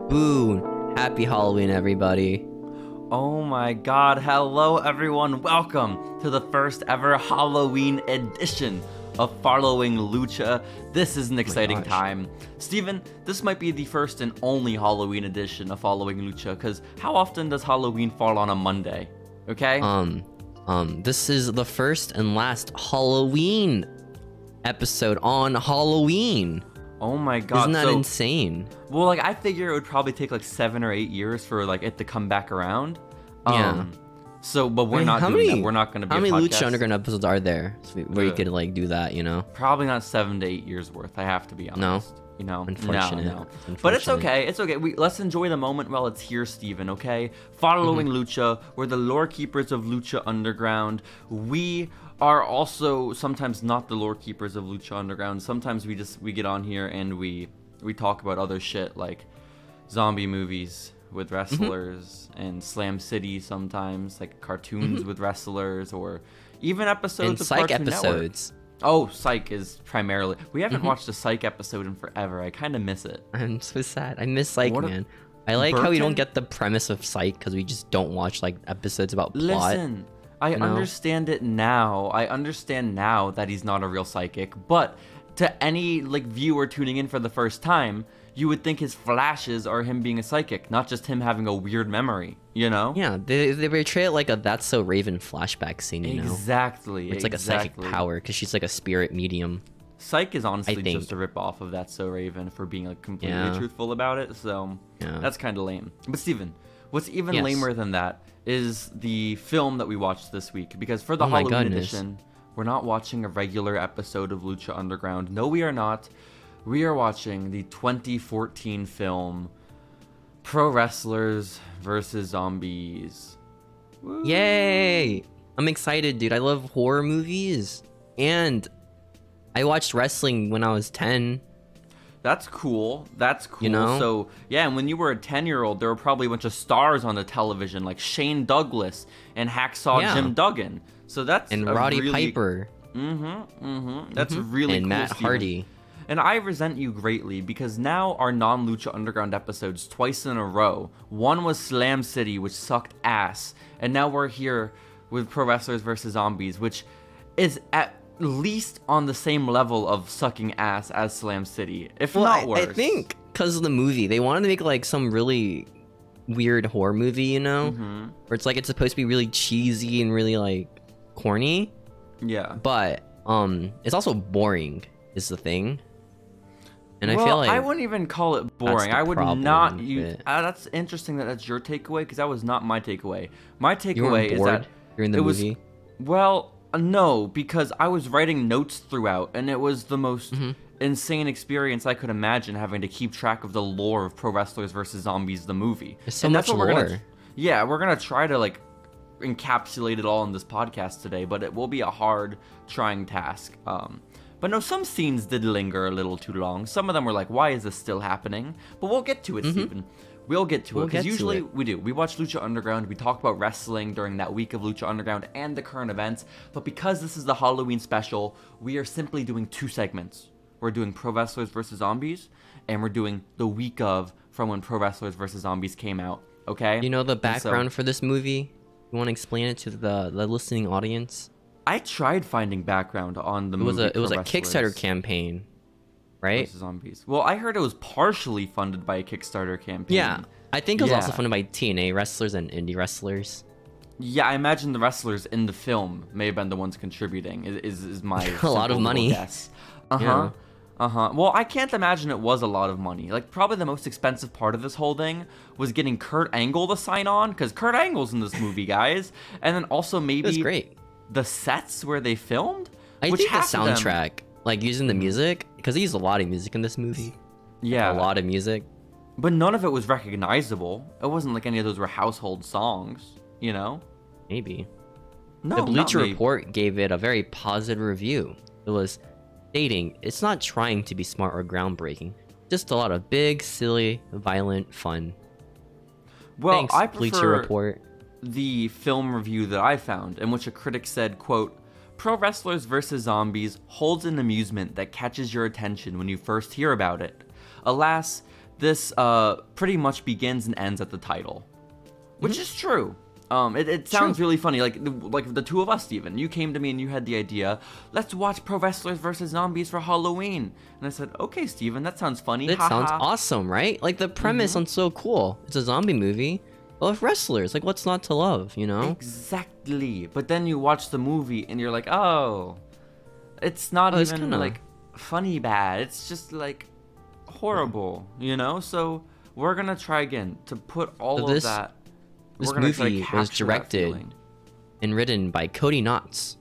Boo! Happy Halloween, everybody. Oh my god, hello everyone, welcome to the first ever Halloween edition of Following Lucha. This is an exciting time. Steven, this might be the first and only Halloween edition of Following Lucha, because how often does Halloween fall on a Monday? Okay? This is the first and last Halloween episode on Halloween. Oh my god. Isn't that insane? Well, like, I figure it would probably take like 7 or 8 years for like it to come back around. Yeah. So, but we're not doing that. We're not going to be How a many podcast. Lucha Underground episodes are there where you could like do that, you know? Probably not 7 to 8 years worth. I have to be honest. No. You know, Unfortunate. No. But it's okay. It's okay. Let's enjoy the moment while it's here, Steven, okay? Following Lucha, we're the lore keepers of Lucha Underground. We are also sometimes not the lore keepers of Lucha Underground. Sometimes we get on here and we talk about other shit like zombie movies with wrestlers and Slam City sometimes, like cartoons with wrestlers, or even episodes and of Psych Cartoon episodes. Network. Oh, Psych is primarily... We haven't watched a Psych episode in forever. I kind of miss it. I'm so sad. I miss Psych, man. I like how we don't get the premise of Psych because we just don't watch like episodes about plot. Listen, I understand it now. I understand now that he's not a real psychic, but to any like viewer tuning in for the first time, you would think his flashes are him being a psychic, not just him having a weird memory, you know? Yeah, they portray it like a That's So Raven flashback scene, you know? Exactly. It's like a psychic power because she's like a spirit medium. Psych is honestly just a rip-off of That's So Raven, for being like completely truthful about it, so that's kind of lame. But Steven, what's even lamer than that is the film that we watched this week, because for the Halloween edition, we're not watching a regular episode of Lucha Underground. No, we are not. We are watching the 2014 film Pro Wrestlers vs. Zombies. Woo. Yay! I'm excited, dude. I love horror movies. And I watched wrestling when I was 10. That's cool. That's cool. You know? So, yeah, and when you were a 10-year-old, there were probably a bunch of stars on the television, like Shane Douglas and Hacksaw Jim Duggan. So that's and Roddy Piper. That's really and cool, Matt Steven. Hardy. And I resent you greatly, because now our non-Lucha Underground episodes twice in a row. One was Slam City, which sucked ass, and now we're here with Pro Wrestlers vs. Zombies, which is at least on the same level of sucking ass as Slam City, if not worse. I think because of the movie, they wanted to make like some really weird horror movie, you know, where it's like it's supposed to be really cheesy and really like corny. Yeah. But it's also boring is the thing. And well, I feel like I wouldn't even call it boring. I would not use. That's interesting that that's your takeaway, because that was not my takeaway. My takeaway is that during the movie. Well, no, because I was writing notes throughout, and it was the most insane experience I could imagine, having to keep track of the lore of Pro Wrestlers vs. Zombies, the movie. There's so much lore. We're gonna try to like encapsulate it all in this podcast today, but it will be a hard, trying task. But no, some scenes did linger a little too long. Some of them were like, why is this still happening? But we'll get to it, Steven. We'll get to it, because usually we do. We watch Lucha Underground, we talk about wrestling during that week of Lucha Underground and the current events, but because this is the Halloween special, we are simply doing 2 segments. We're doing Pro Wrestlers vs. Zombies, and we're doing the week of from when Pro Wrestlers vs. Zombies came out, okay? You know the background for this movie? You want to explain it to the listening audience? I tried finding background on the movie. It was a Kickstarter campaign, right? Zombies. Well, I heard it was partially funded by a Kickstarter campaign. Yeah, I think it was also funded by TNA wrestlers and indie wrestlers. Yeah, I imagine the wrestlers in the film may have been the ones contributing. Is my a lot of money. Guess. Well, I can't imagine it was a lot of money. Like, probably the most expensive part of this whole thing was getting Kurt Angle to sign on, because Kurt Angle's in this movie, guys. And then also maybe it was great. The sets where they filmed. I think the soundtrack, like using the music, because they used a lot of music in this movie. Yeah, like, a lot of music. But none of it was recognizable. It wasn't like any of those were household songs, you know? Maybe. No, the Bleacher Report gave it a very positive review. It was stating, it's not trying to be smart or groundbreaking, just a lot of big, silly, violent fun. Well, Thanks, Bleacher Report. The film review that I found, in which a critic said, quote, Pro Wrestlers vs. Zombies holds an amusement that catches your attention when you first hear about it. Alas, this pretty much begins and ends at the title, which is true. It sounds really funny, like the two of us, Steven. You came to me and you had the idea, let's watch Pro Wrestlers vs. Zombies for Halloween. And I said, okay, Steven, that sounds funny. It sounds awesome, right? Like, the premise sounds so cool. It's a zombie movie, but with wrestlers. Like, what's not to love, you know? Exactly. But then you watch the movie and you're like, oh, it's not even, kinda... like, funny bad. It's just, like, horrible, you know? So we're going to try again to put all of that. This movie was directed and written by Cody Knotts.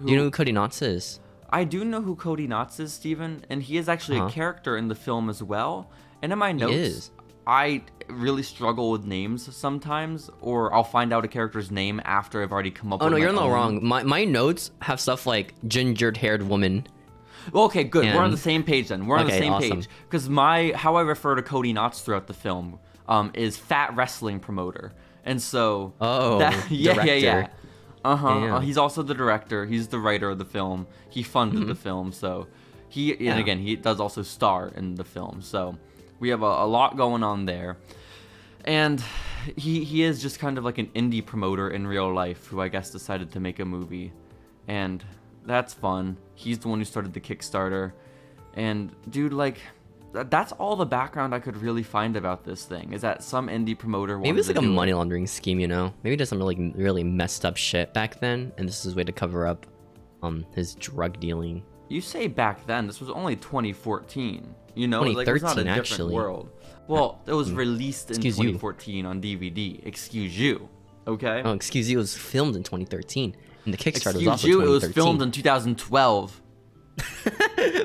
Do you know who Cody Knotts is? I do know who Cody Knotts is, Steven, and he is actually a character in the film as well. And in my notes, I really struggle with names sometimes, or I'll find out a character's name after I've already come up with my own. Oh, no, you're not wrong. My notes have stuff like ginger-haired woman. Well, okay, good. We're on the same page then. We're on the same page. Because how I refer to Cody Knotts throughout the film is fat wrestling promoter. And so... director. He's also the director. He's the writer of the film. He funded the film, so... And again, he does also star in the film. So we have a lot going on there. And he is just kind of like an indie promoter in real life who I guess decided to make a movie. And that's fun. He's the one who started the Kickstarter. And dude, like... That's all the background I could really find about this thing, is that some indie promoter wanted Maybe it's like to a do money laundering scheme, you know? Maybe he did some really messed up shit back then, and this is his way to cover up his drug dealing. You say back then, this was only 2014, you know? 2013, like, it's not a different actually. World. Well, it was released in 2014 on DVD. Excuse you, okay? Oh, excuse you, it was filmed in 2013, and the Kickstarter was also 2013. Excuse you, it was filmed in 2012.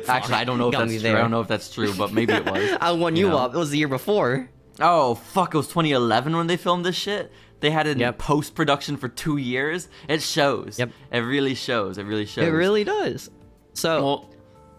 Actually, I don't know if that's true. I don't know if that's true, but maybe it was. I won you up. It was the year before. Oh, fuck. It was 2011 when they filmed this shit. They had it in post-production for 2 years. It shows. Yep. It really shows. It really shows. It really does. So,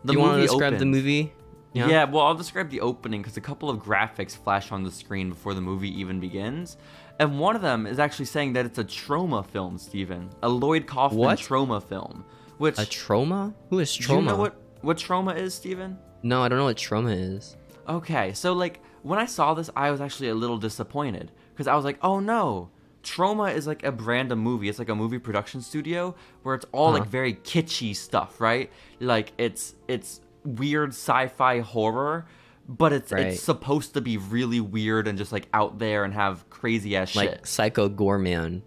do you want to describe the movie? Yeah, well, I'll describe the opening because a couple of graphics flash on the screen before the movie even begins. And one of them is actually saying that it's a Troma film, Steven. A Lloyd Kaufman Troma film. Which, a Troma? Who is Troma? Do you know what Troma is, Steven? No, I don't know what Troma is. Okay, so like when I saw this, I was actually a little disappointed because I was like, oh no, Troma is like a brand of movie. It's like a movie production studio where it's all like very kitschy stuff, right? Like it's weird sci-fi horror, but it's supposed to be really weird and just like out there and have crazy ass shit. Like Psycho Goreman.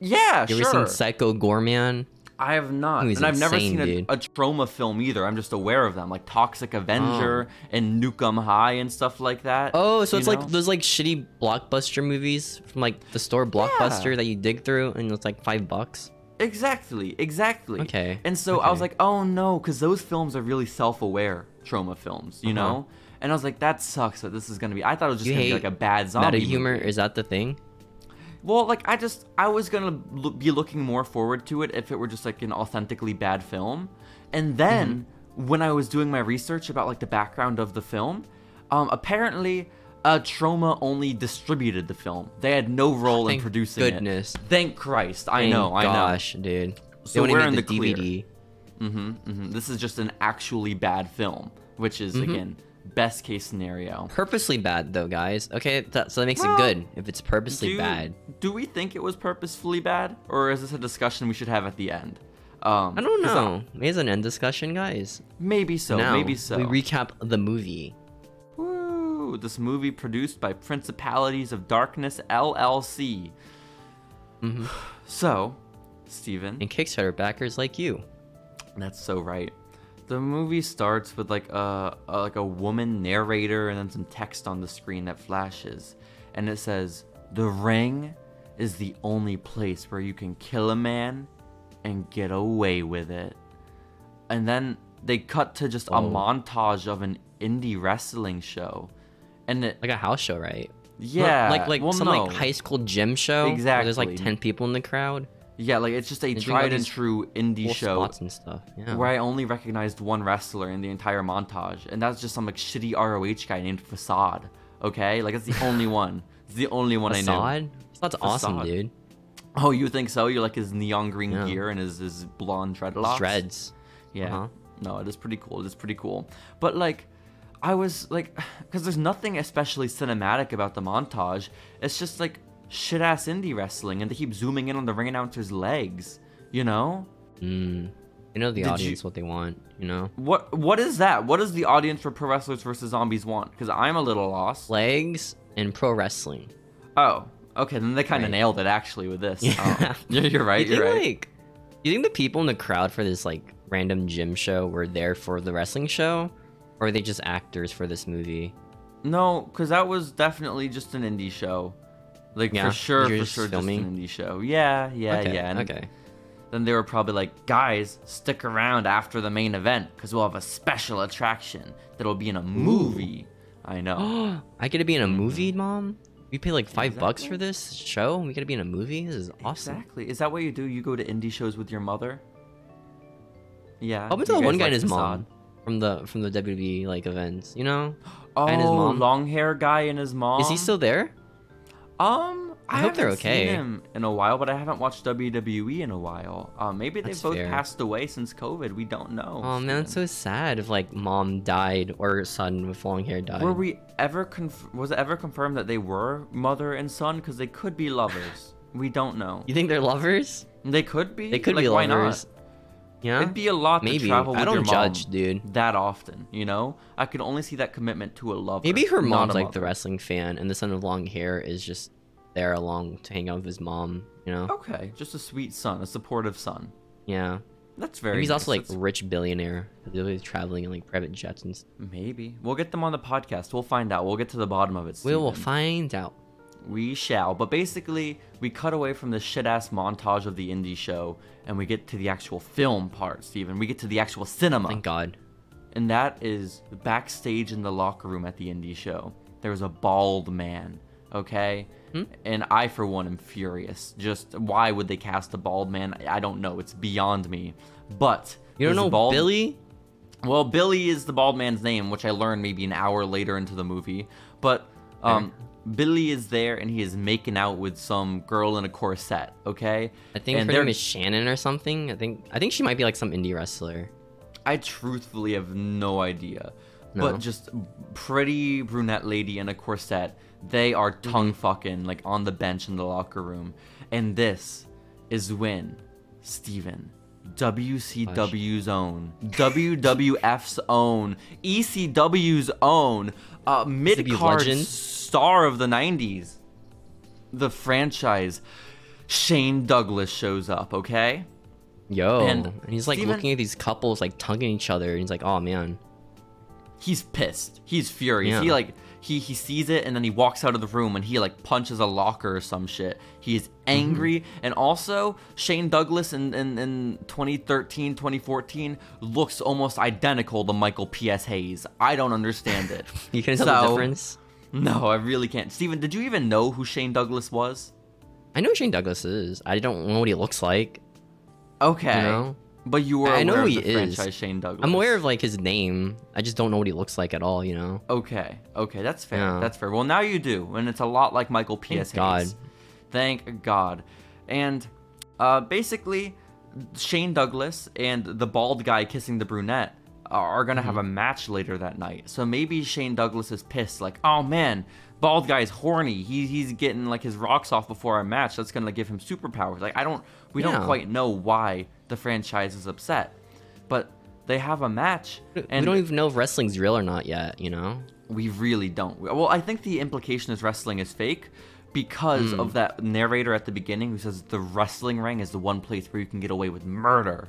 Yeah, you ever seen Psycho Goreman? I have not, and I've never seen a Troma film either. I'm just aware of them, like Toxic Avenger and Nukem High and stuff like that. Oh, so it's like those like shitty Blockbuster movies from like the store Blockbuster that you dig through, and it's like $5. Exactly. Okay. And so I was like, oh no, because those films are really self-aware Troma films, you know? And I was like, that sucks that this is gonna be. I thought it was just gonna be like a bad zombie meta humor. movie. Is that the thing? Well, like, I was gonna be looking more forward to it if it were just, like, an authentically bad film. And then, when I was doing my research about, like, the background of the film, apparently, Troma only distributed the film. They had no role in producing it. Thank Christ. I know. Gosh, dude. So we're in the DVD. This is just an actually bad film, which is, again... best case scenario. Purposely bad though, guys. Okay, so that makes it good if it's purposely bad. Do we think it was purposefully bad, or is this a discussion we should have at the end? I don't know. Maybe it's an end discussion, guys. Maybe so. Now, maybe so. We recap the movie. Woo! This movie produced by Principalities of Darkness LLC. So, Steven. And Kickstarter backers like you. That's so right. The movie starts with like a woman narrator and then some text on the screen that flashes, and it says, "The ring is the only place where you can kill a man and get away with it." And then they cut to just a montage of an indie wrestling show, and like a house show, right? Yeah, like like high school gym show. Exactly. Where there's like 10 people in the crowd. Yeah, like it's just a tried and true indie show spots and stuff. Yeah. Where I only recognized one wrestler in the entire montage, and that's just some like shitty ROH guy named Facade. Okay, like that's the only one. It's the only one I know. Facade? That's awesome, dude. Oh, you think so? You like his neon green Yeah. gear and his blonde dreadlocks? Dreads. Yeah. No, it is pretty cool. It is pretty cool. But like, I was like, because there's nothing especially cinematic about the montage. It's just like shit ass indie wrestling, and they keep zooming in on the ring announcer's legs. You know? You know the audience what they want. You know. What is that? What does the audience for Pro Wrestlers vs Zombies want? Because I'm a little lost. Legs and pro wrestling. Oh, okay. Then they kind of nailed it actually with this. Yeah. You're right. You You're think, right. like, you think the people in the crowd for this like random gym show were there for the wrestling show, or are they just actors for this movie? No, because that was definitely just an indie show. Like Yeah, for sure, you're for just sure, filming? just an indie show. Yeah. Okay, And okay. then they were probably like, guys, stick around after the main event because we'll have a special attraction that'll be in a movie. I know. I get to be in a movie, Mom? We pay like $5 Exactly. for this show, and we get to be in a movie? This is awesome. Exactly. Is that what you do? You go to indie shows with your mother? Yeah. Up you until the guys one guy like and his facade? mom from the WWE like events, you know? Oh, and his mom. long hair guy and his mom. Is he still there? I hope they're haven't okay. seen him in a while, but I haven't watched WWE in a while. Maybe they've That's both fair. passed away since COVID. We don't know. Oh man, it's so sad if like mom died or son with long hair died. Were we ever was it ever confirmed that they were mother and son? Because they could be lovers. We don't know. You think they're lovers? They could be. They could like, be why lovers. not? Yeah. It'd be a lot Maybe. to travel with I don't your judge, mom dude. that often, you know? I could only see that commitment to a lover. Maybe her not mom's a like the mother. wrestling fan, and the son with long hair is just there along to hang out with his mom. You know? Okay, just a sweet son, a supportive son. Yeah. That's very Maybe he's nice. also like That's- rich billionaire. They'll be traveling in like private jets and stuff. Maybe. We'll get them on the podcast. We'll find out. We'll get to the bottom of it, We will Steven. find out. We shall. But basically, we cut away from the shit-ass montage of the indie show, and we get to the actual film part, Steven. We get to the actual cinema. Thank God. And that is backstage in the locker room at the indie show. There's a bald man, okay? And I, for one, am furious. Just, why would they cast a bald man? I don't know. It's beyond me. But... You don't there's a know bald... Billy? Well, Billy is the bald man's name, which I learned maybe an hour later into the movie. But Billy is there, and he is making out with some girl in a corset. Okay, I think and her they're- name is Shannon or something. I think she might be like some indie wrestler. I truthfully have no idea. No. But just pretty brunette lady in a corset. They are tongue fucking like on the bench in the locker room, and this is when Steven, WCW's own, WWF's own, ECW's own, mid-card legend? star of the 90s, the franchise, Shane Douglas shows up, okay? Yo, And and he's like Steven- looking at these couples like tugging each other, and he's like, "Oh man." He's pissed. He's furious. Yeah. He like he sees it and then he walks out of the room and he like punches a locker or some shit. He is angry. And also Shane Douglas in 2013, 2014 looks almost identical to Michael P.S. Hayes. I don't understand it. You can tell the So- difference. No, I really can't. Steven, did you even know who Shane Douglas was? I know who Shane Douglas is. I don't know what he looks like. Okay. You know? But you were I know aware who of he the is. franchise Shane Douglas. I'm aware of like his name. I just don't know what he looks like at all. You know. Okay, that's fair. Yeah. That's fair. Well, now you do, and it's a lot like Michael P.S. God. Hayes. Thank God. And basically, Shane Douglas and the bald guy kissing the brunette are gonna have a match later that night. So maybe Shane Douglas is pissed, like, oh man, bald guy's horny. He's getting like his rocks off before our match. That's gonna give him superpowers. Like we don't Yeah. quite know why the franchise is upset, but they have a match, and we don't even know if wrestling's real or not yet. You know. we really don't. Well, I think the implication is wrestling is fake because of that narrator at the beginning who says the wrestling ring is the one place where you can get away with murder.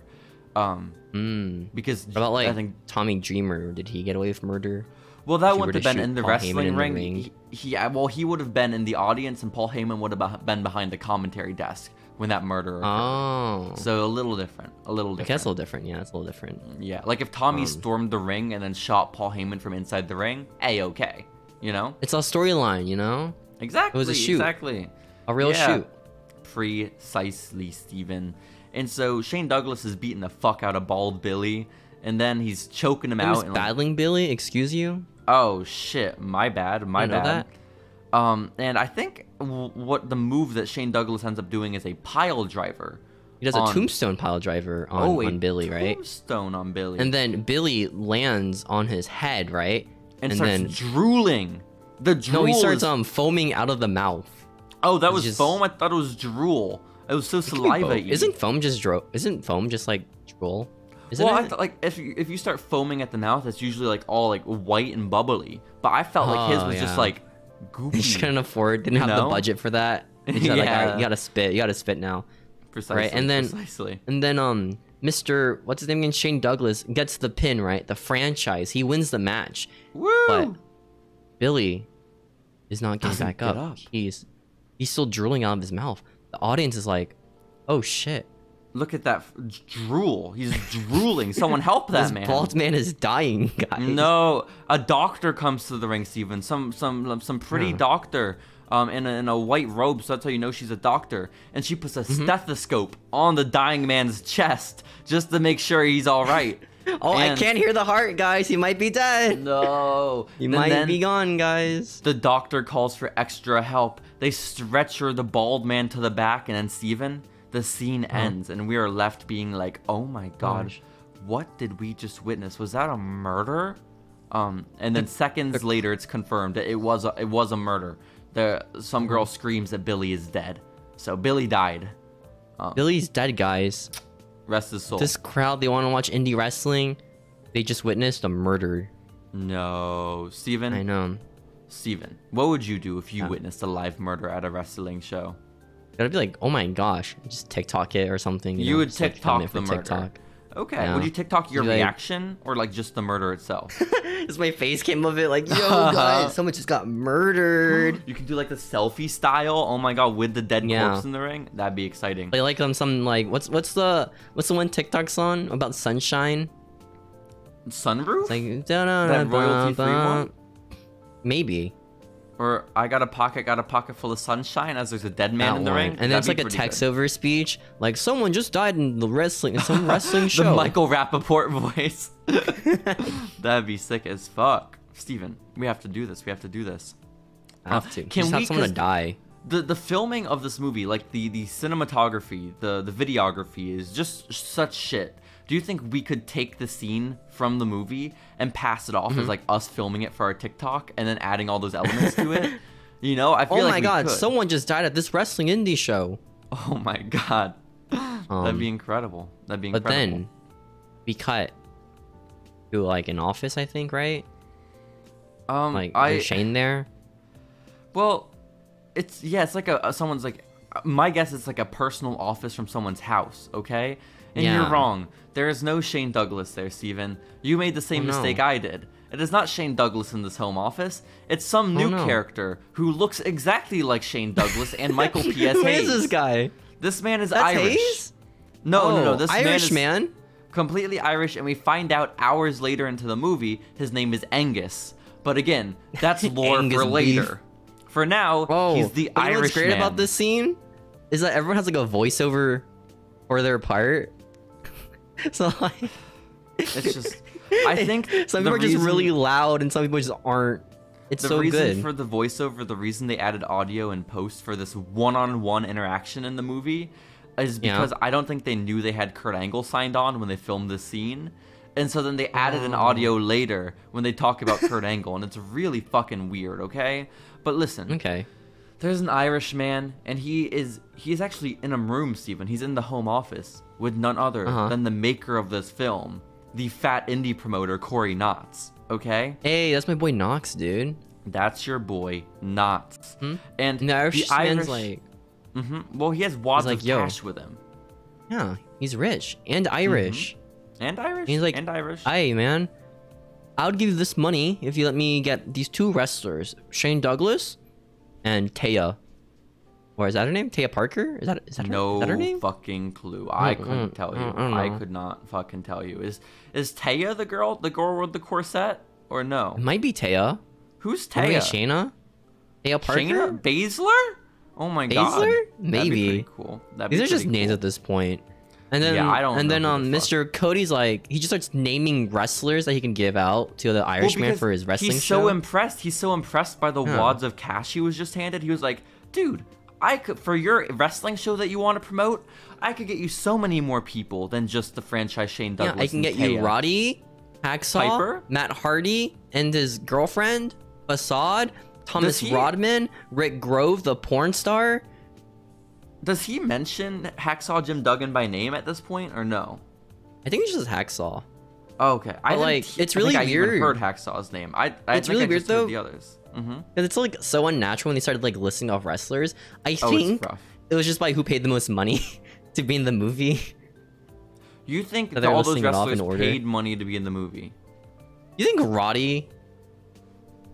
Because What about like I think, Tommy Dreamer? Did he get away with murder? well, that if you wouldn't were have to been shoot in the Paul Heyman wrestling in the ring. ring? He would have been in the audience, and Paul Heyman would have been behind the commentary desk when that murder occurred. Oh. So a little different. A little I different. guess a little different. Yeah, it's a little different. Yeah, like if Tommy stormed the ring and then shot Paul Heyman from inside the ring, A-okay. You know? It's a storyline, you know. Exactly. It was a shoot. Exactly. A real Yeah. shoot. Precisely, Steven. And so Shane Douglas is beating the fuck out of Bald Billy, and then he's choking him He out. was And like, battling Billy. Excuse you. oh shit, my bad, my You know bad. And I think what the move that Shane Douglas ends up doing is a pile driver. He does a tombstone pile driver on Billy, right? Tombstone on Billy. And then Billy lands on his head, right? And starts then drooling. The drool. No, he starts foaming out of the mouth. Oh, that was foam? I thought it was drool. It was so saliva-y. Isn't foam just like drool? Isn't well, it? I thought, like if you start foaming at the mouth, it's usually like all like white and bubbly. But I felt like his was just like goopy. He just couldn't afford, didn't have the budget for that. He's like, all right, you gotta spit now. Precisely. Right, and then precisely. And then Mr. what's his name again? Shane Douglas gets the pin, right? The franchise. He wins the match. Woo! But Billy is not getting back up. He's still drooling out of his mouth. The audience is like, oh shit. Look at that drool. He's drooling. Someone help that man. This bald man is dying, guys. No, a doctor comes to the ring, Steven. Some pretty doctor in a white robe, so that's how you know she's a doctor. And she puts a stethoscope on the dying man's chest just to make sure he's all right. Oh, I can't hear the heart, guys. He might be dead. No. He might be gone, guys. The doctor calls for extra help. They stretcher the bald man to the back, and then Steven, the scene ends, and we are left being like, oh my gosh, what did we just witness? Was that a murder? And then seconds later, it's confirmed that it was a murder. Some girl screams that Billy is dead. So Billy died. Billy's dead, guys. Rest his soul. This crowd, they want to watch indie wrestling. They just witnessed a murder. No, Steven. I know. Steven, what would you do if you witnessed a live murder at a wrestling show? Gotta be like, oh my gosh, just TikTok it or something. You would TikTok like, the murder. TikTok. Okay. Yeah. Would you TikTok your reaction or like just the murder itself? Just my face came of it like, yo guys, someone just got murdered. You can do like the selfie style. Oh my god, with the dead corpse in the ring. That'd be exciting. Like some like what's the one TikTok song about sunshine? Sunroof? It's like that royalty free one? Maybe. Or I got a pocket full of sunshine as there's a dead man in the ring. And then it's like a text over speech. Like, someone just died in some wrestling show. The Michael Rappaport voice. That'd be sick as fuck. Steven, we have to do this. We have to do this. I have to. Can we have someone to die? The filming of this movie, like the cinematography, the videography is just such shit. Do you think we could take the scene from the movie and pass it off as like us filming it for our TikTok and then adding all those elements to it? You know, I feel like oh my god, someone just died at this wrestling indie show. Oh my god, that'd be incredible. That'd be incredible. But then we cut to like an office, I think, right? Like there's Shane there. Well, it's like someone's like, my guess it's like a personal office from someone's house. Okay. And you're wrong. There is no Shane Douglas there, Steven. You made the same mistake I did. It is not Shane Douglas in this home office. It's some new character who looks exactly like Shane Douglas and Michael P.S. Hayes. Who is this guy? This man is Irish. Hayes? No. This Irish man is completely Irish, and we find out hours later into the movie his name is Angus. But again, that's lore for later. For now, he's the Irish man. You know what's great about this scene? Is that everyone has like a voiceover for their part. So like, it's just, I think some people are just really loud and some people just aren't. It's so good. The reason for the voiceover, the reason they added audio and post for this one-on-one interaction in the movie is because I don't think they knew they had Kurt Angle signed on when they filmed this scene. And so then they added an audio later when they talk about Kurt Angle, and it's really fucking weird, okay? But listen. Okay. There's an Irish man, and he's actually in a room, Steven. He's in the home office with none other than the maker of this film, the fat indie promoter, Corey Knotts, okay? Hey, that's my boy Knox, dude. That's your boy, Knotts. And the Irish man's like... Well, he has wads of cash with him. Yeah, he's rich and Irish. And Irish? He's like, and Irish. Hey, man, I would give you this money if you let me get these two wrestlers, Shane Douglas and Taya. Or is that her name? Taya Parker? Is that her, is that her name? No fucking clue. I couldn't tell you. I could not fucking tell you. Is Taya the girl with the corset? Or no? It might be Taya. Who's Taya? Shayna? Taya Parker? Shayna? Baszler? Oh my god. Baszler? Maybe. That'd be pretty cool. These are just names at this point. And then, Mr. Cody's like, he just starts naming wrestlers that he can give out to the Irishman for his wrestling show. He's so impressed by the wads of cash he was just handed. He was like, dude, I could, for your wrestling show that you want to promote, I could get you so many more people than just the franchise Shane Douglas. Yeah, I can get you Roddy, Hacksaw, Piper? Matt Hardy and his girlfriend, Facade, Thomas Rodman, Rick Grove, the porn star. Does he mention Hacksaw Jim Duggan by name at this point, or no? I think it's just Hacksaw. Oh, okay. It's really weird. I even heard Hacksaw's name. It's really weird though. The others. Because it's like so unnatural when they started like listing off wrestlers. I think it was just by who paid the most money to be in the movie. You think that all those wrestlers paid money to be in the movie? You think Roddy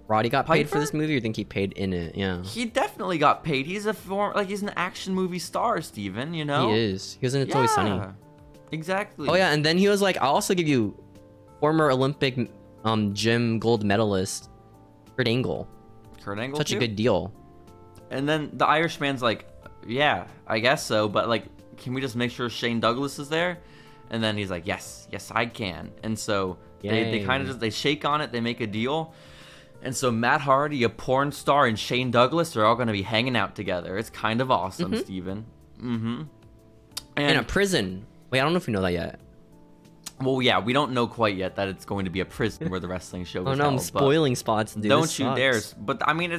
got paid for this movie, or you think he paid in it? Yeah. He definitely got paid. He's he's an action movie star, Steven, you know? He is. He was in It's Always Sunny. Exactly. Oh yeah, and then he was like, I'll also give you former Olympic gym gold medalist Kurt Angle. Such a good deal. And then the Irishman's like, yeah, I guess so, but like, can we just make sure Shane Douglas is there? And then he's like, yes, I can. And so they kind of just, they shake on it, they make a deal. And so Matt Hardy, a porn star, and Shane Douglas are all going to be hanging out together. It's kind of awesome, Steven. And in a prison. Wait, I don't know if you know that yet. Well, yeah, we don't know quite yet that it's going to be a prison where the wrestling show is held. I'm spoiling spots, dude. Don't you dare. But, I mean,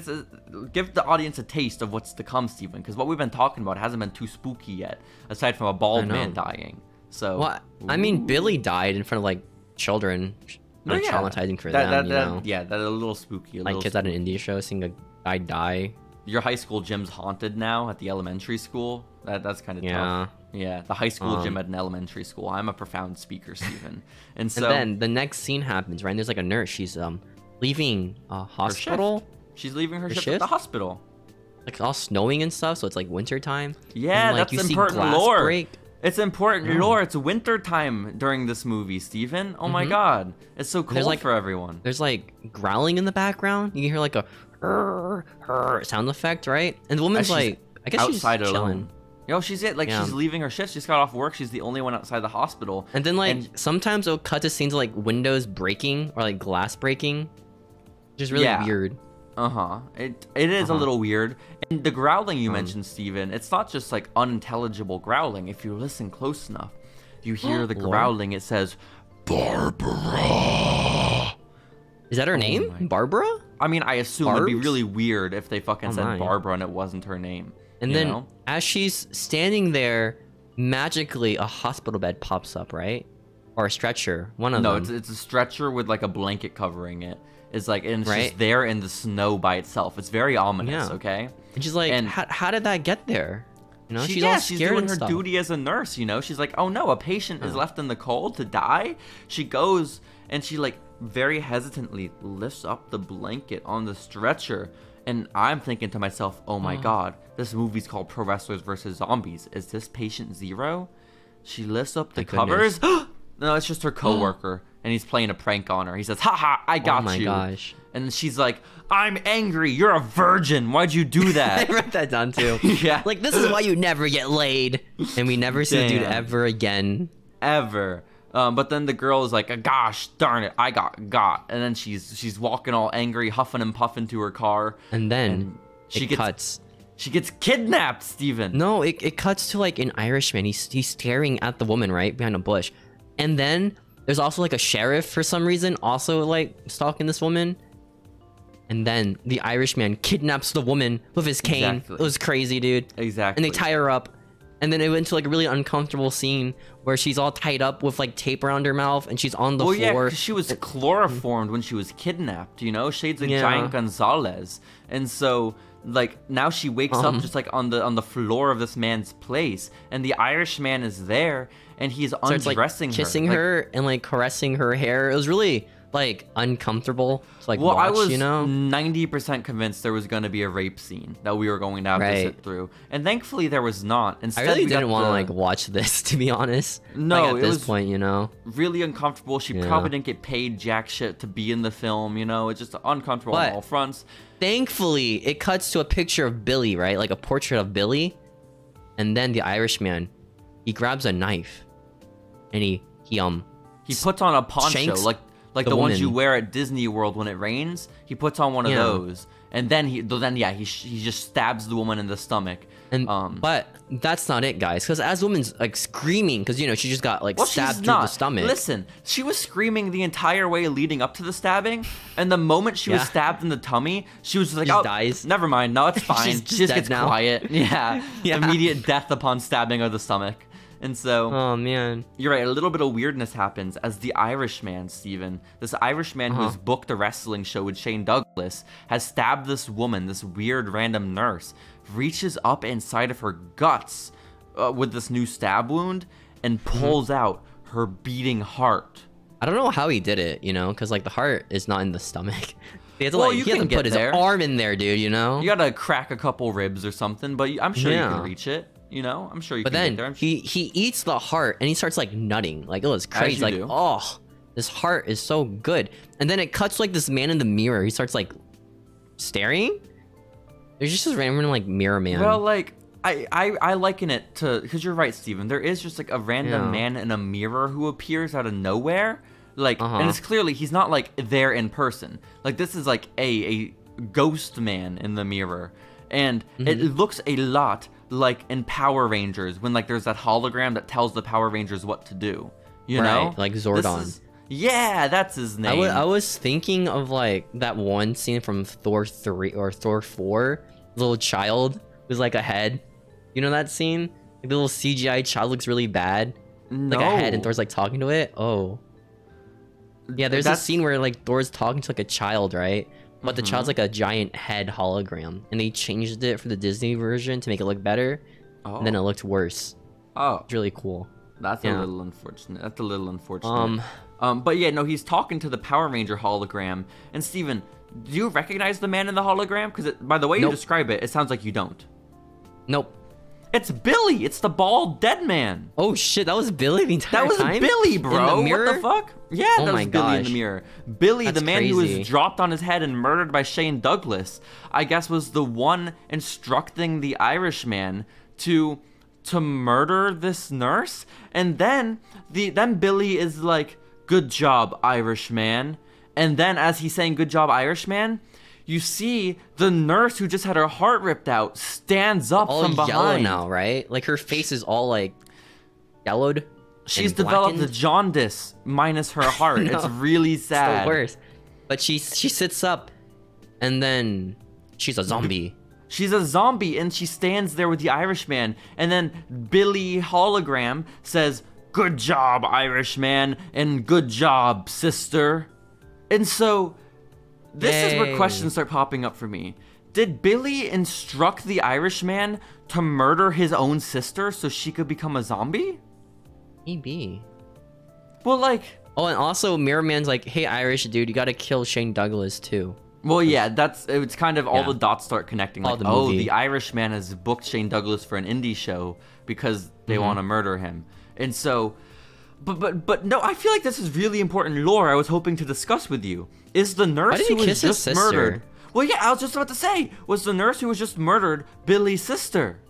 give the audience a taste of what's to come, Steven, because what we've been talking about hasn't been too spooky yet, aside from a bald man dying. So, well, I mean, Billy died in front of, like, children. Like, traumatizing for them, you know? Yeah, that's a little spooky. Like kids at an indie show seeing a guy die. Your high school gym's haunted now at the elementary school. That's kind of tough. Yeah, the high school gym at an elementary school. I'm a profound speaker, Stephen. And then the next scene happens, right? And there's like a nurse. She's leaving a hospital. She's leaving her shift at the hospital. Like all snowing and stuff, so it's like winter time. Yeah, and, like, that's important lore. It's important lore. It's winter time during this movie, Steven. Oh my god. It's so cold for everyone. There's like growling in the background. You can hear like a sound effect, right? And the woman's like, I guess outside she's chilling. Alone. Yo, she's she's leaving her shift. She's got off work. She's the only one outside the hospital. And then sometimes it'll cut to scenes of like windows breaking or like glass breaking. Which is really weird. It is a little weird. And the growling you mentioned, Steven, it's not just like unintelligible growling. If you listen close enough, you hear the growling. It says, Barbara. Is that her name? Barbara? I mean, I assume it'd be really weird if they fucking said Barbara and it wasn't her name. And then as she's standing there, magically a hospital bed pops up, right? Or a stretcher, one of them. No, it's a stretcher with like a blanket covering it. It's like, and it's just there in the snow by itself. It's very ominous, okay? And she's like, how did that get there? You know, she's doing her duty as a nurse, you know? She's like, oh no, a patient is left in the cold to die? She goes and she like very hesitantly lifts up the blanket on the stretcher. And I'm thinking to myself, oh my god, this movie's called Pro Wrestlers vs. Zombies. Is this patient zero? She lifts up the covers. No, it's just her coworker. And he's playing a prank on her. He says, haha, I got you. Oh my gosh. And she's like, I'm angry. You're a virgin. Why'd you do that? I wrote that down too. Yeah. Like, this is why you never get laid. And we never see the dude ever again. Ever. But then the girl is like, gosh, darn it, I got. And then she's walking all angry, huffing and puffing to her car. And then she gets kidnapped, Steven. No, it cuts to like an Irishman. He's staring at the woman, right, behind a bush. And then there's also like a sheriff for some reason, also like stalking this woman. And then the Irishman kidnaps the woman with his cane. Exactly. It was crazy, dude. Exactly. And they tie her up. And then it went into like a really uncomfortable scene where she's all tied up with like tape around her mouth and she's on the floor. Yeah, because she was chloroformed when she was kidnapped, you know? Shades of Giant Gonzalez. And so like now she wakes up just like on the floor of this man's place, and the Irishman is there and he's undressing her, kissing her and like caressing her hair. It was really like uncomfortable to like watch, I was, you know? 90% convinced there was going to be a rape scene that we were going to have to sit through, and thankfully there was not. Instead, I really didn't want to like watch this, to be honest. No, like, at this point, you know, really uncomfortable. She probably didn't get paid jack shit to be in the film, you know. It's just uncomfortable on all fronts. Thankfully, it cuts to a picture of Billy, right? Like a portrait of Billy, and then the Irishman, he grabs a knife, and he puts on a poncho, like like the ones you wear at Disney World when it rains. He puts on one of those, and then he just stabs the woman in the stomach. And but that's not it, guys, because as the woman's like screaming, because she just got like stabbed through the stomach. Listen, she was screaming the entire way leading up to the stabbing, and the moment she was stabbed in the tummy, she was just like, dies. Never mind, no, it's fine. She just gets quiet. Yeah, immediate death upon stabbing of the stomach. And so, oh man, you're right. A little bit of weirdness happens as the Irishman, Steven, this Irishman who has booked a wrestling show with Shane Douglas, has stabbed this woman, this weird random nurse, reaches up inside of her guts with this new stab wound and pulls out her beating heart. I don't know how he did it, because like the heart is not in the stomach. He had to, he had to put his arm in there, dude. You gotta crack a couple ribs or something, but I'm sure you can reach it. I'm sure you can get there. But then he eats the heart and he starts like nutting. Like, it's crazy. Like, oh, this heart is so good. And then it cuts like this man in the mirror. He starts like staring. There's just this random like mirror man. Well, like I liken it to, because you're right, Steven. There is just like a random man in a mirror who appears out of nowhere. Like, and it's clearly he's not like there in person. Like, this is like a ghost man in the mirror. And it looks a lot like in Power Rangers when like there's that hologram that tells the Power Rangers what to do. You know? Like Zordon. Yeah, that's his name. I was thinking of like that one scene from Thor 3 or Thor 4, little child who's like a head. You know that scene? Like the little CGI child looks really bad. No. Like a head and Thor's like talking to it. Oh. Yeah, there's a scene where like Thor's talking to like a child, right? But the child's like a giant head hologram, and they changed it for the Disney version to make it look better. And then it looked worse. It's really cool. That's a little unfortunate. But yeah, no, he's talking to the Power Ranger hologram. And Steven, do you recognize the man in the hologram? Because by the way you describe it, it sounds like you don't. Nope. It's Billy. It's the bald dead man. Oh shit, that was Billy the entire time? That was Billy, bro. In the mirror? What the fuck? Yeah, that was Billy in the mirror. Billy, the man who was dropped on his head and murdered by Shane Douglas, I guess was the one instructing the Irishman to murder this nurse. And then Billy is like, "Good job, Irishman." And then as he's saying, "Good job, Irishman," you see the nurse who just had her heart ripped out stands up from behind. All yellow now, right? Like her face is all like yellowed. She's developed the jaundice minus her heart. It's really sad. It's the worst. But she sits up, and then she's a zombie. She's a zombie, and she stands there with the Irishman. And then Billy hologram says, "Good job, Irishman," and "Good job, sister." And so this is where questions start popping up for me. Did Billy instruct the Irishman to murder his own sister so she could become a zombie? Maybe. Well, like... Oh, and also Mirror Man's like, "Hey, Irish dude, you gotta kill Shane Douglas too." Well, yeah, it's kind of all the dots start connecting. Like, the Irishman has booked Shane Douglas for an indie show because they want to murder him. And so... But no, I feel like this is really important lore I was hoping to discuss with you. Is the nurse who was just murdered... Well, yeah, I was just about to say, was the nurse who was just murdered Billy's sister?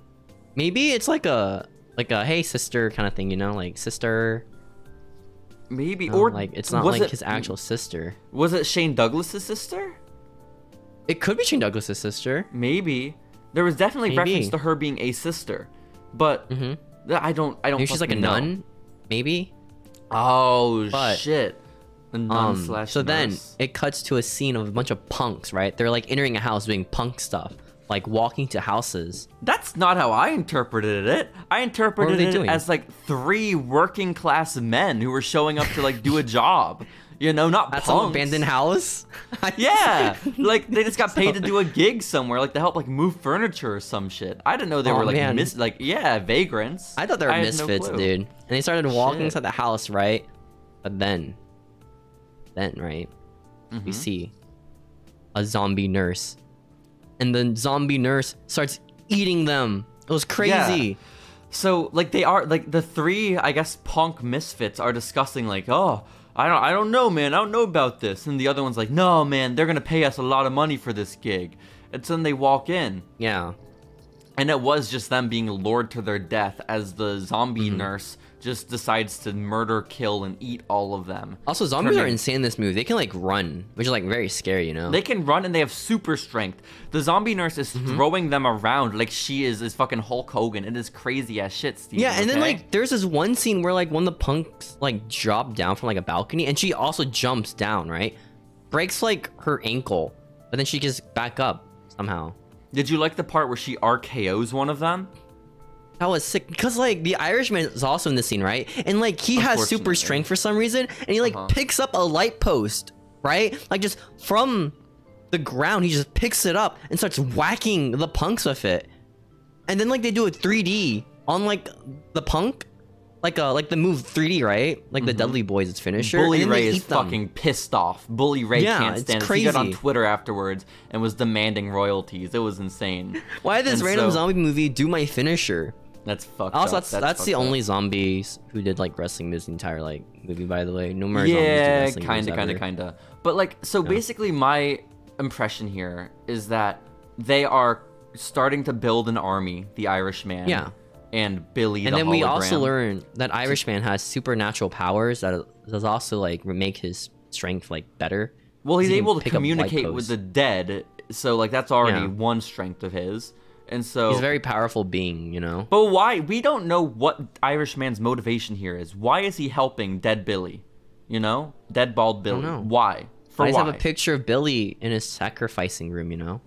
Maybe it's like a hey sister kind of thing, like sister. Maybe, or like it's not like his actual sister. Was it Shane Douglas's sister? It could be Shane Douglas's sister. Maybe. There was definitely reference to her being a sister, but I don't. Maybe she's like a nun. Maybe. Oh shit. A nun slash so nurse. Then it cuts to a scene of a bunch of punks, right? They're like entering a house doing punk stuff, like walking to houses. That's not how I interpreted it. I interpreted it as like 3 working class men who were showing up to like do a job. Not That's punks. An abandoned house. Yeah, like they just got paid to do a gig somewhere, like to help like move furniture or some shit. I didn't know they were like vagrants. I thought they were misfits, dude. And they started walking inside the house, right? But then right, we see a zombie nurse, and the zombie nurse starts eating them. It was crazy. Yeah. So like they are like the 3, I guess, punk misfits are discussing like, "Oh, I don't know, man. I don't know about this." And the other one's like, "No, man, they're gonna pay us a lot of money for this gig." And so then they walk in. Yeah. And it was just them being lured to their death as the zombie nurse just decides to murder, kill, and eat all of them. Also, zombies are insane in this movie. They can, like, run, which is, like, very scary, you know? They can run, and they have super strength. The zombie nurse is throwing them around like she is fucking Hulk Hogan. It is crazy as shit, Steve. Yeah, and then, like, there's this one scene where, like, one of the punks, like, drop down from, like, a balcony, and she also jumps down, right? Breaks, like, her ankle, but then she gets back up somehow. Did you like the part where she RKO's one of them? That was sick, because, like, the Irishman is also in the scene, right? And, like, he has super strength for some reason, and he, like, picks up a light post, right? Like, just from the ground, he just picks it up and starts whacking the punks with it. And then, like, they do a 3D on, like, the punk. Like the move 3D, right? Like the Dudley Boys' finisher. Bully Ray is fucking pissed off. Bully Ray can't stand it. He got on Twitter afterwards and was demanding royalties. It was insane. Why did this random zombie movie do my finisher? That's fucked also, up. That's the only zombies who did, like, wrestling moves the entire, like, movie, by the way. No more zombies do wrestling moves kinda. But, like, so basically my impression here is that they are starting to build an army, the Irishman. Yeah. And Billy the hologram. And then we also learn that Irishman has supernatural powers that does also, like, make his strength, like, better. Well, he's able to communicate with the dead, so, like, that's already one strength of his. And so he's a very powerful being, you know? But why? We don't know what Irishman's motivation here is. Why is he helping dead Billy? You know? Dead bald Billy. Why? For why? Does have a picture of Billy in his sacrificing room, you know?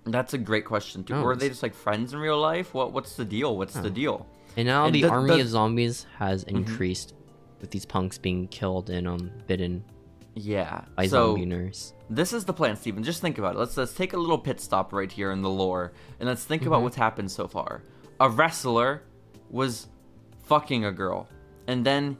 That's a great question, too. Or are they just, like, friends in real life? What's the deal? What's the deal? And now the army of zombies has increased with these punks being killed and bitten by zombie nurse. This is the plan, Steven. Just think about it. Let's take a little pit stop right here in the lore, and let's think about what's happened so far. A wrestler was fucking a girl, and then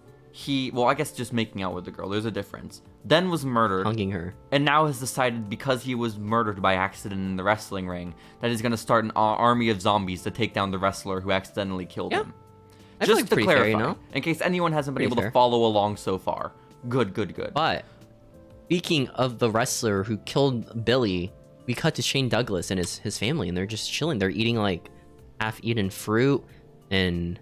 I guess just making out with the girl. There's a difference. Then was murdered. Hugging her. And now has decided, because he was murdered by accident in the wrestling ring, that he's going to start an army of zombies to take down the wrestler who accidentally killed him. Just to clarify, fair, you know? In case anyone hasn't been able to follow along so far. Good. But speaking of the wrestler who killed Billy, we cut to Shane Douglas and his family, and they're just chilling. They're eating, like, half-eaten fruit and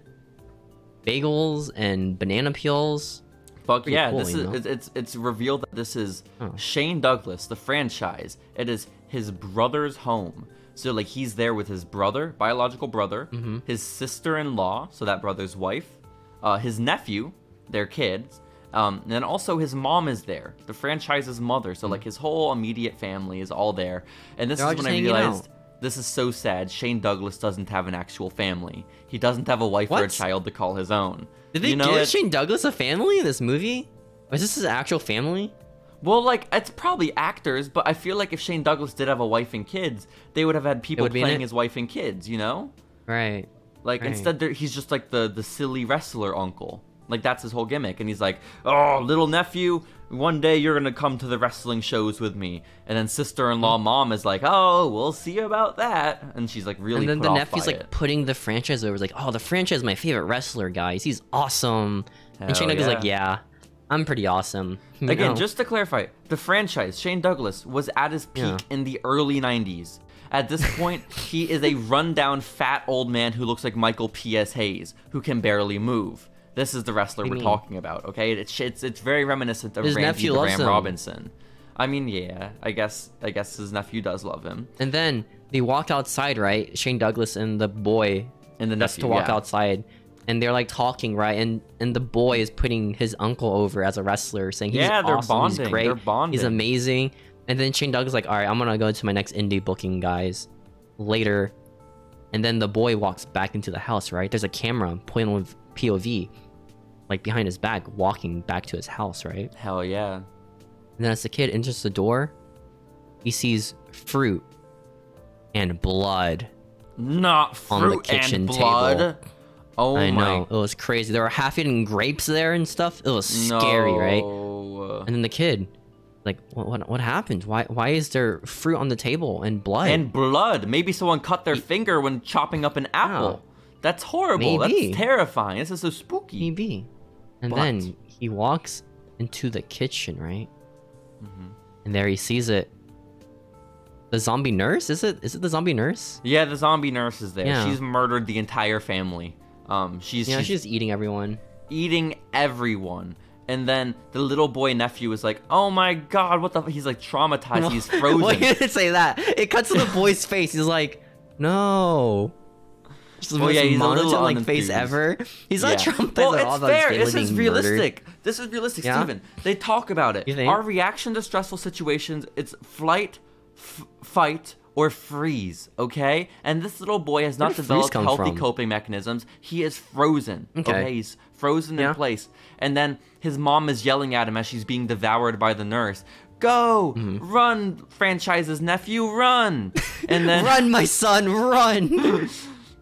bagels and banana peels. Fuck yeah, cool, it's revealed that this is Shane Douglas, the franchise. It is his brother's home. So, like, he's there with his brother, biological brother, his sister-in-law, so that brother's wife, his nephew, their kids, and then also his mom is there, the franchise's mother. So, like, his whole immediate family is all there. And this is when I realized, this is so sad. Shane Douglas doesn't have an actual family. He doesn't have a wife or a child to call his own. Did they give Shane Douglas a family in this movie? Or is this his actual family? Well, like, it's probably actors, but I feel like if Shane Douglas did have a wife and kids, they would have had people playing his wife and kids, you know? Right. Like, instead, he's just like the silly wrestler uncle. Like, that's his whole gimmick. And he's like, oh, little nephew, one day you're going to come to the wrestling shows with me. And then sister-in-law mom is like, oh, we'll see about that. And she's like really put off by it. And then the nephew's like putting the franchise over. He's like, oh, the franchise is my favorite wrestler, guys. He's awesome. And Shane Douglas is like, yeah, I'm pretty awesome. Again, just to clarify, the franchise, Shane Douglas, was at his peak in the early 90s. At this point, he is a rundown fat old man who looks like Michael P.S. Hayes, who can barely move. This is the wrestler we're talking about, okay? It's very reminiscent of Randy the Ram Robinson. I mean, yeah, I guess his nephew does love him. And then they walk outside, right? Shane Douglas and the boy and the nephew to walk outside, and they're like talking, right? And the boy is putting his uncle over as a wrestler, saying he's awesome, they're bonding. He's great, they're bonding. He's amazing. And then Shane Douglas is like, all right, I'm gonna go to my next indie booking, guys, later. And then the boy walks back into the house, right? There's a camera pointing with POV. Like behind his back, walking back to his house, right? Hell yeah. And then as the kid enters the door, he sees fruit and blood. Not fruit on the kitchen and blood. Table. Oh I know. It was crazy. There were half-eaten grapes there and stuff. It was scary, right? And then the kid, like, what happened? Why is there fruit on the table and blood? And blood. Maybe someone cut their finger when chopping up an apple. That's horrible. Maybe. That's terrifying. This is so spooky. Maybe. And then he walks into the kitchen, right? And there he sees it. The zombie nurse? Is it the zombie nurse? Yeah, the zombie nurse is there. Yeah. She's murdered the entire family. She's just eating everyone. eating everyone. And then the little boy nephew is like, oh my god, what the he's like traumatized, he's frozen. Why did it say that? It cuts to the boy's face. He's like, no. Just the most he's monotone face ever. He's not traumatized at all. Well, it's fair. This is realistic. This is realistic, Yeah? Steven. They talk about it. You think? Our reaction to stressful situations, it's flight, fight, or freeze, okay? And this little boy has not developed healthy coping mechanisms. He is frozen, okay? He's frozen in place. And then his mom is yelling at him as she's being devoured by the nurse. Go! Run, franchise's nephew, run! And then run, my son, run!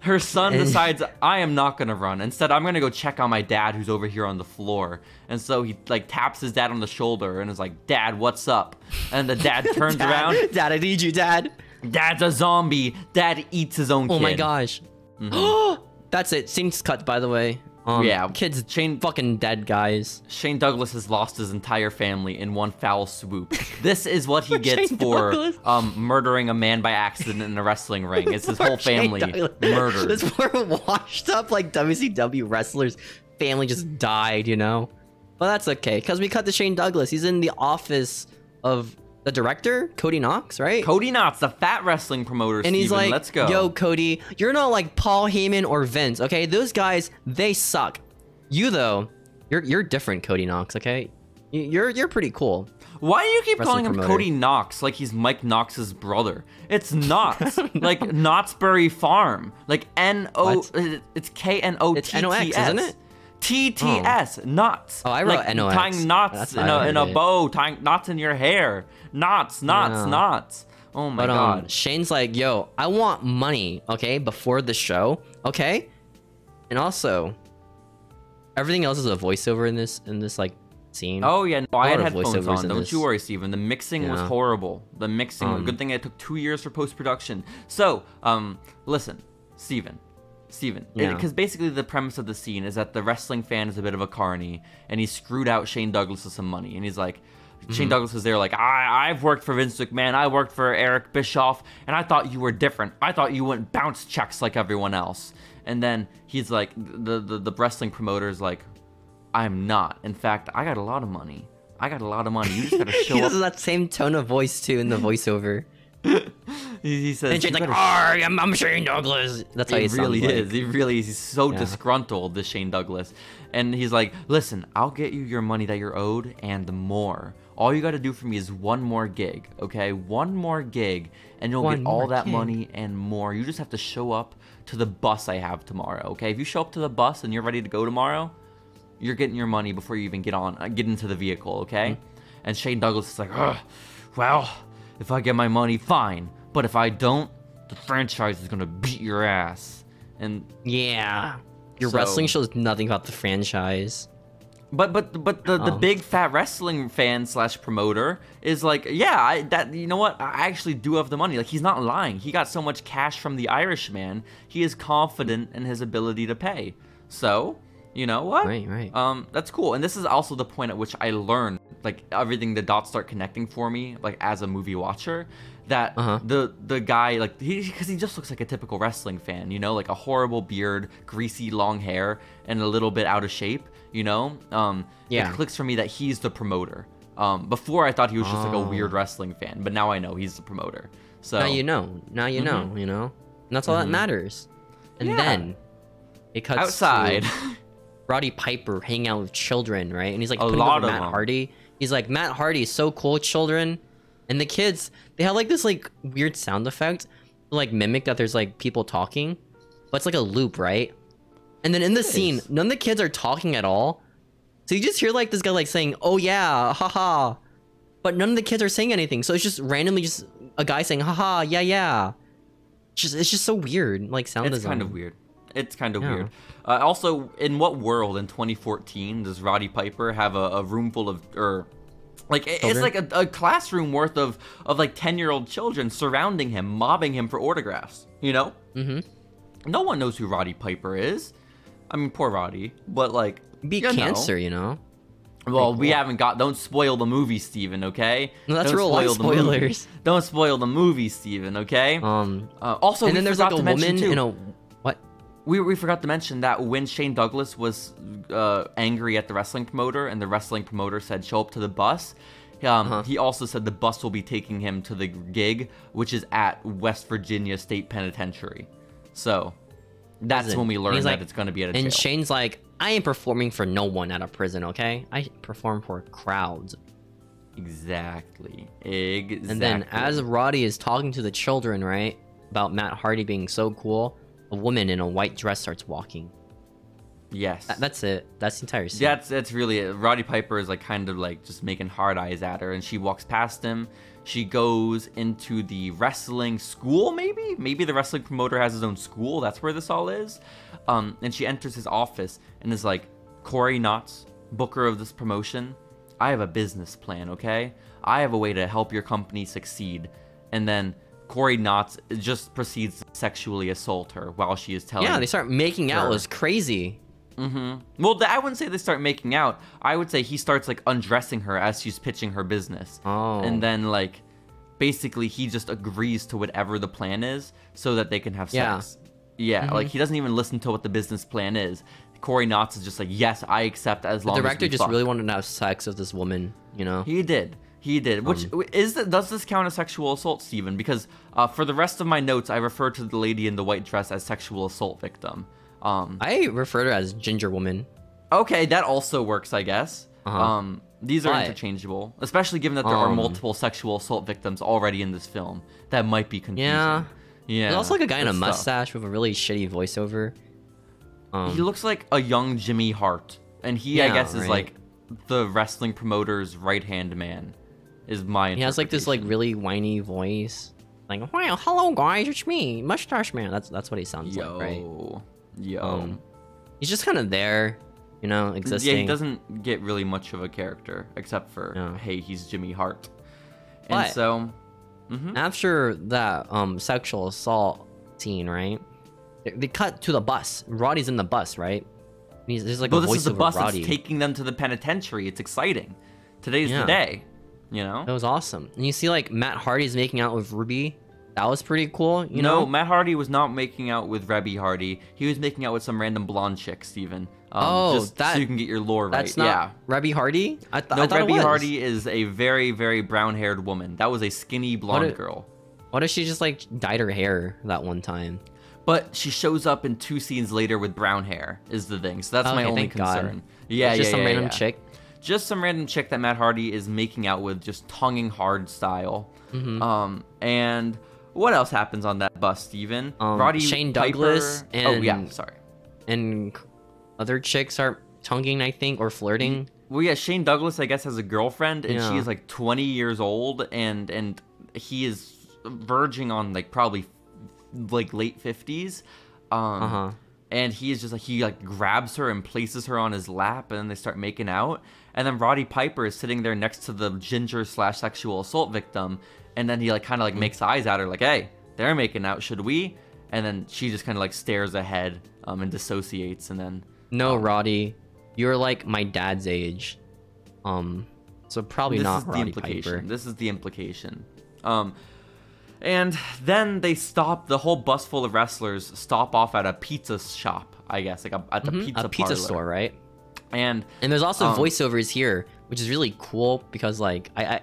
Her son decides, I am not gonna run. Instead, I'm gonna go check on my dad who's over here on the floor. And so he like taps his dad on the shoulder and is like, Dad, what's up? And the dad turns around. Dad, I need you, Dad. Dad's a zombie. Dad eats his own kid. Oh my gosh. That's it. Scene's cut, by the way. Kids, fucking dead, guys. Shane Douglas has lost his entire family in one foul swoop. This is what he gets for murdering a man by accident in a wrestling ring. It's his whole family murdered. This poor washed up like WCW wrestler's family just died, you know? But that's okay, because we cut to Shane Douglas. He's in the office of the director, Cody Knox, right? Cody Knox, the fat wrestling promoter, and he's like, let's go. Yo, Cody, you're not like Paul Heyman or Vince, okay? Those guys, they suck. You, though, you're different, Cody Knox, okay? You're pretty cool. Why do you keep calling him Cody Knox like he's Mike Knox's brother? It's Knott's, like Knott'sberry Farm. Like it's K-N-O-T-T-S. It's N-O-X, isn't it? T-T-S, knots. Oh, I wrote like N-O-X. Tying knots in a bow, tying knots in your hair. Knots. Oh my god. Shane's like, yo, I want money, okay, before the show, okay? And also, everything else is a voiceover in this like scene. Oh yeah, no, I had headphones on. Don't this. you worry, Steven. The mixing was horrible. The mixing, good thing it took 2 years for post-production. So, listen, Steven, because basically the premise of the scene is that the wrestling fan is a bit of a carny, and he screwed out Shane Douglas with some money, and he's like, Shane Douglas is there like, I've worked for Vince McMahon, I worked for Eric Bischoff, and I thought you were different. I thought you wouldn't bounce checks like everyone else. And then he's like, the wrestling promoter's like, I'm not. In fact, I got a lot of money. You just gotta show he up. does that same tone of voice too in the voiceover. He says, and Shane's like, I'm Shane Douglas. That's how he really sounds is. like. He's so disgruntled, this Shane Douglas. And he's like, listen, I'll get you your money that you're owed and more. All you gotta do for me is one more gig, okay? One more gig, and you'll get all that money and more. You just have to show up to the bus I have tomorrow, okay? If you show up to the bus and you're ready to go tomorrow, you're getting your money before you even get into the vehicle, okay? And Shane Douglas is like, well, if I get my money, fine. But if I don't, the franchise is gonna beat your ass. And yeah, your wrestling show is nothing about the franchise. But the big fat wrestling fan / promoter is like, yeah, you know what? I actually do have the money. Like, he's not lying. He got so much cash from the Irishman. He is confident in his ability to pay. So, you know what? Right. That's cool. And this is also the point at which I learned, like, everything, the dots start connecting for me, like, as a movie watcher, that the guy, like, because he just looks like a typical wrestling fan, you know, like a horrible beard, greasy long hair, and a little bit out of shape, you know? It clicks for me that he's the promoter. Before I thought he was just like a weird wrestling fan, but now I know he's the promoter. So now you know, you know, and that's all that matters. And then it cuts outside. To Roddy Piper hanging out with children, right? And he's like putting over Matt Hardy. He's like, Matt Hardy is so cool, children. And the kids, they have like this like weird sound effect to like mimic that there's like people talking, but it's like a loop, right? And then in the scene, none of the kids are talking at all. So you just hear like this guy like saying, oh yeah, haha. But none of the kids are saying anything. So it's just randomly just a guy saying, haha, yeah. It's just so weird, like sound design. It's kind of weird. Also, in what world in 2014 does Roddy Piper have a room full of, it's like a classroom worth of like 10-year-old children surrounding him, mobbing him for autographs, you know? No one knows who Roddy Piper is. I mean, poor Roddy, but like, Beat cancer, you know? Well, cool. we haven't got. Don't spoil the movie, Steven, okay? No, that's Don't real life spoil the movie. spoilers. Don't spoil the movie, Steven, okay? Also, and then there's like a woman in a what? We forgot to mention that when Shane Douglas was angry at the wrestling promoter, and the wrestling promoter said, "Show up to the bus." He also said the bus will be taking him to the gig, which is at West Virginia State Penitentiary. So that's when we learn that it's going to be at a jail. And Shane's like, I ain't performing for no one at a prison, okay? I perform for crowds. Exactly. And then as Roddy is talking to the children, right, about Matt Hardy being so cool, a woman in a white dress starts walking. Yes. That's it. That's the entire scene. That's really it. Roddy Piper is like kind of like just making hard eyes at her, and she walks past him. She goes into the wrestling school, maybe? Maybe the wrestling promoter has his own school. That's where this all is. And she enters his office and is like, Corey Knotts, booker of this promotion, I have a business plan, okay? I have a way to help your company succeed. And then Corey Knotts just proceeds to sexually assault her while she is telling her. Yeah, they start making out. It was crazy. Well, I wouldn't say they start making out. I would say he starts like undressing her as she's pitching her business. Oh. And then like basically he just agrees to whatever the plan is so that they can have sex. Yeah, like he doesn't even listen to what the business plan is. Corey Knotts is just like, yes, I accept as long as The director we just fuck. really wanted to have sex with this woman, you know? He did. Which does this count as sexual assault, Steven? Because for the rest of my notes, I refer to the lady in the white dress as sexual assault victim. I refer to her as ginger woman. Okay, that also works, I guess. These are interchangeable, especially given that there are multiple sexual assault victims already in this film. That might be confusing. Yeah. There's also like a guy in a good mustache with a really shitty voiceover. He looks like a young Jimmy Hart, and he, I guess, is like the wrestling promoter's right-hand man. Is my interpretation. He has like this like really whiny voice, like, "Well, hello guys, it's me, Mustache Man." That's what he sounds like, right? Yo. He's just kind of there, you know, existing. Yeah, he doesn't get really much of a character, except for, hey, he's Jimmy Hart. And But so, after that sexual assault scene, right? They cut to the bus. Roddy's in the bus, right? There's like a this voice is the over bus Roddy. that's taking them to the penitentiary. It's exciting. Today's the day, you know? That was awesome. And you see like Matt Hardy's making out with Ruby. That was pretty cool, you know? No, Matt Hardy was not making out with Rebby Hardy. He was making out with some random blonde chick, Steven. Just so you can get your lore right. That's not Rebby Hardy? I thought Rebby Hardy is a very, very brown-haired woman. That was a skinny blonde girl. What if she just like dyed her hair that one time? But she shows up in 2 scenes later with brown hair, is the thing. So that's my only concern. God. Yeah, just some random chick. Just some random chick that Matt Hardy is making out with, just tonguing hard style. And what else happens on that bus, Steven? Roddy Shane Piper, Douglas and and other chicks are tonguing, I think, or flirting. Well, yeah, Shane Douglas, I guess, has a girlfriend, and she is like 20 years old, and he is verging on like probably like late 50s. And he is just like, he like grabs her and places her on his lap, and then they start making out. And then Roddy Piper is sitting there next to the ginger / sexual assault victim, and then he like kind of like makes eyes at her like, hey, they're making out, should we? And then she just kind of like stares ahead and dissociates, and then no, Roddy, you're like my dad's age, so probably not Roddy Piper. This is the implication. And then they stop, the whole bus full of wrestlers stop off at a pizza shop, I guess, like at the pizza store, right? And there's also voiceovers here, which is really cool because like I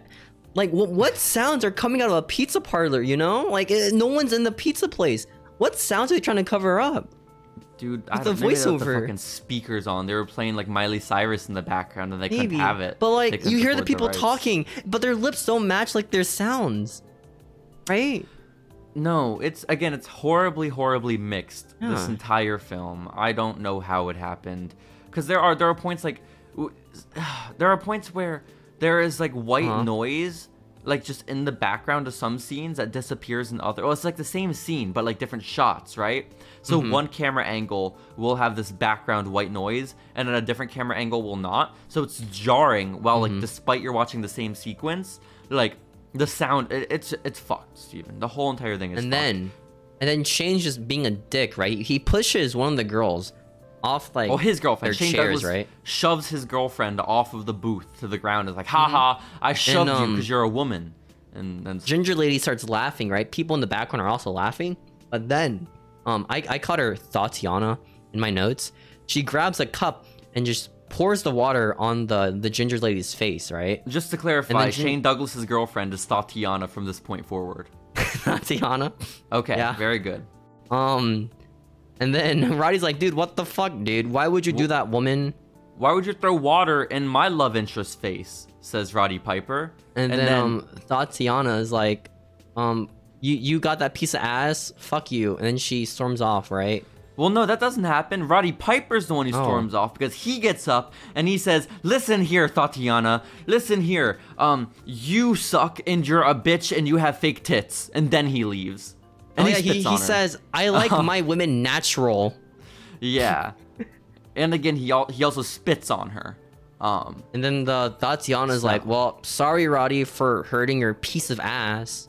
like what sounds are coming out of a pizza parlor, you know? Like no one's in the pizza place. What sounds are they trying to cover up? Dude, I don't know. Maybe the fucking speakers on. They were playing like Miley Cyrus in the background, and they couldn't have it. But like you hear the people talking, but their lips don't match like their sounds. Right? No, it's horribly, horribly mixed. This entire film. I don't know how it happened, because there are points like where there is like white noise, like just in the background of some scenes that disappears in other. Well, it's like the same scene, but like different shots, right? So one camera angle will have this background white noise, and then a different camera angle will not. So it's jarring. While like despite you're watching the same sequence, like. The sound, it's fucked, Steven. The whole entire thing is fucked. And then Shane's just being a dick, right? He pushes one of the girls, off like his girlfriend. their Shane chairs, Douglas right? shoves his girlfriend off of the booth to the ground. Is like, haha, I shoved you because you're a woman. And then Ginger lady starts laughing, right? People in the background are also laughing. But then, I caught her Tatiana in my notes. She grabs a cup and just pours the water on the ginger lady's face, right? just to clarify, Shane Douglas's girlfriend is Tatiana from this point forward. Tatiana. Okay, Yeah. very good. And then Roddy's like, dude, what the fuck, dude? Why would you do that, woman? Why would you throw water in my love interest's face? Says Roddy Piper. And then Tatiana is like, you got that piece of ass? Fuck you. And then she storms off, right? Well, no, that doesn't happen. Roddy Piper's the one who storms off because he gets up and he says, listen here, Tatiana. Listen here. You suck and you're a bitch and you have fake tits. And then he leaves. And he says, I like my women natural. Yeah. And again, he also spits on her. And then the Tatiana's like, well, sorry, Roddy, for hurting your piece of ass.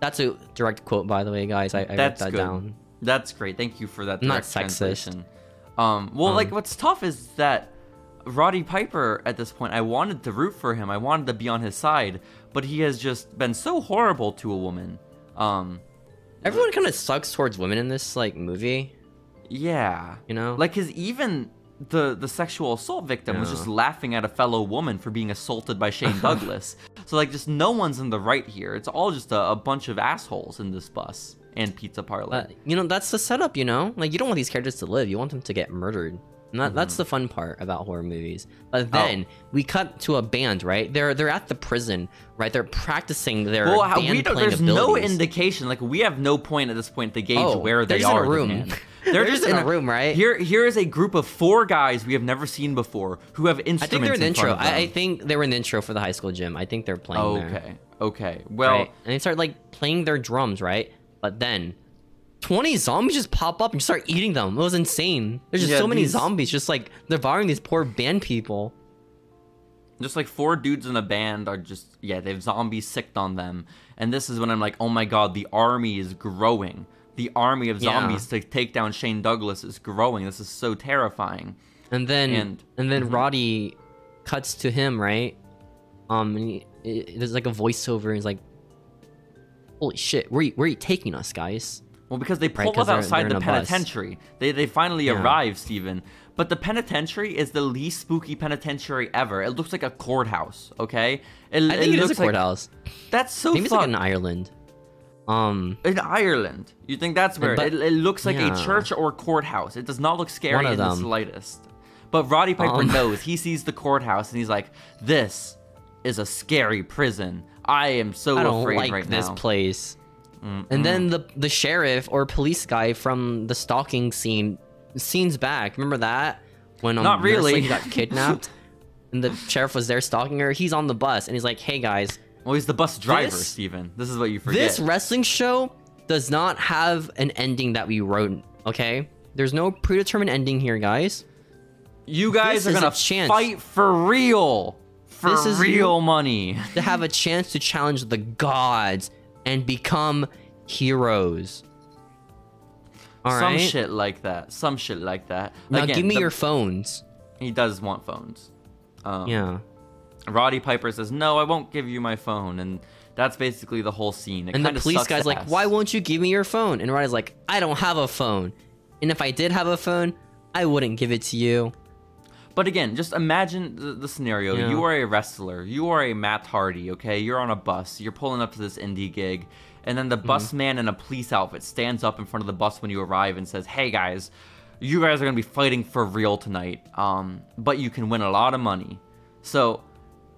That's a direct quote, by the way, guys. I wrote that down. That's great. Thank you for that direct Not sexist. translation. Like, what's tough is that Roddy Piper, at this point, I wanted to root for him. I wanted to be on his side. But he has just been so horrible to a woman. Everyone kind of sucks towards women in this, like, movie. Yeah. You know? Like, because even the sexual assault victim was just laughing at a fellow woman for being assaulted by Shane Douglas. So, like, just no one's in the right here. It's all just a bunch of assholes in this bus and pizza parlor. You know, that's the setup, you know? Like, you don't want these characters to live. You want them to get murdered. And that's the fun part about horror movies. But then we cut to a band, right? They're at the prison, right? They're practicing their band playing there's abilities. no indication. Like, we have no point at this point to gauge where they are. In a room. They're just in a room, right? Here is a group of 4 guys we have never seen before who have instruments. I think they're in the in front intro. of them. I think they were in the intro for the high school gym. I think they're playing there. Okay. Well, right? And they start like playing their drums, right? But then 20 zombies just pop up and just start eating them. It was insane. There's just so many zombies just like devouring these poor band people. Just like 4 dudes in a band are just, they have zombies sicked on them. And this is when I'm like, oh my god, the army is growing. The army of zombies to take down Shane Douglas is growing. This is so terrifying. And then Roddy cuts to him, right? There's like a voiceover and he's like, holy shit, where are you taking us, guys? Well, because they pull up outside the penitentiary. They finally arrive, Steven. But the penitentiary is the least spooky penitentiary ever. It looks like a courthouse, okay? I think it is a courthouse. That's so Maybe it's like in Ireland. In Ireland. You think that's where it looks like a church or courthouse. It does not look scary in the slightest. But Roddy Piper knows. He sees the courthouse and he's like, this is a scary prison. I am so afraid right now. I don't like this place. And then the sheriff or police guy from the stalking scene's back. Remember that? When Not really. He got kidnapped and the sheriff was there stalking her. He's on the bus and he's like, hey guys. Well, he's the bus driver, Steven. This is what you forget. This wrestling show does not have an ending that we wrote, okay? There's no predetermined ending here, guys. You guys are gonna fight for real. For real money. To have a chance to challenge the gods and become heroes. All right? Some shit like that. Now give me your phones. He does want phones. Yeah. Roddy Piper says, no, I won't give you my phone. And that's basically the whole scene. And the police guy's like, why won't you give me your phone? And Roddy's like, I don't have a phone. And if I did have a phone, I wouldn't give it to you. But again, just imagine the scenario. Yeah. You are a wrestler. You are a Matt Hardy, okay? You're on a bus. You're pulling up to this indie gig. And then the bus man in a police outfit stands up in front of the bus when you arrive and says, hey, guys, you guys are going to be fighting for real tonight. But you can win a lot of money. So,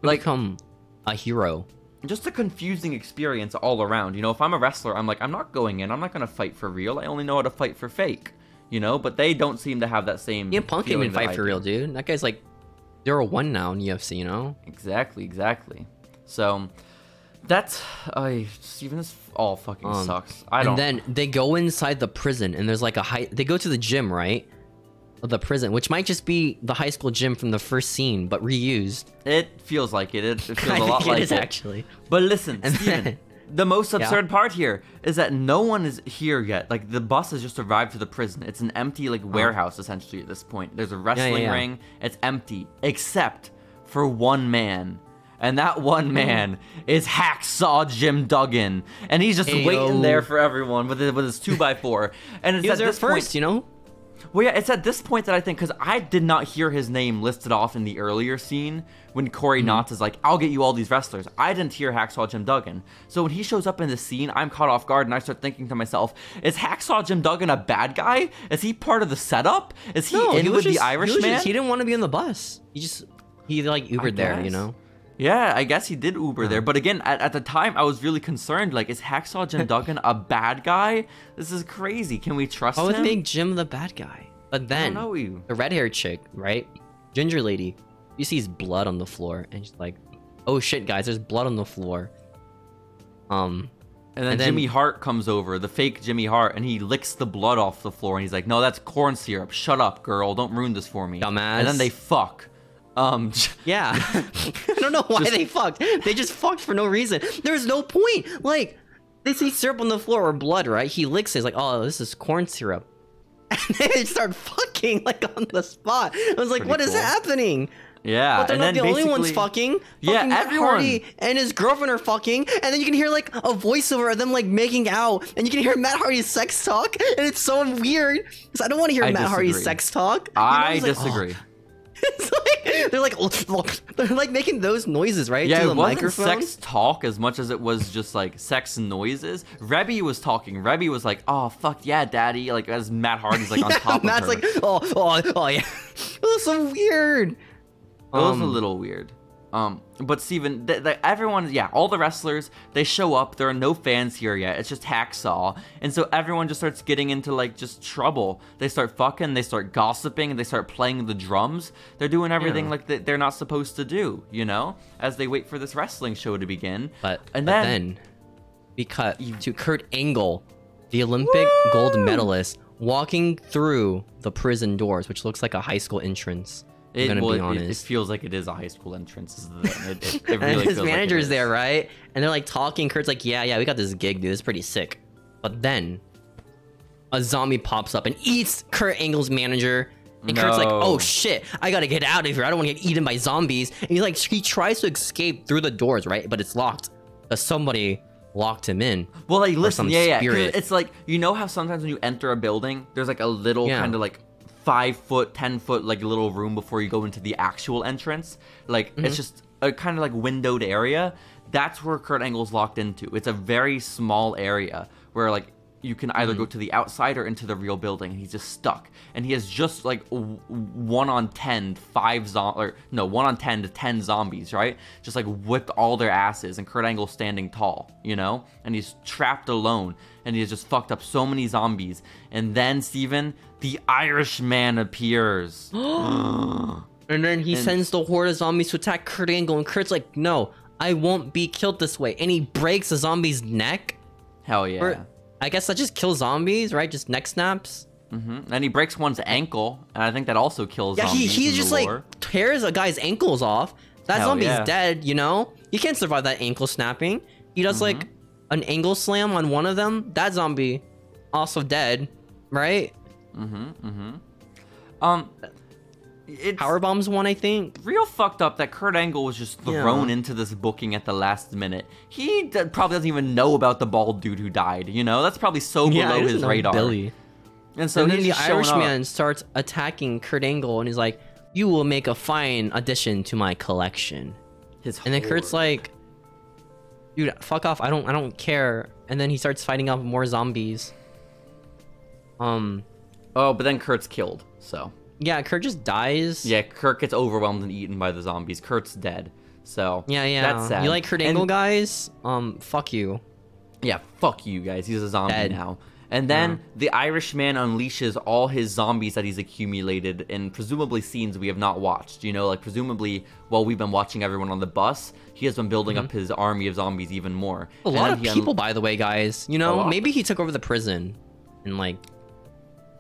like, become a hero. Just a confusing experience all around. You know, if I'm a wrestler, I'm like, I'm not going in. I'm not going to fight for real. I only know how to fight for fake. You know, but they don't seem to have that same. Yeah, Punk can even fight for real, dude. That guy's like 0-1 now in UFC, you know? Exactly. So, that's. Steven, this all fucking sucks. And then they go inside the prison, and there's like they go to the gym, right? Of the prison, which might just be the high school gym from the first scene, but reused. It feels like it. It feels a lot like it. Actually. But listen, Steven, the most absurd part here is that no one is here yet. Like, the bus has just arrived to the prison. It's an empty, like, warehouse, essentially, at this point. There's a wrestling ring. It's empty, except for one man. And that one man is Hacksaw Jim Duggan. And he's just waiting there for everyone with his 2x4. And it's he was at there this first, point, you know? Well, yeah, it's at this point that I think, because I did not hear his name listed off in the earlier scene when Corey Knotts is like, I'll get you all these wrestlers. I didn't hear Hacksaw Jim Duggan. So when he shows up in this scene, I'm caught off guard, and I start thinking to myself, is Hacksaw Jim Duggan a bad guy? Is he part of the setup? Is he with the Irishman? He didn't want to be on the bus. He like Ubered there, you know? Yeah, I guess he did Uber there. But again, at the time, I was really concerned. Like, is Hacksaw Jim Duggan a bad guy? This is crazy. Can we trust him? Why would they make Jim the bad guy? But then, the red-haired chick, right? Ginger lady, she sees blood on the floor, and she's like, oh shit, guys, there's blood on the floor. And then Jimmy Hart comes over, the fake Jimmy Hart, and he licks the blood off the floor, and he's like, no, that's corn syrup. Shut up, girl. Don't ruin this for me. Dumbass. And then they fuck. Yeah. I don't know why they fucked. They just fucked for no reason. There's no point. Like, they see syrup on the floor or blood, right? He licks it. It's like, oh, this is corn syrup. And they start fucking, like, on the spot. I was like, what is happening? Yeah, but they're not the only ones fucking. Yeah, everyone. Hardy and his girlfriend are fucking, and then you can hear like a voiceover of them like making out, and you can hear Matt Hardy's sex talk, and it's so weird. Because I don't want to hear Matt Hardy's sex talk. I disagree. It's like they're like making those noises, right? Yeah, to the it wasn't microphone. sex talk as much as it was just like sex noises. Rebby was talking. Rebby was like, "Oh fuck yeah, daddy!" Like as Matt Hardy's like on top of Matt's her. like, oh yeah. It was so weird. It was a little weird. But Steven, everyone, yeah, all the wrestlers, they show up. There are no fans here yet. It's just Hacksaw. And so everyone just starts getting into, like, just trouble. They start fucking, they start gossiping, and they start playing the drums. They're doing everything like they're not supposed to do, you know? As they wait for this wrestling show to begin. But then we cut to Kurt Angle, the Olympic gold medalist, walking through the prison doors, which looks like a high school entrance. I'm gonna be honest. It feels like it is a high school entrance. It really and his feels manager's like there, right? And they're like talking. Kurt's like, yeah, we got this gig, dude. It's pretty sick. But then a zombie pops up and eats Kurt Angle's manager. And Kurt's like, oh shit, I gotta get out of here. I don't want to get eaten by zombies. And he tries to escape through the doors, right? But it's locked. Because somebody locked him in. Well, like, listen, yeah. It's like, you know how sometimes when you enter a building, there's like a little kind of like 5 foot, 10 foot, like little room before you go into the actual entrance. Like, it's just a kind of like windowed area. That's where Kurt Angle's locked into. It's a very small area where like you can either go to the outside or into the real building. And he's just stuck. And he has just like 1 on 10 to 10 zombies, right? Just like whipped all their asses, and Kurt Angle's standing tall, you know? And he's trapped alone, and he has just fucked up so many zombies. And then, Steven, the Irishman appears. And then he sends the horde of zombies to attack Kurt Angle, and Kurt's like, no, I won't be killed this way. And he breaks the zombie's neck. Hell yeah. I guess that just kills zombies, right? Just neck snaps. And he breaks one's ankle, and I think that also kills zombies. He just like tears a guy's ankles off. That zombie's dead, you know? You can't survive that ankle snapping. He does like an angle slam on one of them. That zombie also dead, right? It power bombs one, I think. Real fucked up that Kurt Angle was just thrown into this booking at the last minute. He probably doesn't even know about the bald dude who died, you know? That's probably so below his radar. Billy. And so then the Irishman starts attacking Kurt Angle, and he's like, you will make a fine addition to my collection. And then Kurt's like, dude, fuck off, I don't care. And then he starts fighting off more zombies. Oh, but then Kurt's killed, so. Yeah, Kurt just dies. Yeah, Kurt gets overwhelmed and eaten by the zombies. Kurt's dead. So, yeah. That's sad. You like Kurt Angle, guys? Fuck you. Yeah, fuck you guys. He's a zombie now. And then the Irishman unleashes all his zombies that he's accumulated in presumably scenes we have not watched. You know, like presumably while we've been watching everyone on the bus, he has been building up his army of zombies even more. A lot of people, by the way, guys. You know, maybe he took over the prison and like...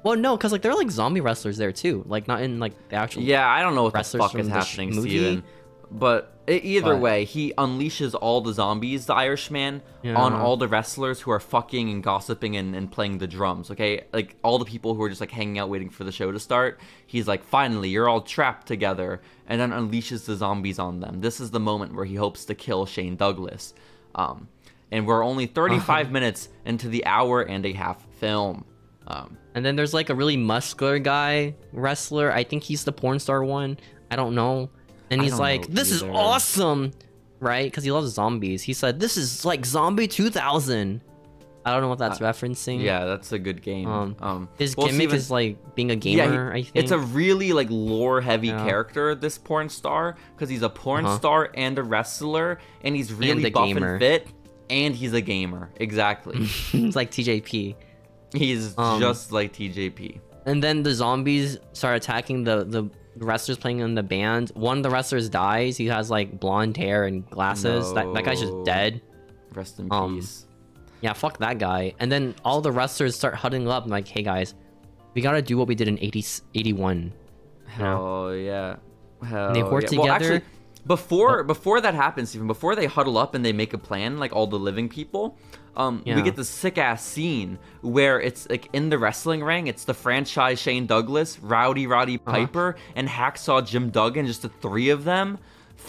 Well, no, because like there are like zombie wrestlers there too, like not in like the actual. Yeah, I don't know what the fuck is happening, Steven. But either way, he unleashes all the zombies, the Irishman, on all the wrestlers who are fucking and gossiping and playing the drums, okay? Like, all the people who are just, like, hanging out waiting for the show to start. He's like, finally, you're all trapped together, and then unleashes the zombies on them. This is the moment where he hopes to kill Shane Douglas. And we're only 35 minutes into the hour-and-a-half film. And then there's, like, a really muscular guy wrestler. I think he's the porn star one. I don't know. And he's like, this is awesome, right? Because he loves zombies. He said, this is like Zombie 2000. I don't know what that's referencing. Yeah, that's a good game. His gimmick is like being a gamer, I think. It's a really like lore-heavy character, this porn star, because he's a porn star and a wrestler, and he's really buff and fit, and he's a gamer. Exactly. He's like TJP. He's just like TJP. And then the zombies start attacking the wrestlers playing in the band. One of the wrestlers dies. He has like blonde hair and glasses. That guy's just dead. Rest in peace. Yeah, fuck that guy. And then all the wrestlers start huddling up and like, hey guys, we gotta do what we did in 81. Hell yeah. Hell and they work together. Well, actually, before that happens, even before they huddle up and they make a plan, like all the living people, we get this sick ass scene where it's like in the wrestling ring, it's the franchise Shane Douglas, Roddy Piper, and Hacksaw Jim Duggan, just the three of them,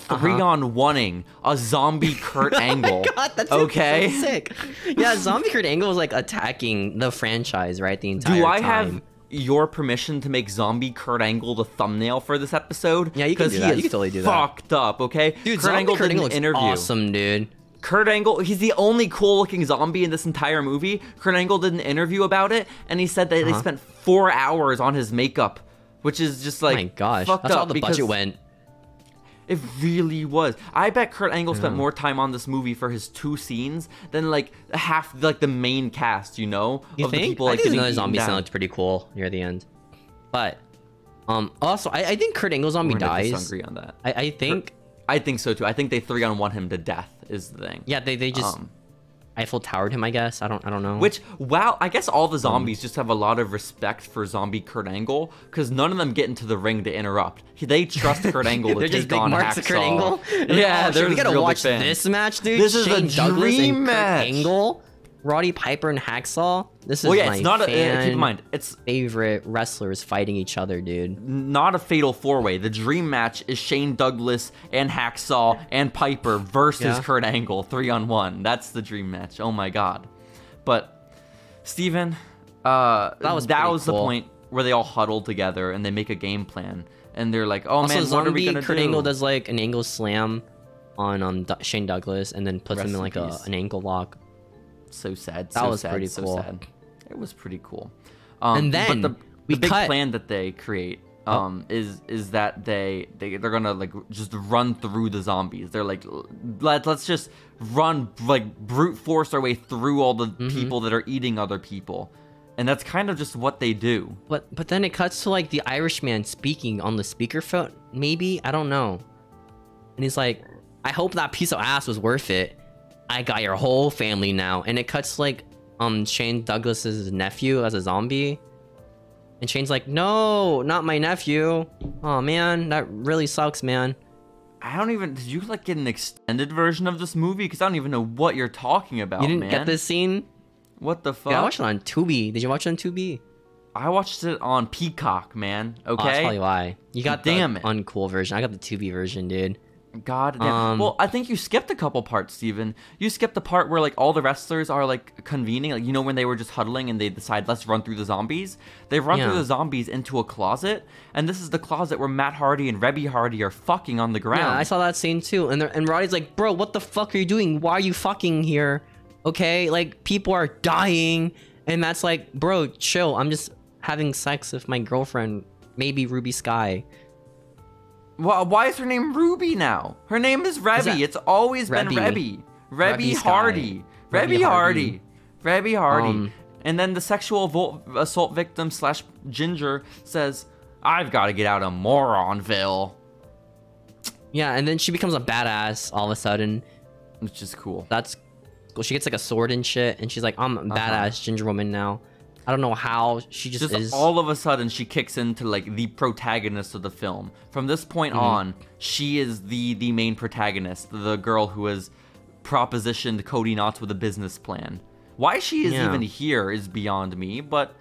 3-on-1ing a zombie Kurt Angle. Oh my God, that's so sick. Yeah, zombie Kurt Angle was like attacking the franchise, right? The entire time. Do I have your permission to make zombie Kurt Angle the thumbnail for this episode? Yeah, you can do that. You can totally do that. Fucked up, okay? Dude, Kurt Angle looks awesome, dude. Kurt Angle, he's the only cool-looking zombie in this entire movie. Kurt Angle did an interview about it, and he said that they spent 4 hours on his makeup, which is just like, oh my gosh, fucked that's up how the budget went. It really was. I bet Kurt Angle spent more time on this movie for his 2 scenes than like half like the main cast, you know? You think? The people, I think another zombie scene looked pretty cool near the end. But also I think Kurt Angle zombie dies. Disagree on that. I think so too. I think they 3-on-1 him to death is the thing. Yeah, they just Eiffel Towered him, I guess. I don't know. Which, wow, I guess all the zombies just have a lot of respect for zombie Kurt Angle, because none of them get into the ring to interrupt. They trust Kurt Angle to take on Hacksaw. Kurt Angle? Yeah, we gotta watch this match, dude. This is Shane a Douglas dream and match. Kurt Angle, Roddy Piper and Hacksaw. This is it's not keep in mind, it's favorite wrestlers fighting each other, dude. Not a fatal 4-way. The dream match is Shane Douglas and Hacksaw and Piper versus Kurt Angle 3-on-1. That's the dream match. Oh my god. But Steven, that was the point where they all huddle together and they make a game plan. And they're like, oh man, what are we gonna do? Kurt Angle does like an angle slam on Shane Douglas and then puts him in like an ankle lock. So sad. That was pretty cool. So sad. It was pretty cool. And then but the big plan that they create is that they're gonna like just run through the zombies. They're like, let's just run, like brute force our way through all the people that are eating other people. And that's kind of just what they do. But then it cuts to like the Irishman speaking on the speakerphone. Maybe, I don't know. And he's like, I hope that piece of ass was worth it. I got your whole family now. And it cuts like Shane Douglas's nephew as a zombie. And Shane's like, no, not my nephew. Oh man, that really sucks, man. Did you like get an extended version of this movie? Because I don't even know what you're talking about, man. You didn't get this scene? What the fuck? Yeah, I watched it on Tubi. Did you watch it on Tubi? I watched it on Peacock, man. Okay? Oh, that's probably why. You got the uncool version. I got the Tubi version, dude. God damn. Well, I think you skipped a couple parts, Steven. You skipped the part where like all the wrestlers are like convening, like, you know, when they were just huddling and they decide, let's run through the zombies. They run through the zombies into a closet, and this is the closet where Matt Hardy and Rebby Hardy are fucking on the ground. Yeah, I saw that scene too. And Roddy's like, bro, what the fuck are you doing? Why are you fucking here? Okay, like people are dying. And Matt's like, bro, chill. I'm just having sex with my girlfriend, maybe Ruby Sky. Well, why is her name Ruby now? Her name is Rebby. It's always been Rebby. Rebby Hardy. Rebby Hardy. Rebby Hardy. And then the sexual assault victim / Ginger says, I've got to get out of Moronville. Yeah, and then she becomes a badass all of a sudden. Which is cool. That's cool. She gets like a sword and shit, and she's like, I'm a badass ginger woman now. I don't know how she just is. All of a sudden she kicks into like the protagonist of the film. From this point on, she is the main protagonist, the girl who has propositioned Cody Knotts with a business plan. Why she is even here is beyond me, but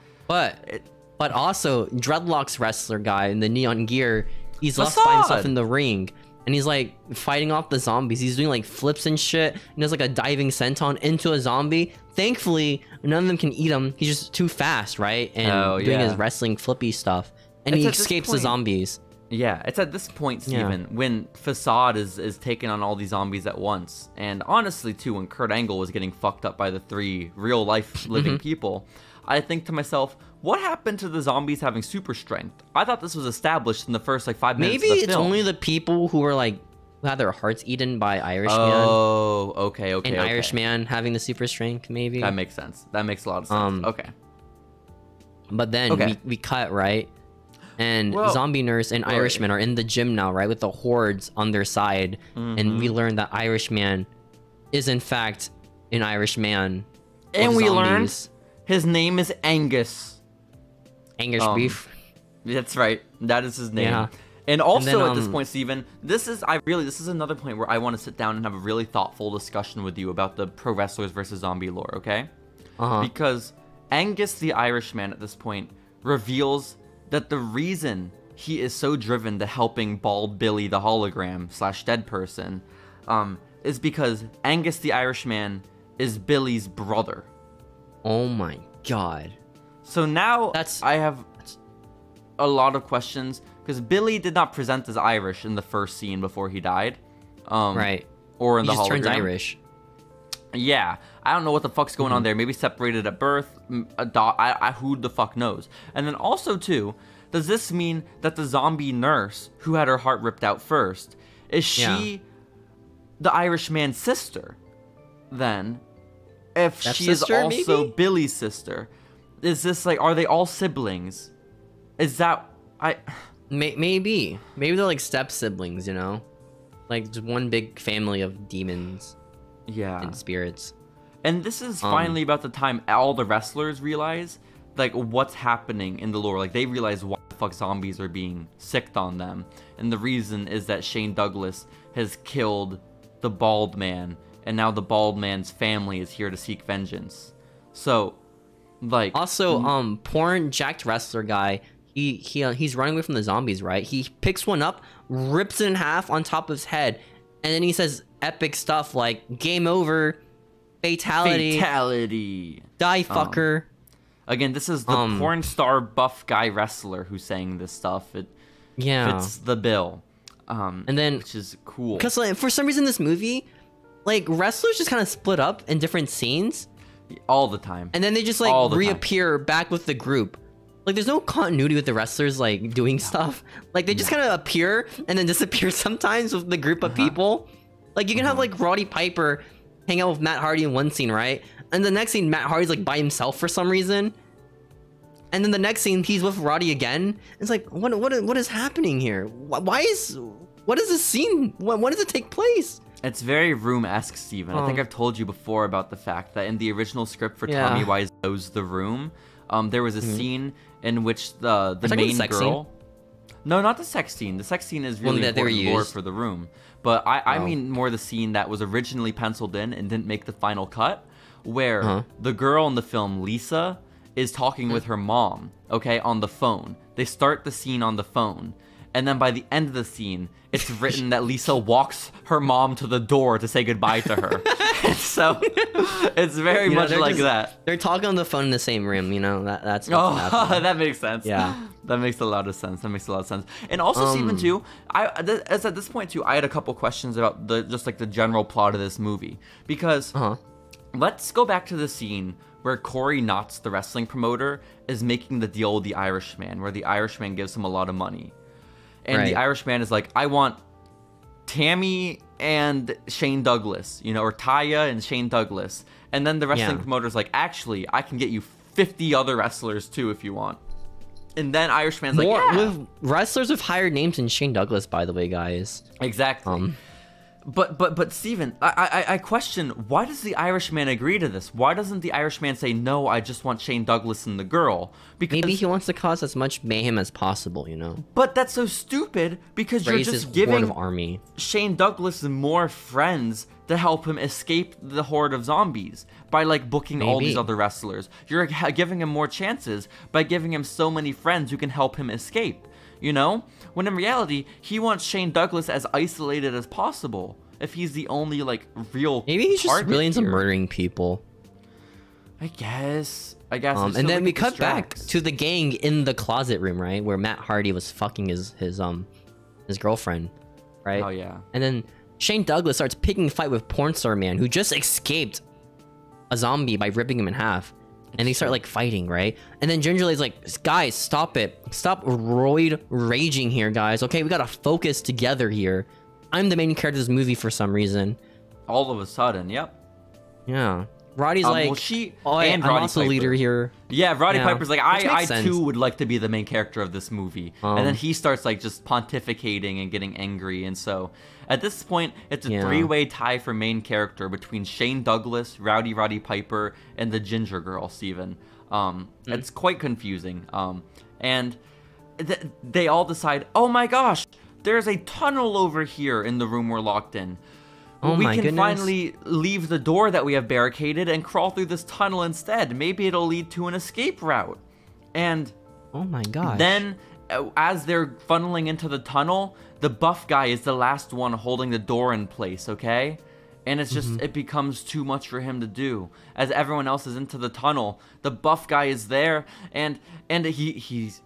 also Dreadlocks wrestler guy in the neon gear, he's left by himself in the ring. And he's like fighting off the zombies. He's doing like flips and shit. And there's like a diving senton into a zombie. Thankfully, none of them can eat him. He's just too fast, right? And doing his wrestling flippy stuff. And he escapes the zombies. Yeah, it's at this point, Steven, when Facade is taking on all these zombies at once. And honestly, too, when Kurt Angle was getting fucked up by the 3 real-life living people, I think to myself, what happened to the zombies having super strength? I thought this was established in the first, like, 5 minutes of the film. Maybe it's only the people who were, like, who had their hearts eaten by Irishman. Oh, okay. And Irishman having the super strength, maybe. That makes sense. That makes a lot of sense. Okay. But then we cut, right? And Zombie Nurse and Irishman are in the gym now, right? With the hordes on their side. And we learn that Irishman is, in fact, an Irishman. And we learned his name is Angus. Angus Beef. That's right. That is his name. Yeah. And also at this point, Steven, this is another point where I want to sit down and have a really thoughtful discussion with you about the pro wrestlers versus zombie lore, okay? Because Angus the Irishman at this point reveals that the reason he is so driven to helping Bald Billy the hologram / dead person is because Angus the Irishman is Billy's brother. Oh my god. So now I have a lot of questions because Billy did not present as Irish in the first scene before he died. Right. Or in the hologram. He just turns Irish. Yeah. I don't know what the fuck's going on there. Maybe separated at birth. Who the fuck knows? And then also, too, does this mean that the zombie nurse who had her heart ripped out first, is she the Irishman's sister? Then, if she is also Billy's sister, is this like, are they all siblings? Is that maybe they're like step siblings, you know, like just one big family of demons, and spirits. And this is finally about the time all the wrestlers realize like what's happening in the lore. Like they realize why the fuck zombies are being sicked on them, and the reason is that Shane Douglas has killed the bald man, and now the bald man's family is here to seek vengeance. So, like, also, porn jacked wrestler guy, he's running away from the zombies, right? He picks one up, rips it in half on top of his head, and then he says epic stuff like "Game over, fatality, die fucker." Again, this is the porn star buff guy wrestler who's saying this stuff. It fits the bill. And then, which is cool. Because like, for some reason, this movie, like wrestlers just kind of split up in different scenes all the time, and then they just like reappear back with the group. Like, there's no continuity with the wrestlers like doing stuff. Like, they just kind of appear and then disappear sometimes with the group of people. Like, you can have like Roddy Piper hang out with Matt Hardy in one scene, right? And the next scene, Matt Hardy's like by himself for some reason. And then the next scene, he's with Roddy again. It's like, what is happening here? What is this scene? When does it take place? It's very Room-esque, Steven. I think I've told you before about the fact that in the original script for Tommy Wiseau's The Room, there was a scene in which the main girl... No, not the sex scene. The sex scene is really important lore for The Room. But I mean more the scene that was originally penciled in and didn't make the final cut, where the girl in the film, Lisa, is talking with her mom, okay, on the phone. They start the scene on the phone, and then by the end of the scene, it's written that Lisa walks her mom to the door to say goodbye to her. And so it's very much like that. They're talking on the phone in the same room, you know. That's that makes sense. Yeah, that makes a lot of sense. And also, Steven, too, at this point too, I had a couple questions about the general plot of this movie, because let's go back to the scene where Corey Knotts, the wrestling promoter, is making the deal with the Irishman, where the Irishman gives him a lot of money. And the Irishman is like, I want Tammy and Shane Douglas, you know, or Taya and Shane Douglas. And then the wrestling promoter's like, actually, I can get you 50 other wrestlers too if you want. And then Irishman's like, with wrestlers with higher names than Shane Douglas, by the way, guys. Exactly. But Steven, I question, why does the Irishman agree to this? Why doesn't the Irishman say, no, I just want Shane Douglas and the girl? Because maybe he wants to cause as much mayhem as possible, you know? But that's so stupid, because Raise you're just his giving horde of army. Shane Douglas more friends to help him escape the horde of zombies by like booking all these other wrestlers. You're giving him more chances by giving him so many friends who can help him escape, you know? When in reality, he wants Shane Douglas as isolated as possible. If he's the only like real maybe he's just really into here. murdering people. I guess. And then we cut back to the gang in the closet room, right, where Matt Hardy was fucking his girlfriend, right? Oh yeah. And then Shane Douglas starts picking a fight with Porn Star Man, who just escaped a zombie by ripping him in half. And they start like fighting, right? And then Ginger Lady's like, guys, stop it. Stop roid raging here, guys. Okay, we gotta focus together here. I'm the main character of this movie for some reason. All of a sudden, yep. Yeah. Roddy's like, well, I'm also the leader here. Yeah, Roddy Piper's like, I sense. too would like to be the main character of this movie. And then he starts like just pontificating and getting angry. And so at this point, it's a three-way tie for main character between Shane Douglas, Roddy Piper, and the Ginger Girl, Steven. It's quite confusing. And they all decide, oh my gosh, there's a tunnel over here in the room we're locked in. We can finally leave the door that we have barricaded and crawl through this tunnel instead. Maybe it'll lead to an escape route. And oh my gosh. Then, as they're funneling into the tunnel, the buff guy is the last one holding the door in place, okay? And it's just, it becomes too much for him to do. As everyone else is into the tunnel, the buff guy is there, and he's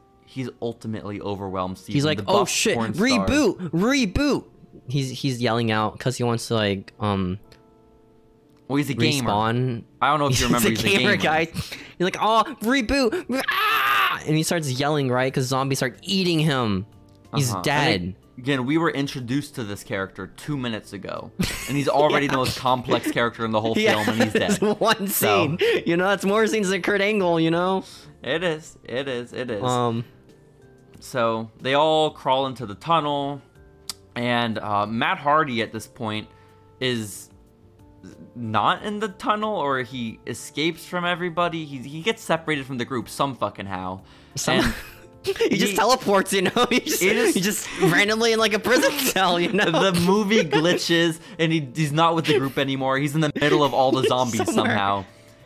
ultimately overwhelmed. Steven, he's like, oh shit, reboot! He's yelling out because he wants to like well, he's a gamer. Respawn. I don't know if you remember, he's a gamer, guys. He's like, oh, reboot! Ah! And he starts yelling, right? Because zombies start eating him. He's dead. Again, we were introduced to this character 2 minutes ago, and he's already the most complex character in the whole film, and he's dead. It's one scene. You know, that's more scenes than Kurt Angle, you know? It is. So they all crawl into the tunnel. And Matt Hardy at this point is not in the tunnel, or he escapes from everybody. He gets separated from the group some fucking how. He just teleports, you know? He just randomly in like a prison cell, you know? The movie glitches, and he's not with the group anymore. He's in the middle of all the zombies somehow.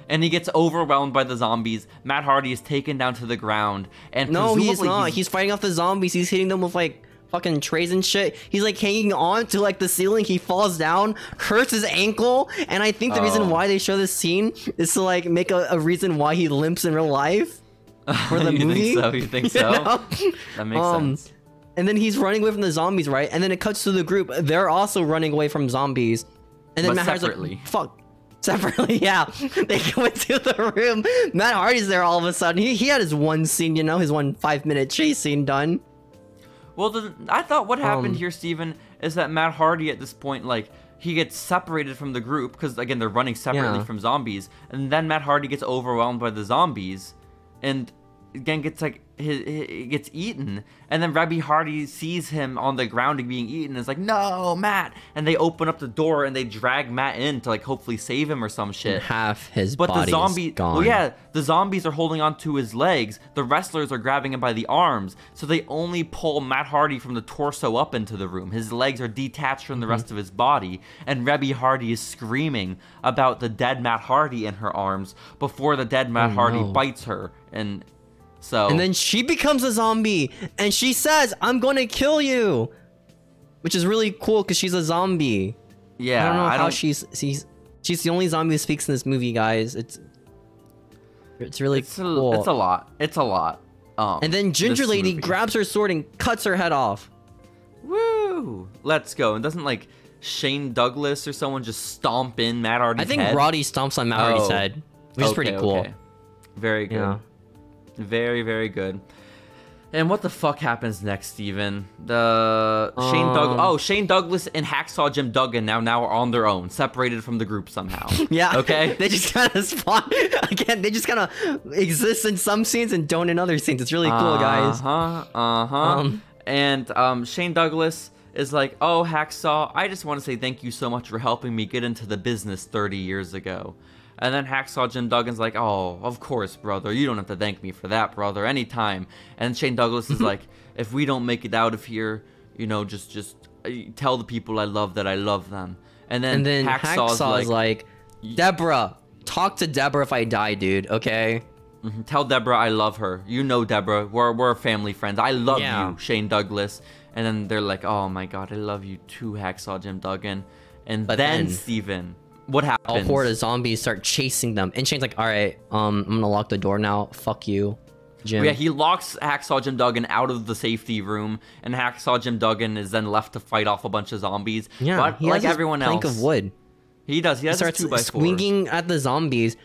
And he gets overwhelmed by the zombies. Matt Hardy is taken down to the ground. And no, he's not. He's fighting off the zombies. He's hitting them with like fucking trays and shit. He's like hanging on to like the ceiling. He falls down, hurts his ankle, and I think the reason why they show this scene is to like make a reason why he limps in real life for the movie. You think so? You know? That makes sense. And then he's running away from the zombies, right? And then it cuts to the group. They're also running away from zombies. And then Matt Hardy's like, fuck. Separately, yeah. They go into the room. Matt Hardy's there all of a sudden. He had his one scene, you know, his 1 5-minute chase scene done. Well, I thought what happened here, Steven, is that Matt Hardy at this point, like, he gets separated from the group, because, again, they're running separately from zombies, and then Matt Hardy gets overwhelmed by the zombies, and, again, gets, like, he gets eaten, and then Roddy Hardy sees him on the ground being eaten, and is like, no, Matt! And they open up the door, and they drag Matt in to, like, hopefully save him or some shit. And half his body is gone. Well, yeah, the zombies are holding on to his legs, the wrestlers are grabbing him by the arms, so they only pull Matt Hardy from the torso up into the room. His legs are detached from the rest of his body, and Roddy Hardy is screaming about the dead Matt Hardy in her arms before the dead Matt Hardy bites her, and then she becomes a zombie, and she says, I'm gonna kill you! Which is really cool, because she's a zombie. Yeah, I don't know how she's the only zombie who speaks in this movie, guys. It's really cool. It's a lot. And then Ginger Lady grabs her sword and cuts her head off. Woo! Let's go. And doesn't, like, Shane Douglas or someone just stomp in Matt Hardy's head? I think Roddy stomps on Matt Hardy's head, which is pretty cool. Okay. Very good. Yeah. Very, very good. And what the fuck happens next, Steven? Shane Douglas and Hacksaw Jim Duggan now are on their own, separated from the group somehow. Yeah. Okay? They just kind of spawn again. They just kind of exist in some scenes and don't in other scenes. It's really cool, guys. And Shane Douglas is like, oh, Hacksaw, I just want to say thank you so much for helping me get into the business 30 years ago. And then Hacksaw Jim Duggan's like, oh, of course, brother. You don't have to thank me for that, brother. Anytime. And Shane Douglas is like, if we don't make it out of here, you know, just tell the people I love that I love them. And then Hacksaw's like, Deborah, talk to Deborah if I die, dude, okay? Tell Deborah I love her. You know Deborah. We're family friends. I love you, Shane Douglas. And then they're like, oh my god, I love you too, Hacksaw Jim Duggan. And then Steven, what happens? A horde of zombies start chasing them. And Shane's like, alright, I'm gonna lock the door now. Fuck you, Jim. Yeah, he locks Hacksaw Jim Duggan out of the safety room, and Hacksaw Jim Duggan is then left to fight off a bunch of zombies. Yeah, but he like has everyone else, plank of wood. He does. He starts 2x4s. swinging at the zombies.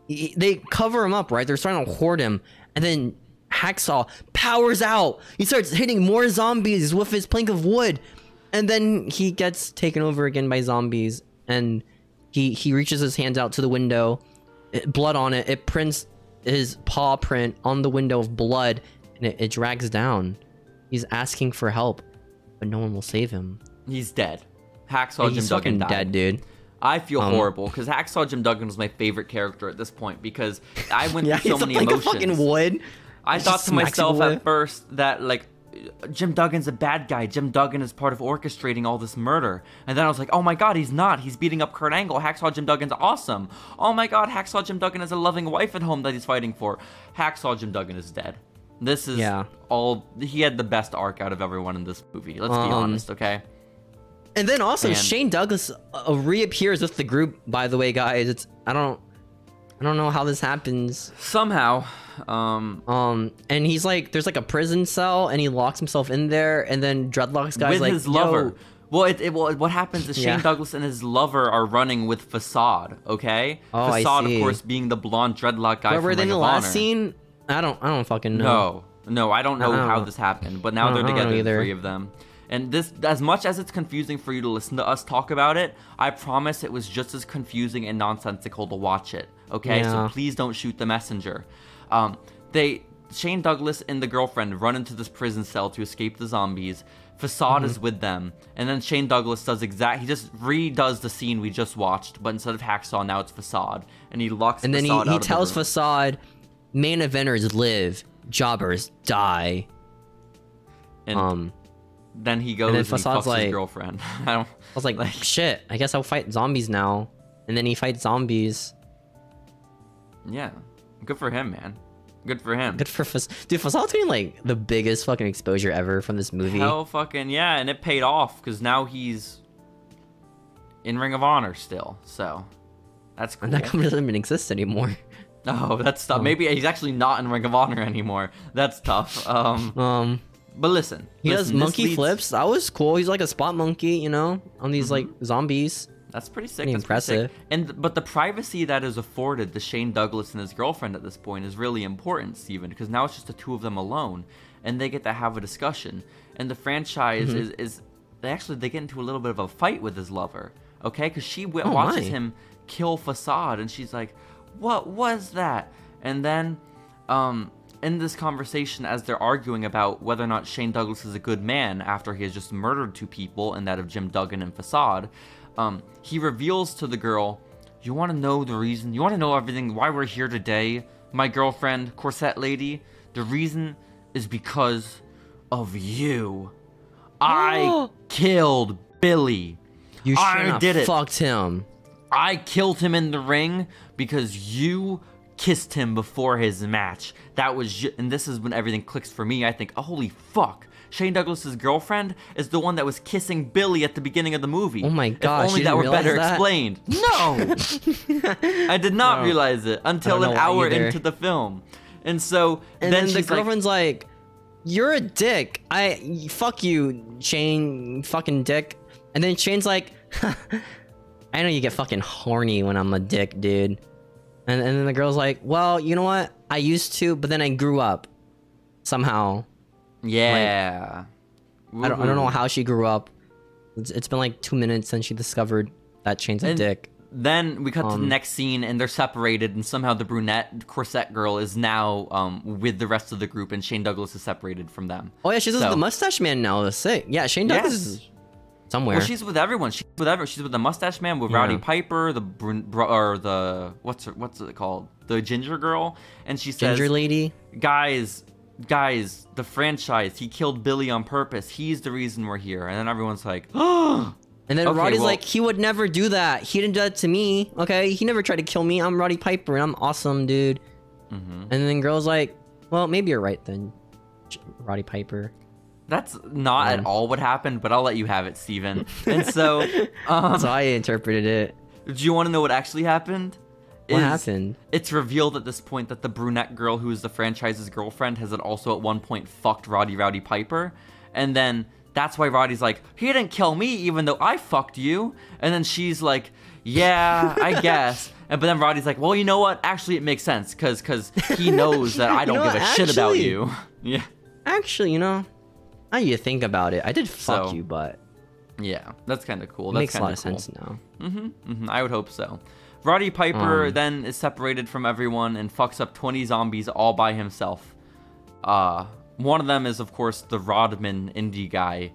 They cover him up, right? They're starting to hoard him, and then Hacksaw powers out. He starts hitting more zombies with his plank of wood, and then he gets taken over again by zombies. And he reaches his hands out to the window, blood on it. It prints his paw print on the window of blood, and it drags down. He's asking for help, but no one will save him. He's dead. Hacksaw Jim Duggan died. Dead, dude. I feel horrible because Hacksaw Jim Duggan was my favorite character at this point because I went through so many emotions. Fucking wood. I thought to myself at first that like Jim Duggan's a bad guy. Jim Duggan is part of orchestrating all this murder. And then I was like, oh my god, he's not. He's beating up Kurt Angle. Hacksaw Jim Duggan's awesome. Oh my god, Hacksaw Jim Duggan has a loving wife at home that he's fighting for. Hacksaw Jim Duggan is dead. This is all. He had the best arc out of everyone in this movie. Let's be honest, okay? And then also Shane Douglas reappears with the group. By the way, guys, it's I don't know how this happens. Somehow, and he's like, there's like a prison cell, and he locks himself in there, and then Dreadlocks guy's with like, his lover. Well, what happens is Shane Douglas and his lover are running with Facade. Okay, Facade, of course, being the blonde dreadlock guy. Were they in the last scene? I don't fucking know. No, I don't know how this happened, but now they're together, the three of them. And this, as much as it's confusing for you to listen to us talk about it, I promise it was just as confusing and nonsensical to watch it. Okay, so please don't shoot the messenger. Shane Douglas and the girlfriend run into this prison cell to escape the zombies. Facade is with them, and then Shane Douglas he just redoes the scene we just watched, but instead of Hacksaw, now it's Facade, and he locks. And then he tells Facade, main eventers live, jobbers die. And then he goes and he fucks his girlfriend. I was like, shit, I guess I'll fight zombies now. And then he fights zombies. Yeah. Good for him, man. Good for him. Good for Dude, Fasade's getting like the biggest fucking exposure ever from this movie. Hell fucking yeah, and it paid off because now he's in Ring of Honor still. So that's cool. And that company doesn't even exist anymore. Oh, that's tough. Maybe he's actually not in Ring of Honor anymore. That's tough. But listen, he does monkey flips. That was cool. He's like a spot monkey, you know, on these like zombies. That's pretty sick. That's impressive. Pretty sick. But the privacy that is afforded to Shane Douglas and his girlfriend at this point is really important, Steven, because now it's just the two of them alone, and they get to have a discussion. And the franchise is they get into a little bit of a fight with his lover, okay? Because she watches him kill Facade, and she's like, "What was that?" And then, in this conversation, as they're arguing about whether or not Shane Douglas is a good man after he has just murdered two people, and that of Jim Duggan and Facade, he reveals to the girl, you want to know the reason? You want to know everything, why we're here today, my girlfriend, corset lady? The reason is because of you. I killed Billy. You should have fucked him. I killed him in the ring because you kissed him before his match. That was, and this is when everything clicks for me. I think, oh, holy fuck. Shane Douglas's girlfriend is the one that was kissing Billy at the beginning of the movie. Oh my gosh. If only that were better explained. No! I did not realize it until an hour into the film. And so then the girlfriend's like, you're a dick. Fuck you, Shane, fucking dick. And then Shane's like, I know you get fucking horny when I'm a dick, dude. And then the girl's like, well, you know what? I used to, but then I grew up. Somehow. Yeah. Like, I don't know how she grew up. It's been like 2 minutes since she discovered that Shane's a dick. Then we cut to the next scene, and they're separated, and somehow the brunette corset girl is now with the rest of the group, and Shane Douglas is separated from them. Oh yeah, she's the mustache man now. That's sick. Yeah, Shane Douglas is somewhere. Well, she's with everyone. She's with the mustache man, with Roddy Piper, what's it called? The ginger girl, and she says, Ginger lady. Guys, the franchise. He killed Billy on purpose. He's the reason we're here. And then everyone's like, oh. And then Roddy's like, he would never do that. He didn't do that to me. Okay, he never tried to kill me. I'm Roddy Piper, and I'm awesome, dude. And then girl's like, well, maybe you're right then, Roddy Piper. That's not at all what happened, but I'll let you have it, Steven. And so... that's how I interpreted it. Do you want to know what actually happened? What happened? It's revealed at this point that the brunette girl who is the franchise's girlfriend has also at one point fucked Roddy Piper. And then that's why Roddy's like, he didn't kill me even though I fucked you. And then she's like, yeah, I guess. But then Roddy's like, well, you know what? Actually, it makes sense because he knows that I don't give a shit about you. Yeah. Actually, now you think about it, I did fuck you, but... Yeah, that's kind of cool. It makes a lot of sense now. I would hope so. Roddy Piper then is separated from everyone and fucks up 20 zombies all by himself. One of them is, of course, the Rodman indie guy,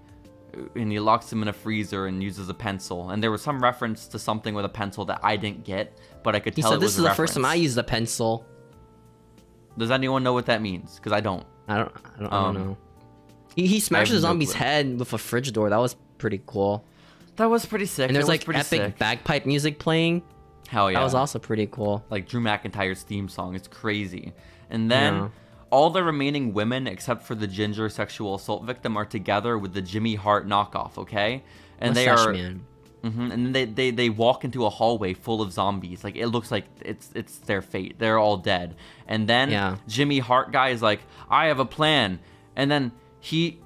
and he locks him in a freezer and uses a pencil. And there was some reference to something with a pencil that I didn't get, but I could tell it was a reference. He said, this is the first time I used a pencil. Does anyone know what that means? Because I don't. I don't know. He smashed the zombie's head with a fridge door. That was pretty cool. That was pretty sick. And there's like epic bagpipe music playing. Hell yeah. That was also pretty cool. Like Drew McIntyre's theme song. It's crazy. And then all the remaining women, except for the ginger sexual assault victim, are together with the Jimmy Hart knockoff, okay? And Mustache they are... Man. And they walk into a hallway full of zombies. Like, it looks like it's their fate. They're all dead. And then Jimmy Hart guy is like, I have a plan. And then he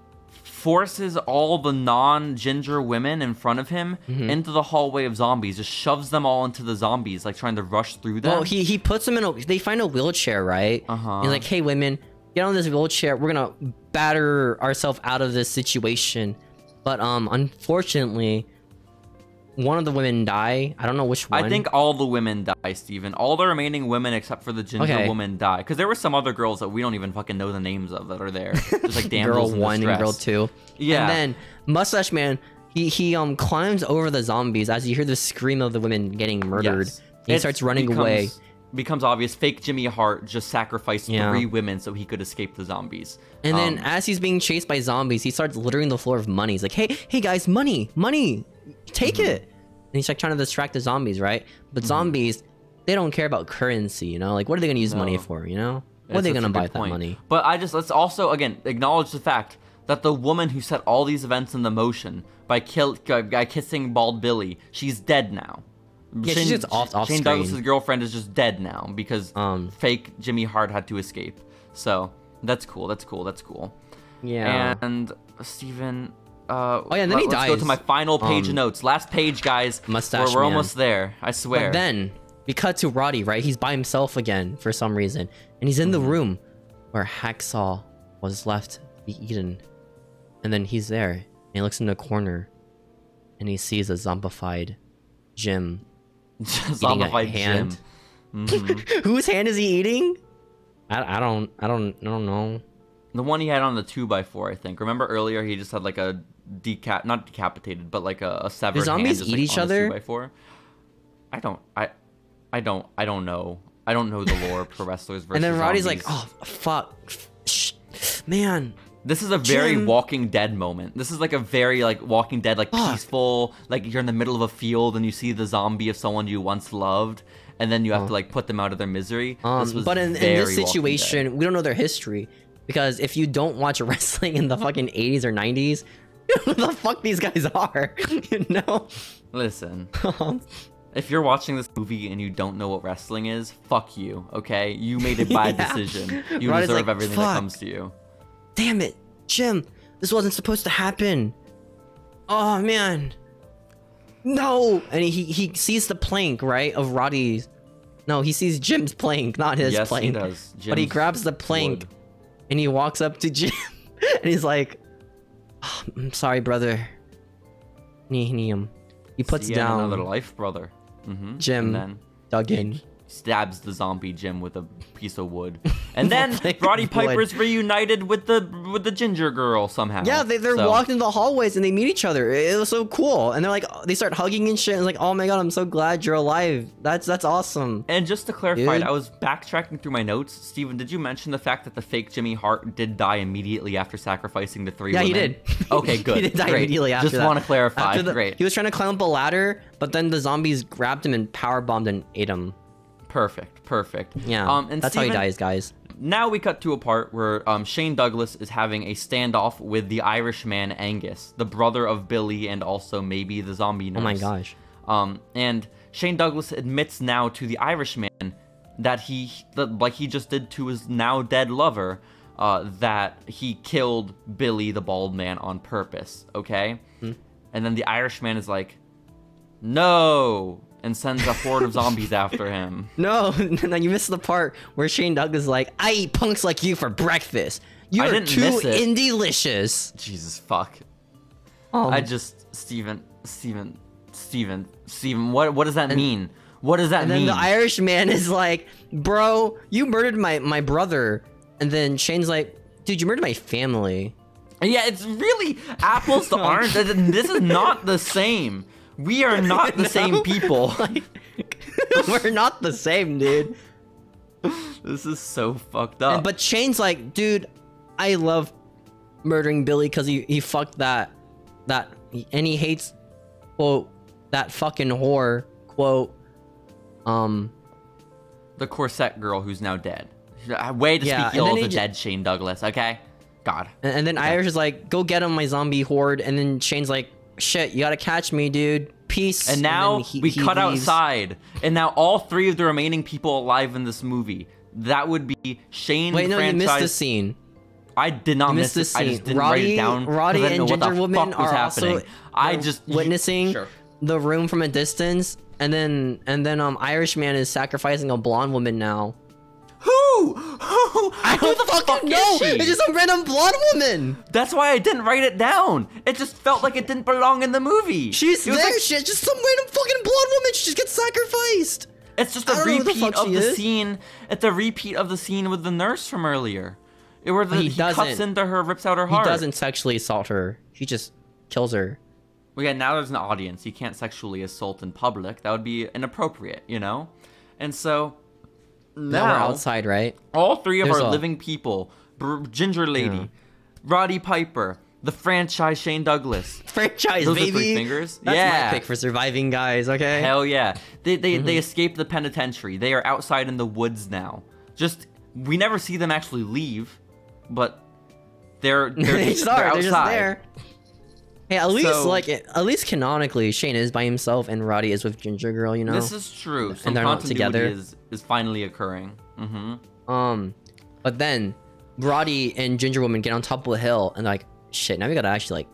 forces all the non-ginger women in front of him into the hallway of zombies. Just shoves them all into the zombies, like trying to rush through them. Well, he puts them in a... They find a wheelchair, right? He's like, hey, women, get on this wheelchair. We're gonna batter ourselves out of this situation. But unfortunately... one of the women die. I don't know which one. I think all the women die, Steven. All the remaining women except for the ginger woman die. Because there were some other girls that we don't even fucking know the names of that are there. Just like damsels in distress. Girl 1 and Girl 2. Yeah. And then Mustache Man, he climbs over the zombies as you hear the scream of the women getting murdered. Yes. He starts running away. Becomes obvious. Fake Jimmy Hart just sacrificed 3 women so he could escape the zombies. And then as he's being chased by zombies, he starts littering the floor of money. He's like, hey guys, money. Take it. And he's like trying to distract the zombies, right? But zombies, they don't care about currency, you know? Like, what are they going to use money for, you know? What are they going to buy with that money? But let's also, again, acknowledge the fact that the woman who set all these events in the motion by kissing Bald Billy, she's dead now. Yeah, she's just off Shane screen. Douglas' girlfriend is just dead now because fake Jimmy Hart had to escape. So, that's cool. Yeah. And, Steven... and then he dies. Let's go to my final page of notes. Last page, guys. Mustache We're almost there. I swear. But then we cut to Roddy, right? He's by himself again for some reason, and he's in the room where Hacksaw was left to be eaten. And then he's there, and he looks in the corner, and he sees a zombified Jim eating a hand. Whose hand is he eating? I don't know. The one he had on the 2x4, I think. Remember earlier he just had like a not decapitated, but like a severed hand. Do zombies eat each other? 2x4. I don't know. I don't know the lore for wrestlers versus. And then Roddy's zombies. Like, oh fuck, man. This is a very Walking Dead moment. This is like a very like Walking Dead, like peaceful. Like you're in the middle of a field and you see the zombie of someone you once loved, and then you have to like put them out of their misery. But in this situation, we don't know their history. Because if you don't watch wrestling in the fucking 80s or 90s, you know who the fuck these guys are, you know? Listen, if you're watching this movie and you don't know what wrestling is, fuck you, okay? You made a bad decision. You deserve everything that comes to you. Damn it, Jim, this wasn't supposed to happen. Oh, man. No! And he sees the plank, right, of Roddy's. No, he sees Jim's plank, not his plank. Yes, he does. But he grabs the plank. And he walks up to Jim, and he's like, oh, I'm sorry, brother. He puts down... another life, brother. Jim Duggan. stabs the zombie Jim with a piece of wood. And then Roddy Piper's reunited with the ginger girl somehow. Yeah, they're walking the hallways and they meet each other. It was so cool. And they're like, they start hugging and shit. And it's like, oh my god, I'm so glad you're alive. That's awesome. And just to clarify, dude. I was backtracking through my notes. Steven, did you mention the fact that the fake Jimmy Hart did die immediately after sacrificing the 3 women? Yeah, he did. Okay, good. He did die Great. immediately after that. Just want to clarify. Great. He was trying to climb up a ladder, but then the zombies grabbed him and powerbombed and ate him. Perfect. Yeah, and that's Steven, how he dies, guys. Now we cut to a part where Shane Douglas is having a standoff with the Irishman Angus, the brother of Billy and also maybe the zombie nurse. Oh my gosh. And Shane Douglas admits now to the Irishman that like he just did to his now dead lover, that he killed Billy the bald man on purpose, okay? And then the Irishman is like, no, and sends a horde of zombies after him. No, you missed the part where Shane Douglas is like, I eat punks like you for breakfast. You're too indie-licious. Jesus fuck. I just Steven, what does that mean? What does that mean? And then the Irishman is like, bro, you murdered my brother. And then Shane's like, dude, you murdered my family. Yeah, it's really apples to oranges. This is not the same. We are not the same people. We're not the same, dude. This is so fucked up. But Shane's like, dude, I love murdering Billy because he fucked that, and he hates, quote, that fucking whore, quote, the corset girl who's now dead. Way to speak ill of the dead Shane Douglas, okay? God. And then Irish is like, go get him, my zombie horde. And then Shane's like, shit, you gotta catch me, dude. Peace. And now we cut outside. And now all 3 of the remaining people alive in this movie. That would be Shane. Wait, no, you missed the scene. I did not miss this scene. I just didn't write it down. Roddy and Ginger Woman are happening. also I just witnessing the room from a distance. And then Irishman is sacrificing a blonde woman now. Who? I don't fucking know. It's just some random blonde woman. That's why I didn't write it down. It just felt like it didn't belong in the movie. She's there. Like, she's just some random fucking blonde woman. She just gets sacrificed. It's just a repeat of the scene. It's a repeat of the scene with the nurse from earlier. Where he cuts into her, rips out her heart. He doesn't sexually assault her. He just kills her. Well, yeah, now there's an audience. You can't sexually assault in public. That would be inappropriate, you know? And so now we're outside, right? All 3 of our living people, Ginger Lady, Roddy Piper, the franchise Shane Douglas. Franchise, those baby. Are 3 fingers. That's my pick for surviving, guys, okay? Hell yeah. They escaped the penitentiary. They are outside in the woods now. We never see them actually leave, but they're outside. They're just there. Hey, at least canonically, Shane is by himself and Roddy is with Ginger Girl, you know? This is true. And they're not together. Is finally occurring. But then Roddy and Ginger Woman get on top of a hill and like, shit, now we gotta actually like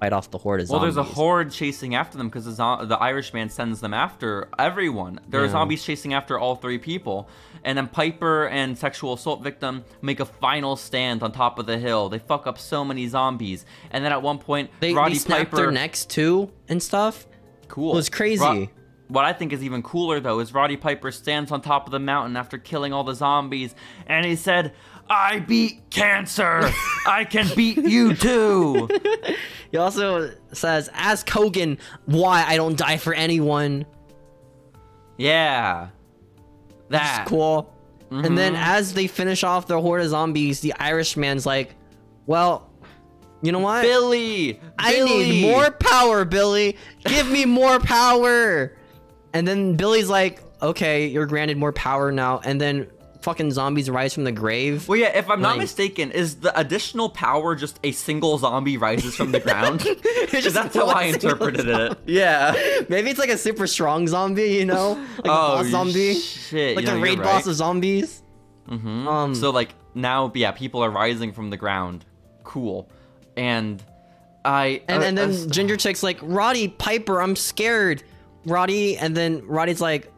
fight off the horde of zombies. Well, there's a horde chasing after them because the Irishman sends them after everyone. There are zombies chasing after all 3 people. And then Piper and sexual assault victim make a final stand on top of the hill. They fuck up so many zombies. And then at one point, Roddy snap Piper... their necks too and stuff. Cool. It was crazy. What I think is even cooler, though, is Roddy Piper stands on top of the mountain after killing all the zombies. And he said, I beat cancer. I can beat you too. He also says, ask Hogan why I don't die for anyone. Yeah. That's cool. And then as they finish off their horde of zombies, the Irishman's like, well, you know what? Billy! I need more power, Billy. Give me more power. And then Billy's like, okay, you're granted more power now. And then fucking zombies rise from the grave. Well, yeah, if I'm not mistaken, is the additional power just a single zombie rises from the ground? That's how I interpreted it. Yeah. Maybe it's like a super strong zombie, you know? Like the boss zombie. Shit. Like the raid boss of zombies. So like now, yeah, people are rising from the ground. Cool. And then Ginger Chick's like, Roddy Piper, I'm scared. Roddy, and then Roddy's like,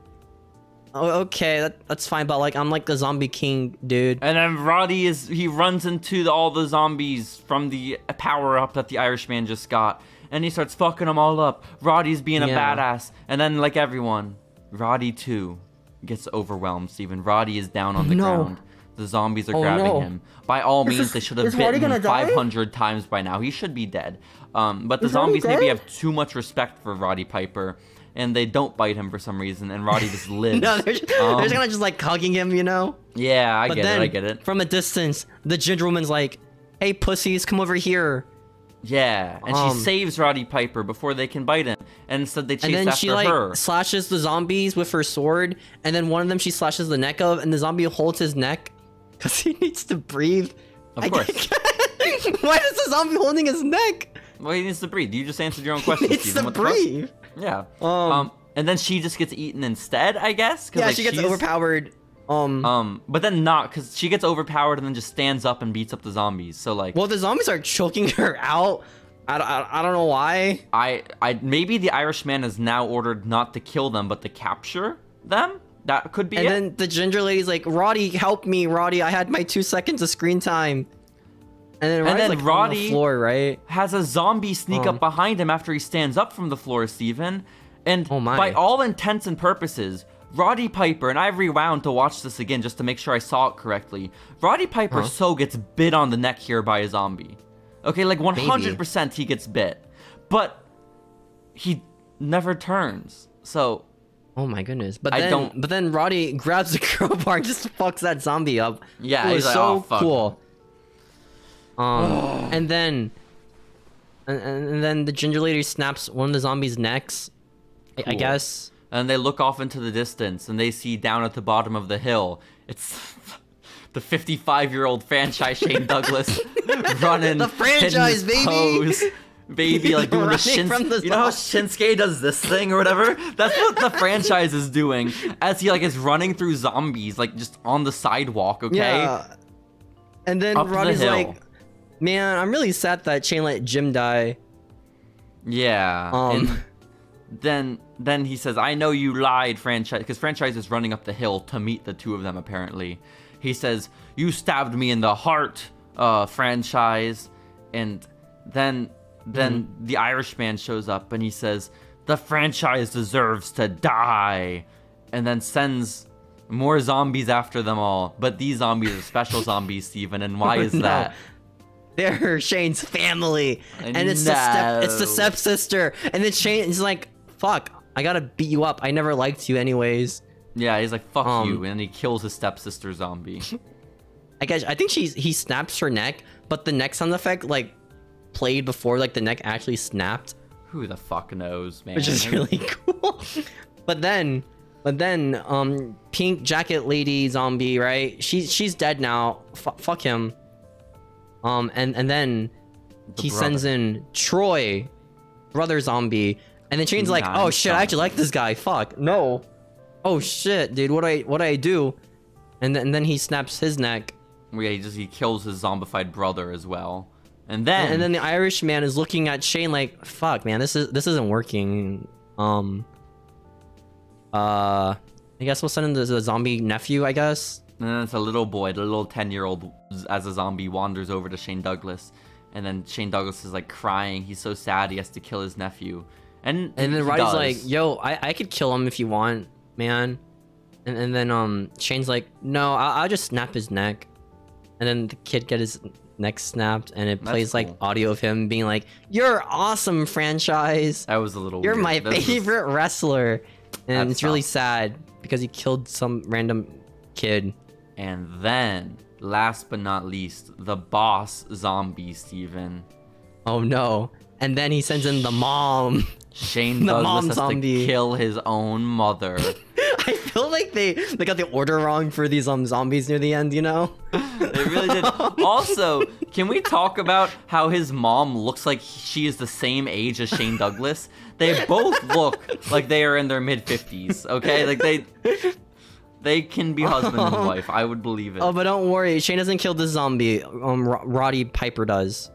oh, okay, that's fine, but like I'm like the zombie king, dude. And then Roddy he runs into all the zombies from the power up that the Irishman just got, and he starts fucking them all up. Roddy's being a badass, and then like everyone, Roddy too gets overwhelmed, Steven. Roddy is down on the ground. The zombies are grabbing him. By all means, they should have bitten him 500 times by now. He should be dead. But the zombies maybe have too much respect for Roddy Piper, and they don't bite him for some reason, and Roddy just lives. No, they're just kind of just like hugging him, you know? Yeah, I get it. From a distance, the ginger woman's like, "Hey, pussies, come over here." Yeah, and she saves Roddy Piper before they can bite him, and instead they chase after her. And then she like slashes the zombies with her sword, and then one of them she slashes the neck of, and the zombie holds his neck because he needs to breathe. Of course. Why is the zombie holding his neck? Well, he needs to breathe. You just answered your own question, Steven. He needs to breathe. Yeah. And then she just gets eaten instead, I guess. Yeah, like, she gets overpowered. But then not, because she gets overpowered and then just stands up and beats up the zombies. So like, well, the zombies are choking her out. I don't know why. Maybe the Irishman is now ordered not to kill them, but to capture them. That could be. And then the ginger lady's like, "Roddy, help me, Roddy! I had my 2 seconds of screen time." And then Roddy on the floor, right? Has a zombie sneak up behind him after he stands up from the floor, Steven. And by all intents and purposes, Roddy Piper, and I've rewound to watch this again just to make sure I saw it correctly. Roddy Piper so gets bit on the neck here by a zombie. Okay, like 100% he gets bit. But he never turns. So... Oh my goodness. But then Roddy grabs the crowbar and just fucks that zombie up. Yeah, he's like, so oh, fuck. Cool. And then the ginger lady snaps one of the zombies' necks, cool. I guess. And they look off into the distance, and they see down at the bottom of the hill, it's the 55-year-old franchise Shane Douglas running. The franchise, baby! Pose. Baby, like doing the Shinsuke. You know how Shinsuke does this thing or whatever? That's what the franchise is doing as he like is running through zombies, like just on the sidewalk, okay? Yeah. And then Roddy's like, "Man, I'm really sad that Shane let Jim die." Yeah. And then he says, "I know you lied, franchise," because franchise is running up the hill to meet the two of them apparently. He says, "You stabbed me in the heart, franchise." And then the Irishman shows up and he says, "The franchise deserves to die," and then sends more zombies after them all. But these zombies are special zombies, Steven, and why is that? They're Shane's family, and it's the stepsister. And then Shane is like, "Fuck, I gotta beat you up. I never liked you anyways." Yeah, he's like, "Fuck you," and he kills his stepsister zombie. I think he snaps her neck, but the neck sound effect like played before like the neck actually snapped. Who the fuck knows, man? Which is really cool. But then pink jacket lady zombie, right? She's dead now. Fuck him. And then he sends in Troy, brother zombie, and then Shane's like, "Oh shit, I actually like this guy. Fuck no. Oh shit, dude, what do I do?" And then he snaps his neck. Yeah, he kills his zombified brother as well. And then the Irishman is looking at Shane like, "Fuck, man, this isn't working." I guess we'll send in the zombie nephew, I guess. And then it's a little boy, the little 10-year-old as a zombie wanders over to Shane Douglas. And then Shane Douglas is like crying. He's so sad he has to kill his nephew. And then Roddy's like, "Yo, I could kill him if you want, man." And then Shane's like, "No, I'll just snap his neck." And then the kid get his neck snapped, and it plays cool. Like audio of him being like, "You're awesome, franchise. That was a little You're weird. My favorite wrestler." And it's really sad because he killed some random kid. And then, last but not least, the boss zombie, Steven. Oh no. And then he sends in the mom. Shane Douglas has to kill his own mother. I feel like they got the order wrong for these zombies near the end, you know? They really did. Also, can we talk about how his mom looks like she is the same age as Shane Douglas? They both look like they are in their mid-50s, okay? Like they can be husband and wife. I would believe it. Oh, but don't worry. Shane doesn't kill the zombie. Roddy Piper does.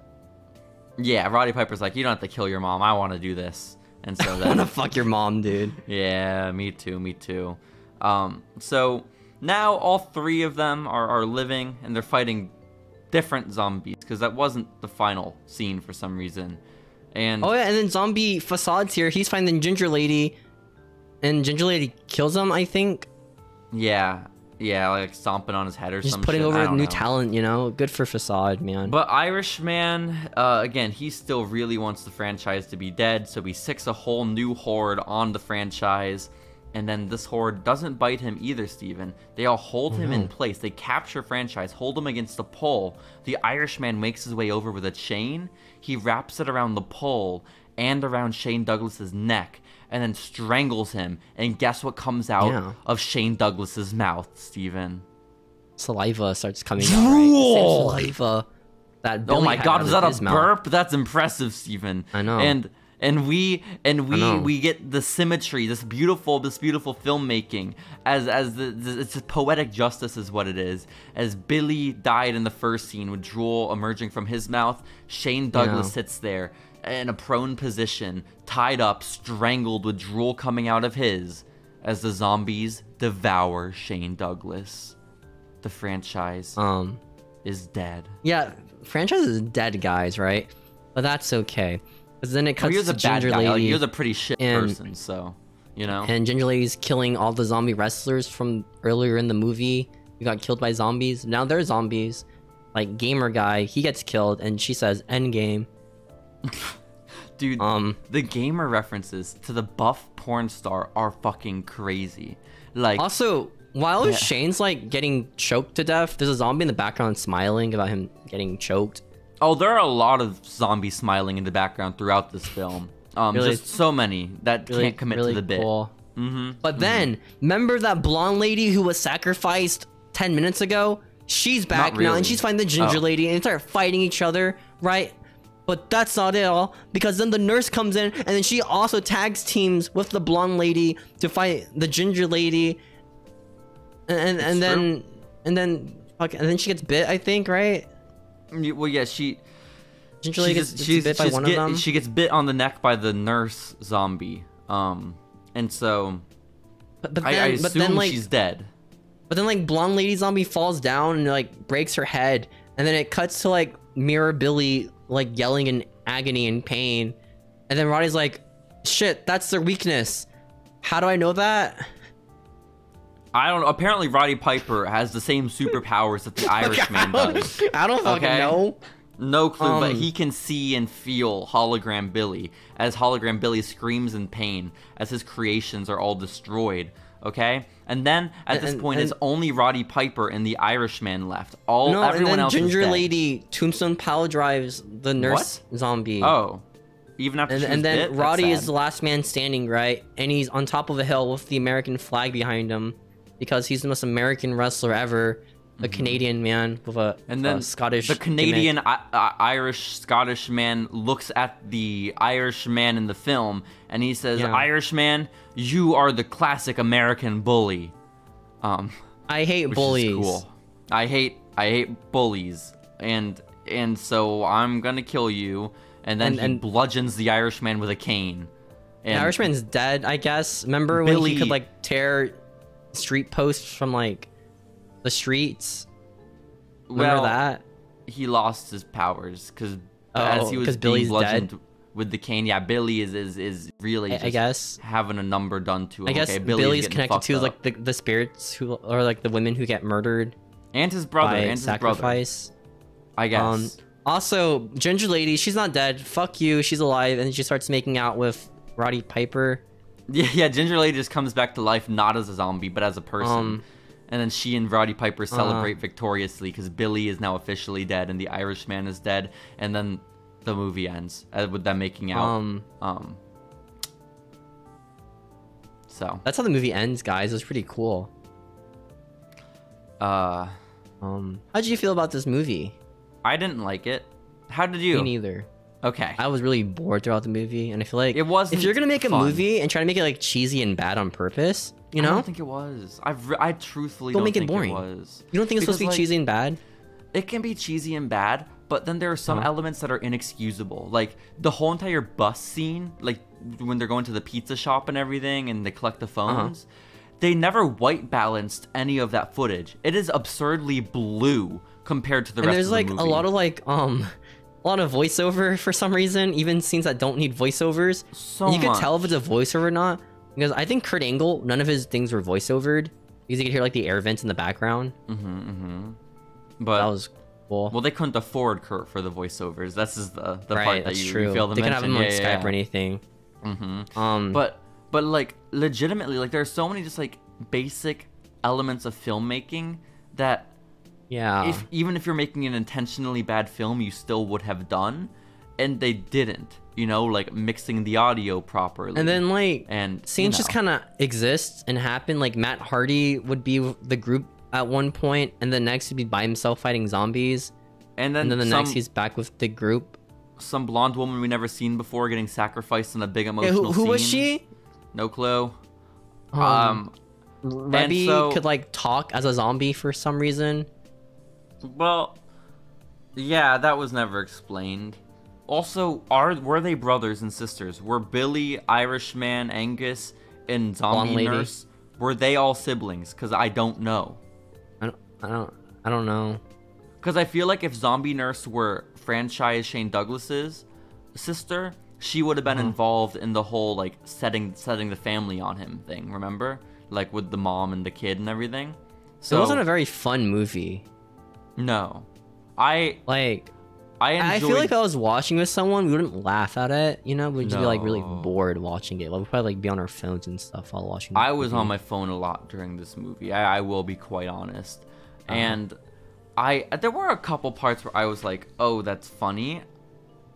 Yeah, Roddy Piper's like, "You don't have to kill your mom. I want to do this." And so I want to fuck your mom, dude. Yeah, me too. So now all three of them are living, and they're fighting different zombies, because that wasn't the final scene for some reason. And oh yeah, and then zombie Facade's here. He's finding Ginger Lady, and Ginger Lady kills him, I think. Yeah, yeah, like stomping on his head or Just some putting shit. over I don't new know. talent, you know? Good for Facade, man. But Irishman, again, he still really wants the franchise to be dead, so he sicks a whole new horde on the franchise. And then this horde doesn't bite him either, Steven. They all hold him in place. They capture franchise, hold him against the pole. The Irishman makes his way over with a chain. He wraps it around the pole and around Shane Douglas's neck, and then strangles him. And guess what comes out of Shane Douglas's mouth, Steven? Saliva starts coming out, right? The same saliva that Oh Billy my had god, out was of that his a mouth. burp? That's impressive, Steven. I know. And we know. get the symmetry, this beautiful filmmaking, as it's a poetic justice is what it is. As Billy died in the first scene with drool emerging from his mouth, Shane Douglas sits there in a prone position, tied up, strangled with drool coming out of his, as the zombies devour Shane Douglas. The franchise is dead. Yeah, franchise is dead, guys, right? But that's okay. Because then it cuts He was to a bad Ginger guy. Lady. Like, he was a pretty shit and- person, so, you know? And Ginger Lady's killing all the zombie wrestlers from earlier in the movie who got killed by zombies. Now they're zombies. Like, Gamer Guy, he gets killed, and she says, "Endgame." Dude, the gamer references to the buff porn star are fucking crazy. Like, Also, while Shane's, like, getting choked to death, there's a zombie in the background smiling about him getting choked. oh, there are a lot of zombies smiling in the background throughout this film. Really- Just so many that can't commit to the bit. Cool. But then, remember that blonde lady who was sacrificed 10 minutes ago? She's back now, really. and she's fighting the ginger Oh. lady, and they start fighting each other, right? But that's not it all, because then the nurse comes in, and then she also tags teams with the blonde lady to fight the ginger lady, and then she gets bit, I think, right? Well, yeah, Ginger lady gets bit by one of them. She gets bit on the neck by the nurse zombie. And so But I then, assume like, she's dead. But then, like, blonde lady zombie falls down and, like, breaks her head. And then it cuts to, like, Mirror Billy, like, yelling in agony and pain. And then Roddy's like, shit, that's their weakness. How do I know that? I don't know. Apparently, Roddy Piper has the same superpowers that the Irishman does. I don't fucking know. No clue, but he can see and feel Hologram Billy as Hologram Billy screams in pain as his creations are all destroyed. Okay, and then at this point, it's only Roddy Piper and the Irishman left. Everyone else Ginger is dead. Lady Tombstone power drives the nurse zombie. Oh, even after she was and then bit? That's Roddy is sad. the last man standing, right? And he's on top of a hill with the American flag behind him because he's the most American wrestler ever. A Canadian man with a Scottish. The Canadian, Irish, Scottish man looks at the Irish man in the film, and he says, "Irishman, you are the classic American bully." I hate Which bullies. is cool. I hate bullies, and so I'm gonna kill you. And then he bludgeons the Irishman with a cane. And the Irishman's dead, I guess. Remember when he could, like, tear street posts from, like, the streets? Remember that? He lost his powers because Oh, as he was 'cause being Billy's bludgeoned dead? with the cane. Yeah, Billy is really just I guess having a number done to him. I guess okay, Billy's getting connected fucked to, up. like, the spirits who, or, like, the women who get murdered and his brother by and his brother. sacrifice. I guess. Also, Ginger Lady, she's not dead. Fuck you, she's alive, and she starts making out with Roddy Piper. Yeah, Ginger Lady just comes back to life not as a zombie but as a person. And then she and Roddy Piper celebrate victoriously because Billy is now officially dead and the Irishman is dead. And then the movie ends with them making out. So that's how the movie ends, guys. It was pretty cool. How'd you feel about this movie? I didn't like it. How did you? Me neither. Okay. I was really bored throughout the movie, and I feel like It wasn't if you're gonna make a fun. movie and try to make it, like, cheesy and bad on purpose, you I know, don't think it was. I truthfully Don't don't make it think boring. it was. you don't think it's supposed to be Because, like, cheesy and bad? It can be cheesy and bad, but then there are some elements that are inexcusable. Like the whole entire bus scene, like when they're going to the pizza shop and everything and they collect the phones, they never white balanced any of that footage. It is absurdly blue compared to the And rest there's, of the like, movie. a lot of, like, a lot of voiceover for some reason, even scenes that don't need voiceovers. So And you could much. tell if it's a voiceover or not, because I think Kurt Angle, none of his things were voiceovered, because you could hear like the air vents in the background. But that was cool. Well, they couldn't afford Kurt for the voiceovers. That's just the right, part that that's you true. fail to they mention. They can have him on Skype or anything. But like legitimately, like there are so many just like basic elements of filmmaking that even if you're making an intentionally bad film, you still would have done, and they didn't. You know, like mixing the audio properly. And then like scenes you know. just kind of exist and happen. Like Matt Hardy would be with the group at one point, and the next he'd be by himself fighting zombies. And then the next he's back with the group. Some blonde woman we never seen before getting sacrificed in a big emotional scene. Who was she? No clue. Rebby could like talk as a zombie for some reason. Well, yeah, that was never explained. Also, were they brothers and sisters? Were Billy, Irishman, Angus, and Zombie Nurse, were they all siblings? Because I don't know. I don't know. Because I feel like if Zombie Nurse were franchise Shane Douglas's sister, she would have been involved in the whole like setting the family on him thing. Remember, like with the mom and the kid and everything. So it wasn't a very fun movie. No, I feel like if I was watching with someone, we wouldn't laugh at it, you know? We'd just be like really bored watching it. Like we'd probably like be on our phones and stuff while watching. I was on my phone a lot during this movie. I will be quite honest. And there were a couple parts where I was like, oh, that's funny.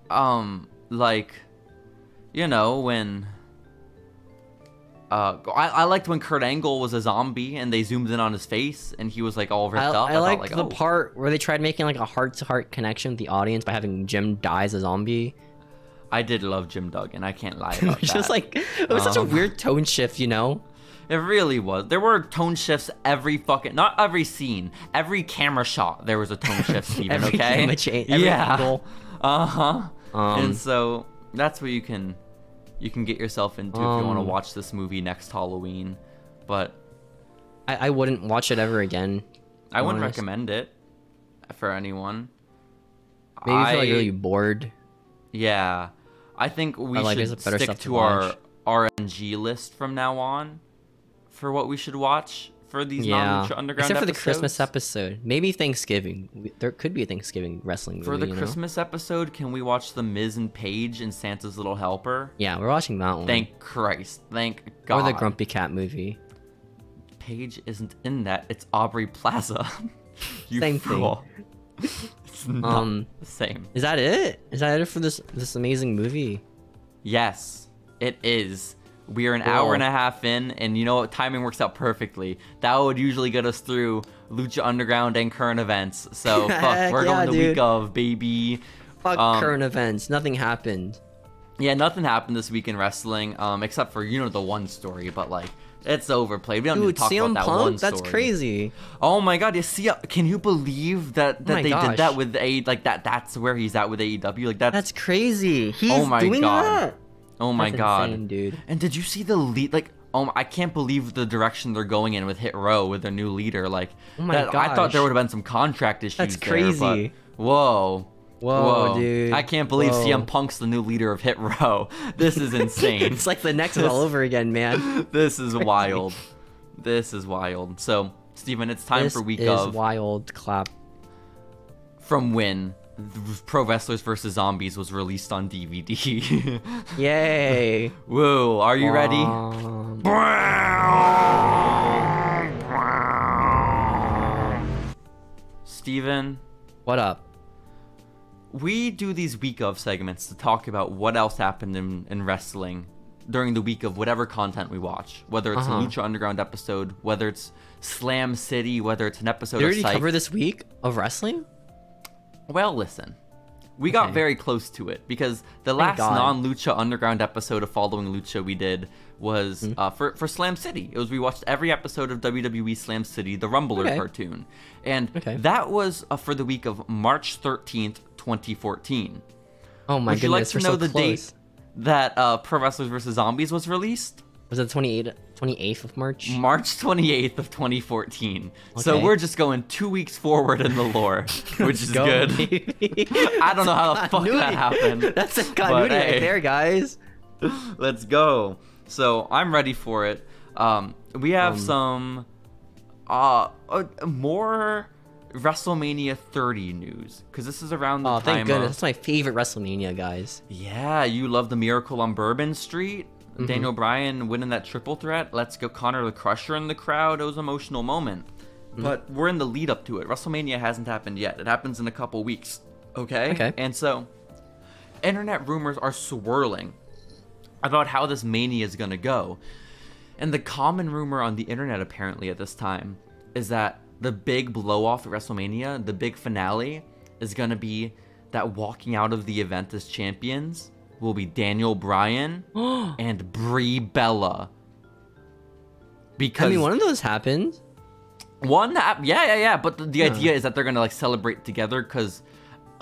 Like, you know, when I liked when Kurt Angle was a zombie and they zoomed in on his face and he was like all ripped up. I liked the part where they tried making like a heart-to-heart connection with the audience by having Jim die as a zombie. I did love Jim Duggan. I can't lie about that. Just like it was such a weird tone shift, you know? It really was. There were tone shifts every not every scene, every camera shot. There was a tone shift, Steven. Every Okay. Camera change, every angle. And so that's what you can get yourself into if you want to watch this movie next Halloween. But I wouldn't watch it ever again. I wouldn't recommend it for anyone. Maybe if you're like really bored. Yeah, I think we should stick to our RNG list from now on for what we should watch for these non-Lucha Underground except for episodes. the Christmas episode. Maybe Thanksgiving. There could be a Thanksgiving wrestling movie. For the Christmas episode, can we watch The Miz and Paige and Santa's Little Helper? Yeah, we're watching that one. Thank Christ. Thank God. Or the Grumpy Cat movie. Paige isn't in that. It's Aubrey Plaza. Same thing. It's not the same. Is that it? Is that it for this amazing movie? Yes, it is. We are an hour and a half in, and you know what? Timing works out perfectly. That would usually get us through Lucha Underground and current events. So, fuck, we're going the week of, baby. Fuck current events. Nothing happened. Yeah, nothing happened this week in wrestling, except for, you know, the one story, but, like, it's overplayed. We don't need to talk CM about that Punk? one story. That's crazy. Oh my god, can you believe that they did that with that's where he's at with AEW? Like that's crazy. He's doing that. Oh my god, insane, dude. And did you see the lead? Like, I can't believe the direction they're going in with Hit Row with their new leader. Like, oh my gosh. I thought there would have been some contract issues. That's crazy. But, whoa, dude. I can't believe CM Punk's the new leader of Hit Row. This is insane. It's like the next all over again, man. This is wild. This is wild. So, Steven, it's time for week of... This is wild. Clap. From when Pro Wrestlers vs. Zombies was released on DVD. Yay. Whoa, are you ready? Steven? What up? We do these week of segments to talk about what else happened in wrestling during the week of whatever content we watch. Whether it's a Lucha Underground episode, whether it's Slam City, whether it's an episode of Did we already Psych. cover this week of wrestling? Well, listen. We got very close to it because the last non-Lucha Underground episode of Following Lucha we did was for Slam City. We watched every episode of WWE Slam City, the Rumbler cartoon. And that was for the week of March 13th, 2014. Oh my goodness, Would you like to know the date that Pro Wrestlers vs. Zombies was released? Was it 28th of March? March 28th of 2014. Okay. So we're just going 2 weeks forward in the lore, which is good. I don't know how the fuck that happened. That's a continuity right there, guys. Let's go. So I'm ready for it. We have some More WrestleMania 30 news, because this is around the time. Oh, thank goodness! That's my favorite WrestleMania, guys. Yeah, you love the Miracle on Bourbon Street. Daniel Bryan winning that triple threat. Let's go, Connor the Crusher in the crowd. It was an emotional moment. But we're in the lead up to it. WrestleMania hasn't happened yet. It happens in a couple weeks. Okay. And so, internet rumors are swirling about how this Mania is gonna go. And the common rumor on the internet apparently at this time is that the big blow off at WrestleMania, the big finale, is gonna be that walking out of the event as champions will be Daniel Bryan and Brie Bella. Because I mean, one of those happened. Yeah. But the idea is that they're gonna like celebrate together, because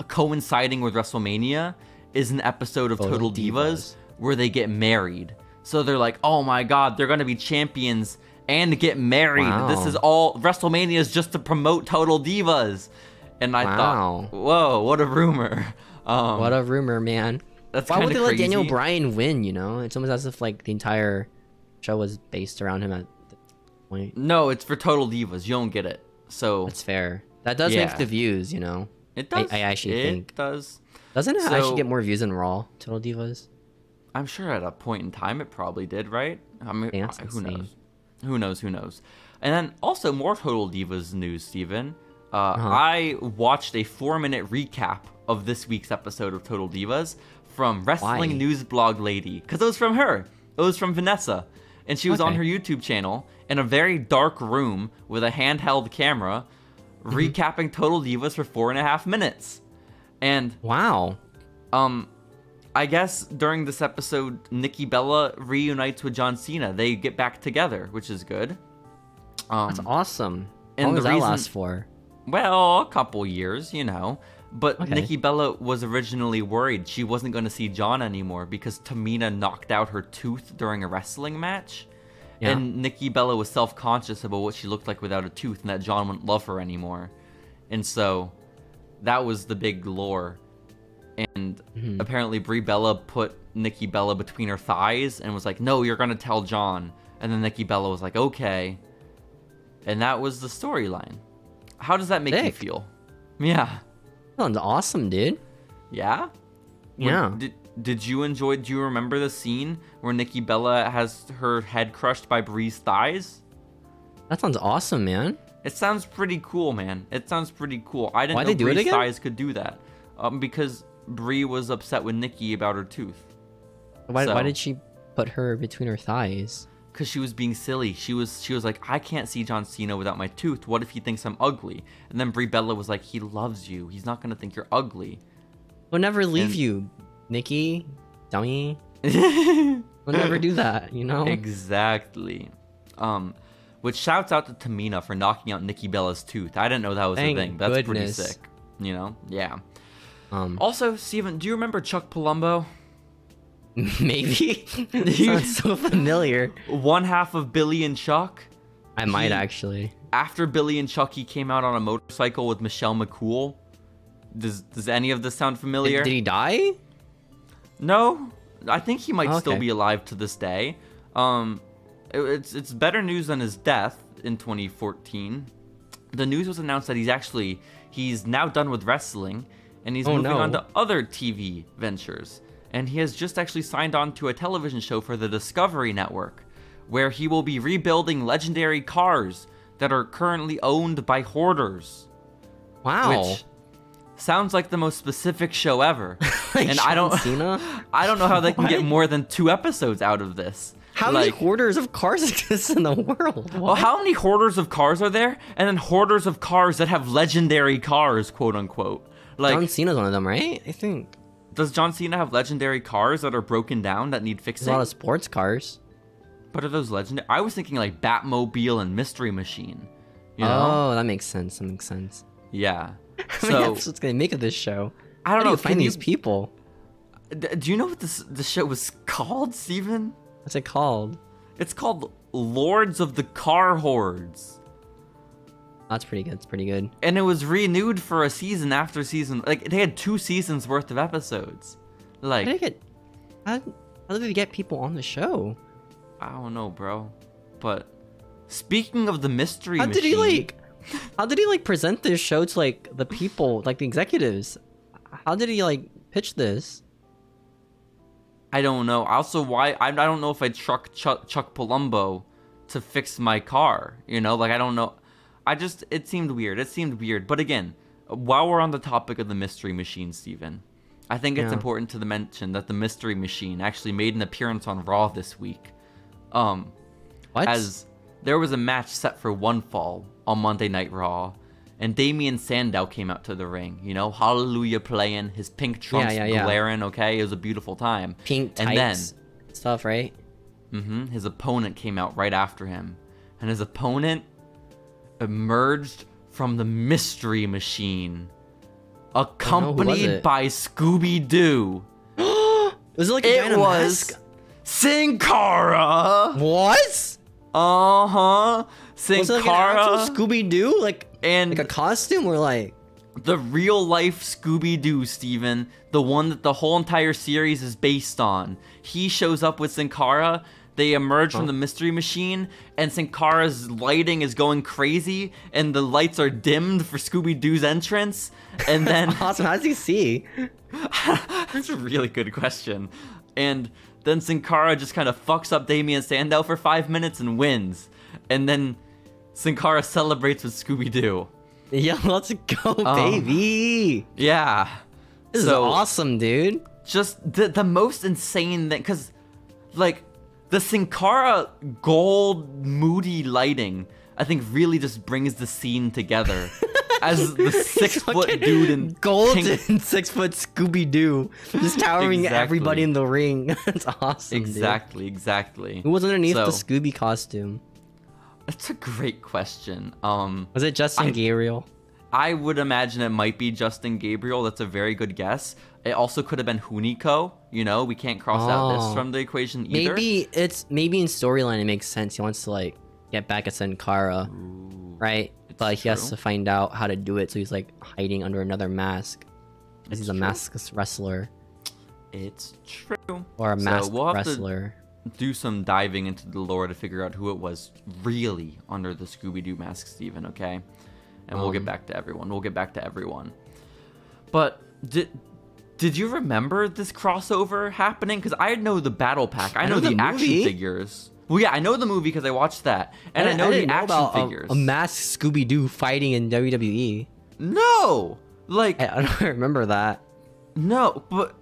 coinciding with WrestleMania is an episode of Total Divas where they get married. So they're like, oh my god, they're gonna be champions and get married. Wow. This is all WrestleMania is just to promote Total Divas. And I thought, whoa, what a rumor. What a rumor, man. That's Why would they let crazy. Daniel Bryan win, you know? It's almost as if like the entire show was based around him at the point. No, it's for Total Divas. You don't get it. So That's fair. That does make the views, you know? It does. I actually think. It does. Doesn't it actually get more views than Raw, Total Divas? I'm sure at a point in time it probably did, right? I mean, who knows? Who knows? And then also more Total Divas news, Steven. I watched a 4-minute recap of this week's episode of Total Divas from Wrestling News Blog Lady, because it was from her. It was from Vanessa, and she was on her YouTube channel in a very dark room with a handheld camera, recapping Total Divas for 4.5 minutes. And I guess during this episode, Nikki Bella reunites with John Cena. They get back together, which is good. That's awesome. How And long does that last for? Well, a couple years, you know. But Okay. Nikki Bella was originally worried she wasn't going to see John anymore because Tamina knocked out her tooth during a wrestling match. Yeah. And Nikki Bella was self-conscious about what she looked like without a tooth and that John wouldn't love her anymore. And so that was the big lore. And apparently Brie Bella put Nikki Bella between her thighs and was like, no, you're going to tell John. And then Nikki Bella was like, okay. And that was the storyline. How does that make you feel? Yeah. Sounds awesome, dude. Yeah? Yeah. Did you enjoy, do you remember the scene where Nikki Bella has her head crushed by Brie's thighs? That sounds awesome, man. It sounds pretty cool, man. It sounds pretty cool. I didn't Why'd know they do it Brie's again? thighs could do that. Because Brie was upset with Nikki about her tooth. Why did she put her between her thighs? Because she was being silly. She was like, I can't see John Cena without my tooth. What if he thinks I'm ugly? And then Brie Bella was like, he loves you. He's not going to think you're ugly. We'll never leave you, Nikki. Dummy. We'll never do that, you know? Exactly. Which shouts out to Tamina for knocking out Nikki Bella's tooth. I didn't know that was a thing. That's pretty sick. You know? Yeah. Also, Steven, do you remember Chuck Palumbo? Maybe. Sounds so familiar. One half of Billy and Chuck. I might actually. After Billy and Chuck, he came out on a motorcycle with Michelle McCool. Does any of this sound familiar? Did he die? No, I think he might still be alive to this day. It's better news than his death in 2014. The news was announced that he's now done with wrestling, and he's moving on to other TV ventures. And he has just actually signed on to a television show for the Discovery Network, where he will be rebuilding legendary cars that are currently owned by hoarders. Wow. Which sounds like the most specific show ever. Like and John Cena? I don't know how they can get more than 2 episodes out of this. How many hoarders of cars exist in the world? Well, how many hoarders of cars are there? And then hoarders of cars that have legendary cars, quote unquote. Like, John Cena's one of them, right? I think. Does John Cena have legendary cars that are broken down that need fixing? There's a lot of sports cars. But are those legendary? I was thinking like Batmobile and Mystery Machine. You know? Oh, that makes sense. That makes sense. Yeah. I mean, that's what's gonna make of this show. I don't How know. do you find these people? Do you know what the show was called, Steven? What's it called? It's called Lords of the Car Hordes. That's pretty good. It's pretty good. And it was renewed for a season after season. Like, they had 2 seasons worth of episodes. Like, how did they get people on the show? I don't know, bro. But Speaking of the mystery How machine, did he like present this show to like the people, like the executives? How did he like pitch this? I don't know. Also, why I don't know if I Chuck Palumbo to fix my car. You know, like I don't know. It seemed weird. It seemed weird. But again, while we're on the topic of the mystery machine, Steven, I think it's important to mention that the mystery machine actually made an appearance on Raw this week. What? As there was a match set for one fall on Monday Night Raw, and Damien Sandow came out to the ring. You know, Hallelujah playing, his pink trunks glaring. Okay, it was a beautiful time. Pink tights, and then stuff, right? His opponent came out right after him, and his opponent emerged from the mystery machine, accompanied by Scooby Doo. Was it like a guy in a mask? Sin Cara. What? Sin Was it like Cara. an actual Scooby Doo, like a costume, or like the real life Scooby Doo, Steven, the one that the whole entire series is based on. He shows up with Sin Cara. They emerge from the mystery machine, and Sin Cara's lighting is going crazy, and the lights are dimmed for Scooby Doo's entrance. And then awesome. How does he see? That's a really good question. And then Sin Cara just kind of fucks up Damien Sandow for 5 minutes and wins. And then Sin Cara celebrates with Scooby Doo. Yeah, let's go, baby. Yeah. This is awesome, dude. Just the most insane thing, because, like, the Sin Cara gold moody lighting, I think, really just brings the scene together. As the 6-foot dude in golden 6-foot Scooby Doo, just towering everybody in the ring. That's awesome. Exactly. Who was underneath the Scooby costume? That's a great question. Was it Justin Gabriel? I would imagine it might be Justin Gabriel. That's a very good guess. It also could have been Hunico. You know, we can't cross out this from the equation either. Maybe in storyline it makes sense. He wants to like get back at Sin Cara, right? But he has to find out how to do it, so he's like hiding under another mask, because he's a maskless wrestler. It's true. Or a masked wrestler. Do some diving into the lore to figure out who it was really under the Scooby-Doo mask, Steven, okay? And we'll get back to everyone. But did you remember this crossover happening? Because I know the battle pack. I know the action figures. Well, yeah, I know the movie because I watched that. And I know the action figures. A masked Scooby-Doo fighting in WWE. No! Like... I don't remember that. No, but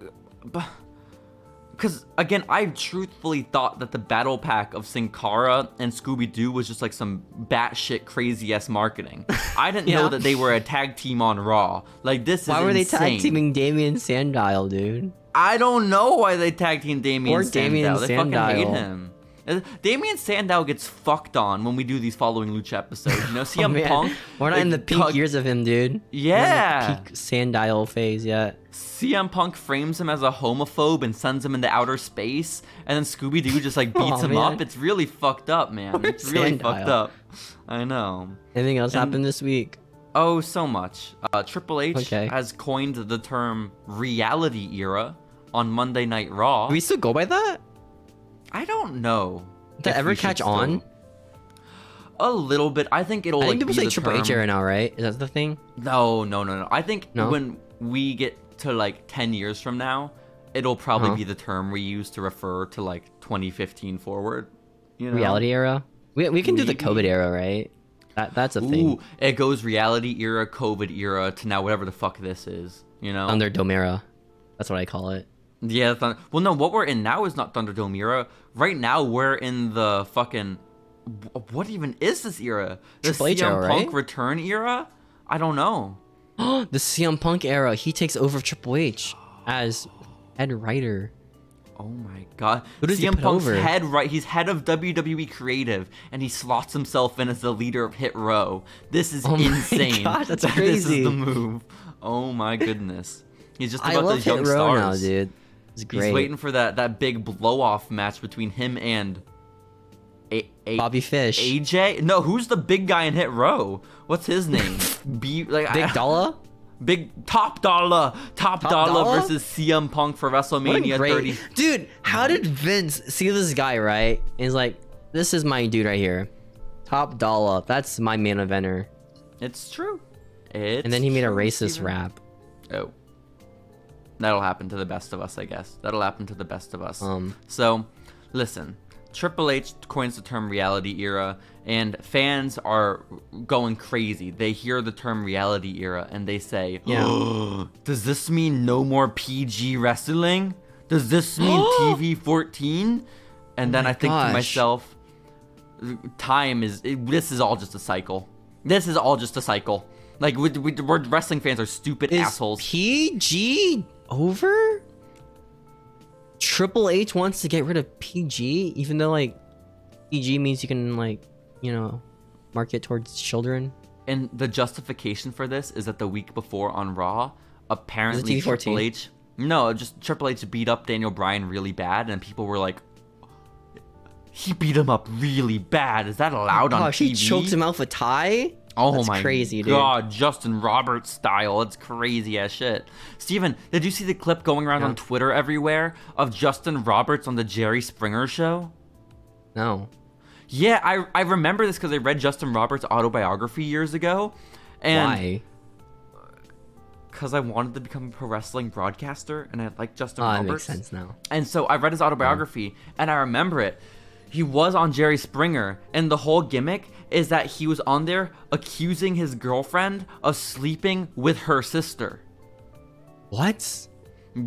because, again, I truthfully thought that the battle pack of Sin Cara and Scooby-Doo was just like some batshit crazy-ass marketing. I didn't know that they were a tag team on Raw. Like, this is insane. Why were they tag teaming Damien Sandow, dude? I don't know why they tag teamed Damien Sandow. They fucking hate him. Damien Sandow gets fucked on when we do these Following Lucha episodes. You know, CM Punk. We're not in the peak years of him, dude. Yeah. We're in the peak Sandow phase yet. CM Punk frames him as a homophobe and sends him into outer space, and then Scooby Doo just like beats him up. It's really fucked up, man. It's really fucked up. I know. Anything else happened this week? Oh, so much. Triple H has coined the term reality era on Monday Night Raw. Do we still go by that? I don't know. Did that ever catch on? A little bit. I think it'll. I think people say Triple H era now, right? Is that the thing? No. I think when we get to like 10 years from now, it'll probably be the term we use to refer to like 2015 forward. You know? Reality era. We can do the COVID era, right? That's a thing. Ooh, it goes reality era, COVID era to now whatever the fuck this is. You know. Thunderdome era. That's what I call it. Yeah, well, no, what we're in now is not Thunderdome era. Right now, we're in the fucking... What even is this era? The CM Punk return era? I don't know. The CM Punk era. He takes over Triple H as head writer. Oh my god. Who does CM Punk's head right. He's head of WWE Creative, and he slots himself in as the leader of Hit Row. This is insane. God, that's crazy. This is the move. Oh my goodness. He's just about those young stars. Now, dude. It's great. He's waiting for that big blow-off match between him and Bobby Fish. AJ? No, who's the big guy in Hit Row? What's his name? Big Dollar? Big Top Dollar versus CM Punk for WrestleMania 30. Dude, how did Vince see this guy, right? And he's like, this is my dude right here. Top dollar. That's my main eventer. It's true. And then he made a true, racist Steven. rap. Oh. That'll happen to the best of us, I guess. That'll happen to the best of us. So, listen. Triple H coins the term reality era, and fans are going crazy. They hear the term reality era, and they say, does this mean no more PG wrestling? Does this mean TV 14? And then I think to myself, this is all just a cycle. This is all just a cycle. Like, we're wrestling fans are stupid assholes. PG over? Triple H wants to get rid of PG, even though, like, PG means you can, like, you know, market towards children. And the justification for this is that the week before on Raw, apparently Triple H... No, just Triple H beat up Daniel Bryan really bad, and people were like, he beat him up really bad. Is that allowed on TV? He choked him out with a tie? Oh That's my crazy, god, dude. Justin Roberts style. It's crazy as shit. Steven, did you see the clip going around on Twitter everywhere of Justin Roberts on the Jerry Springer show? No. Yeah, I remember this because I read Justin Roberts' autobiography years ago. And why? Because I wanted to become a pro wrestling broadcaster, and I like Justin Roberts. That makes sense now. And so I read his autobiography, and I remember it. He was on Jerry Springer, and the whole gimmick is that he was on there accusing his girlfriend of sleeping with her sister. What?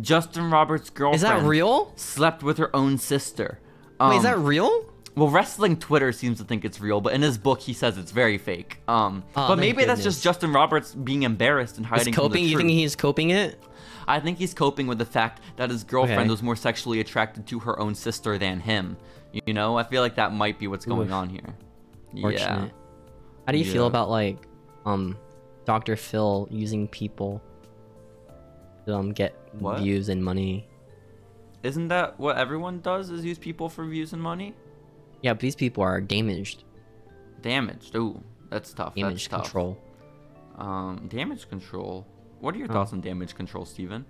Justin Roberts' girlfriend. Is that real? Slept with her own sister. Wait, is that real? Well, wrestling Twitter seems to think it's real, but in his book he says it's very fake. But maybe that's just Justin Roberts being embarrassed and hiding from the truth. You think he's coping it? I think he's coping with the fact that his girlfriend was more sexually attracted to her own sister than him. You know, I feel like that might be what's going on here. Yeah. How do you feel about, like, Dr. Phil using people to get views and money? Isn't that what everyone does, is use people for views and money? Yeah, but these people are damaged. Damaged? Ooh, that's tough. Damage control. Damage control. What are your thoughts on damage control, Steven?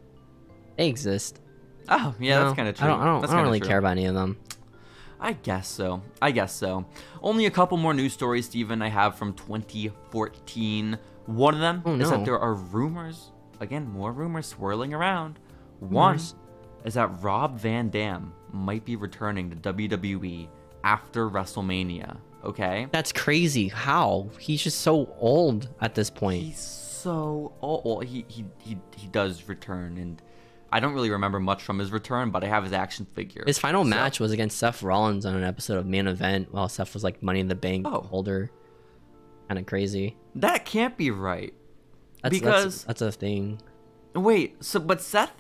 They exist. Oh, yeah, that's kind of true. I don't really care about any of them. I guess so. Only a couple more news stories, Steven, I have from 2014. One of them is that there are rumors, again, more rumors swirling around. One is that Rob Van Dam might be returning to WWE after WrestleMania, okay? That's crazy. How? He's just so old at this point. He's so old. Well, he does return, and I don't really remember much from his return, but I have his action figure. His final match was against Seth Rollins on an episode of Main Event while Seth was like Money in the Bank holder. Kind of crazy. That can't be right. That's a thing. Wait, but Seth...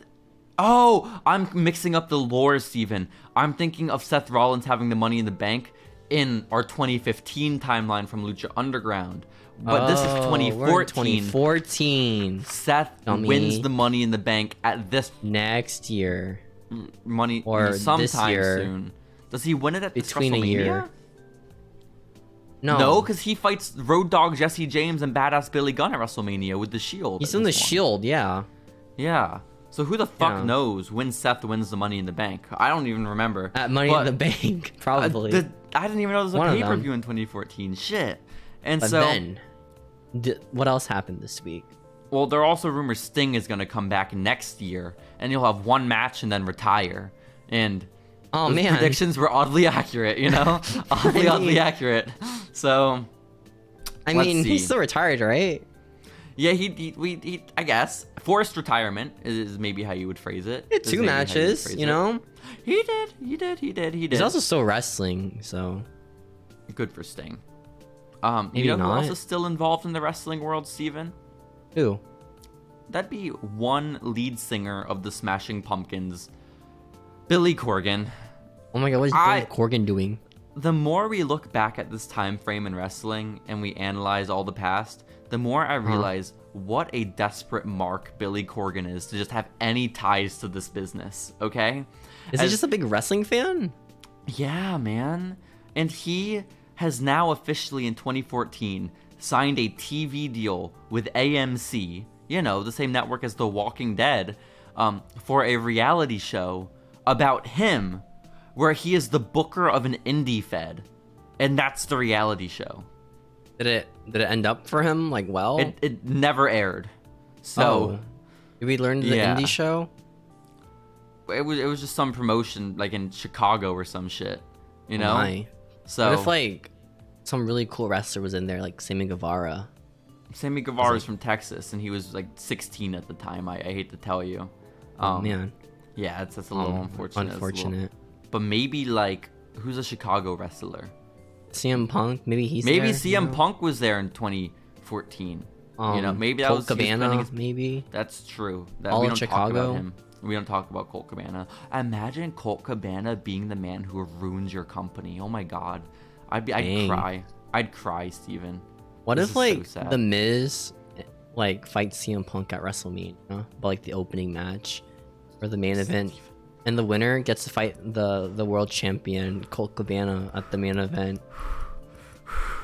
Oh, I'm mixing up the lore, Steven. I'm thinking of Seth Rollins having the Money in the Bank in our 2015 timeline from Lucha Underground. But this is 2014. We're in 2014. Seth wins the Money in the Bank at this next year. Money or sometime this year. soon. Does he win it at between WrestleMania? a year? No, because he fights Road Dogg Jesse James and Badass Billy Gunn at WrestleMania with the Shield. He's in the Shield, yeah. Yeah. So who the fuck knows when Seth wins the Money in the Bank? I don't even remember. At Money in the Bank, probably. I didn't even know there was a pay-per-view in 2014. Shit. And but then, what else happened this week? Well, there are also rumors Sting is going to come back next year, and he'll have one match and then retire. And those predictions were oddly accurate, you know? oddly accurate. So, I mean, he's still retired, right? Yeah, he I guess. Forced retirement is maybe how you would phrase it. He had 2 matches, you know? He did. He's also still wrestling, so. Good for Sting. Maybe you know not. who else is still involved in the wrestling world, Steven? Who? That'd be one lead singer of the Smashing Pumpkins, Billy Corgan. Oh my god, what is Billy Corgan doing? The more we look back at this time frame in wrestling and we analyze all the past, the more I realize what a desperate mark Billy Corgan is to just have any ties to this business, okay? Is he just a big wrestling fan? Yeah, man. And he has now officially in 2014 signed a TV deal with AMC, you know, the same network as The Walking Dead, for a reality show about him where he is the booker of an indie fed. And that's the reality show. Did it end up for him like well? It never aired. So did we learn the indie show? It was just some promotion like in Chicago or some shit, you know? My. So what if like some really cool wrestler was in there, like Sammy Guevara? Sammy Guevara is from Texas, and he was like 16 at the time. I hate to tell you. Man. Yeah, that's a little unfortunate. Unfortunate. But maybe like who's a Chicago wrestler? CM Punk, maybe he's maybe there, CM Punk was there in 2014. You know, maybe that Colt was Cabana, maybe. That's true. That All we of don't Chicago. talk about him. We don't talk about Colt Cabana. Imagine Colt Cabana being the man who ruins your company. Oh my god, I'd cry. I'd cry, Steven. What This if is like so sad. the Miz like fights CM Punk at WrestleMania, but like the opening match or the main event, and the winner gets to fight the world champion Colt Cabana at the main event?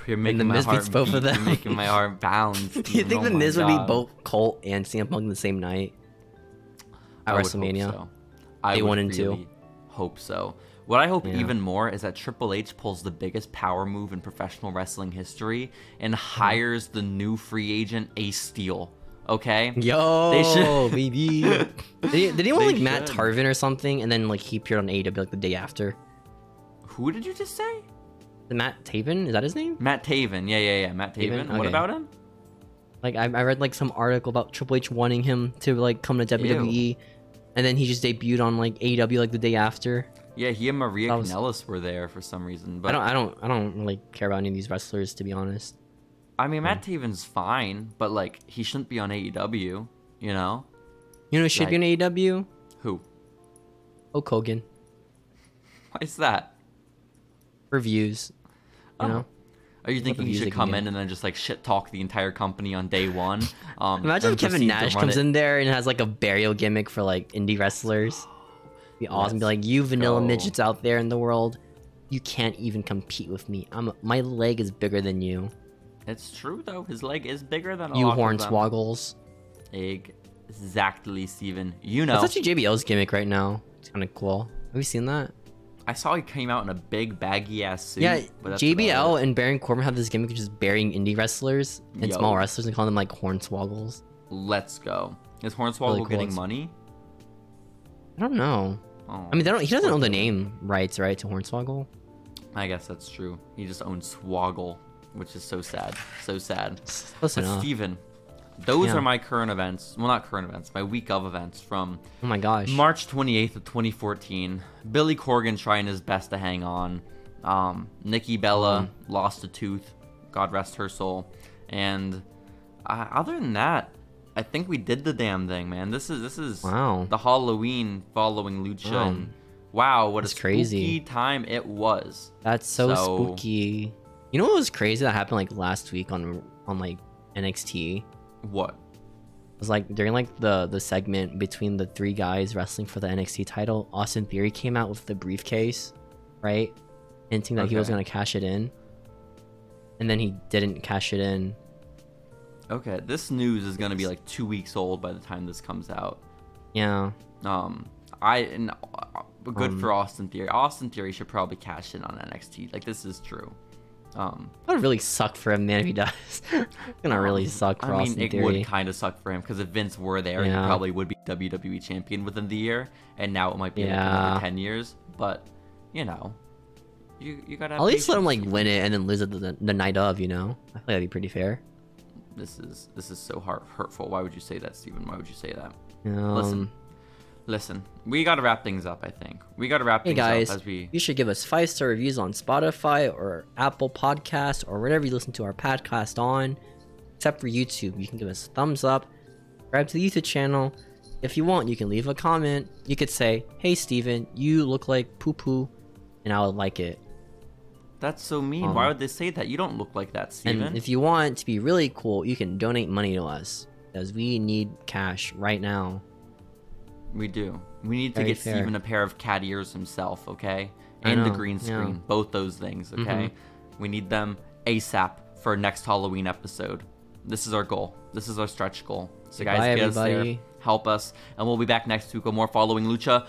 You're making the my Miz heart beats both beat. of them. You're making my heart bounce. Do you think Oh the my Miz would be God. both Colt and CM Punk the same night at I would WrestleMania? hope so. I Day would 1 and 2. really hope so. What I hope Yeah. even more is that Triple H pulls the biggest power move in professional wrestling history and hires the new free agent Ace Steel. Okay? Yo, They should- baby. Did he want They like Matt should. Tarvin or something, and then like he appeared on AEW like the day after? Who did you just say? The Matt Taven, is that his name? Matt Taven. Yeah. Matt Taven. Taven? What Okay. about him? Like I read like some article about Triple H wanting him to like come to WWE, and then he just debuted on like AEW like the day after. Yeah, he and Maria That was- Kanellis were there for some reason. But I don't really care about any of these wrestlers, to be honest. I mean, Matt Taven's fine, but like he shouldn't be on AEW. You know? You know who should be on AEW? Who? Hulk Hogan. Why is that? For views. You know? Are you thinking he views should they can come get. in and then just like shit talk the entire company on day one? Imagine and Kevin proceed to Nash run comes it? in there and has like a burial gimmick for like indie wrestlers. Be awesome. Be Let's like, you vanilla go. midgets out there in the world, you can't even compete with me. My leg is bigger than you. It's true though. His leg is bigger than You a lot of them. hornswoggles. Exactly, Steven. You know. That's actually JBL's gimmick right now. It's kind of cool. Have you seen that? I saw he came out in a big baggy ass suit. Yeah, but that's about JBL it. and Baron Corbin have this gimmick of just burying indie wrestlers and Yo. small wrestlers and calling them like hornswoggles. Let's go. Is Hornswoggle Really cool. getting money? I don't know. Oh, I mean, he doesn't own the poor name rights, right, to Hornswoggle? I guess that's true. He just owns Swoggle, which is so sad. So sad. Listen But up. Steven, those Yeah. are my current events. Well, not current events. My week of events from Oh my gosh. March 28th of 2014. Billy Corgan trying his best to hang on. Nikki Bella lost a tooth. God rest her soul. And other than that, I think we did the damn thing, man. This is Wow. the Halloween following Lucha. Wow. And wow, what a That's spooky crazy. time it was. That's so So- spooky. You know what was crazy that happened like last week on like NXT? What? It was like during like the segment between the three guys wrestling for the NXT title, Austin Theory came out with the briefcase, right? Hinting that he was Okay. gonna cash it in. And then he didn't cash it in. Okay, this news is gonna be like 2 weeks old by the time this comes out. Yeah. Good for Austin Theory. Austin Theory should probably cash in on NXT. Like this is true. That would really suck for him, man, if he does. It's gonna really suck for I mean, Austin it Theory. would kind of suck for him because if Vince were there, he Yeah. probably would be WWE champion within the year, and now it might be like Yeah. another 10 years. But you know, you gotta have At least let him like patience. win it and then lose it the night of, you know? I feel like that'd be pretty fair. This is so hurtful. Why would you say that, Steven? Why would you say that? Um, Listen, we gotta wrap things up. I think we gotta wrap Hey things guys, up as we. you should give us 5-star reviews on Spotify or Apple Podcast or wherever you listen to our podcast on. Except for YouTube, you can give us a thumbs up, subscribe to the YouTube channel. If you want, you can leave a comment. You could say, "Hey Steven, you look like poo poo," and I would like it. That's so mean. Why would they say that? You don't look like that, Steven. And if you want to be really cool, you can donate money to us because we need cash right now. We do. We need to Very get fair. Steven a pair of cat ears himself, okay? I And the know, green yeah. screen. Both those things, okay? We need them ASAP for next Halloween episode. This is our goal. This is our stretch goal. So Goodbye, guys, get us there. everybody. Help us. And we'll be back next week with more Following Lucha.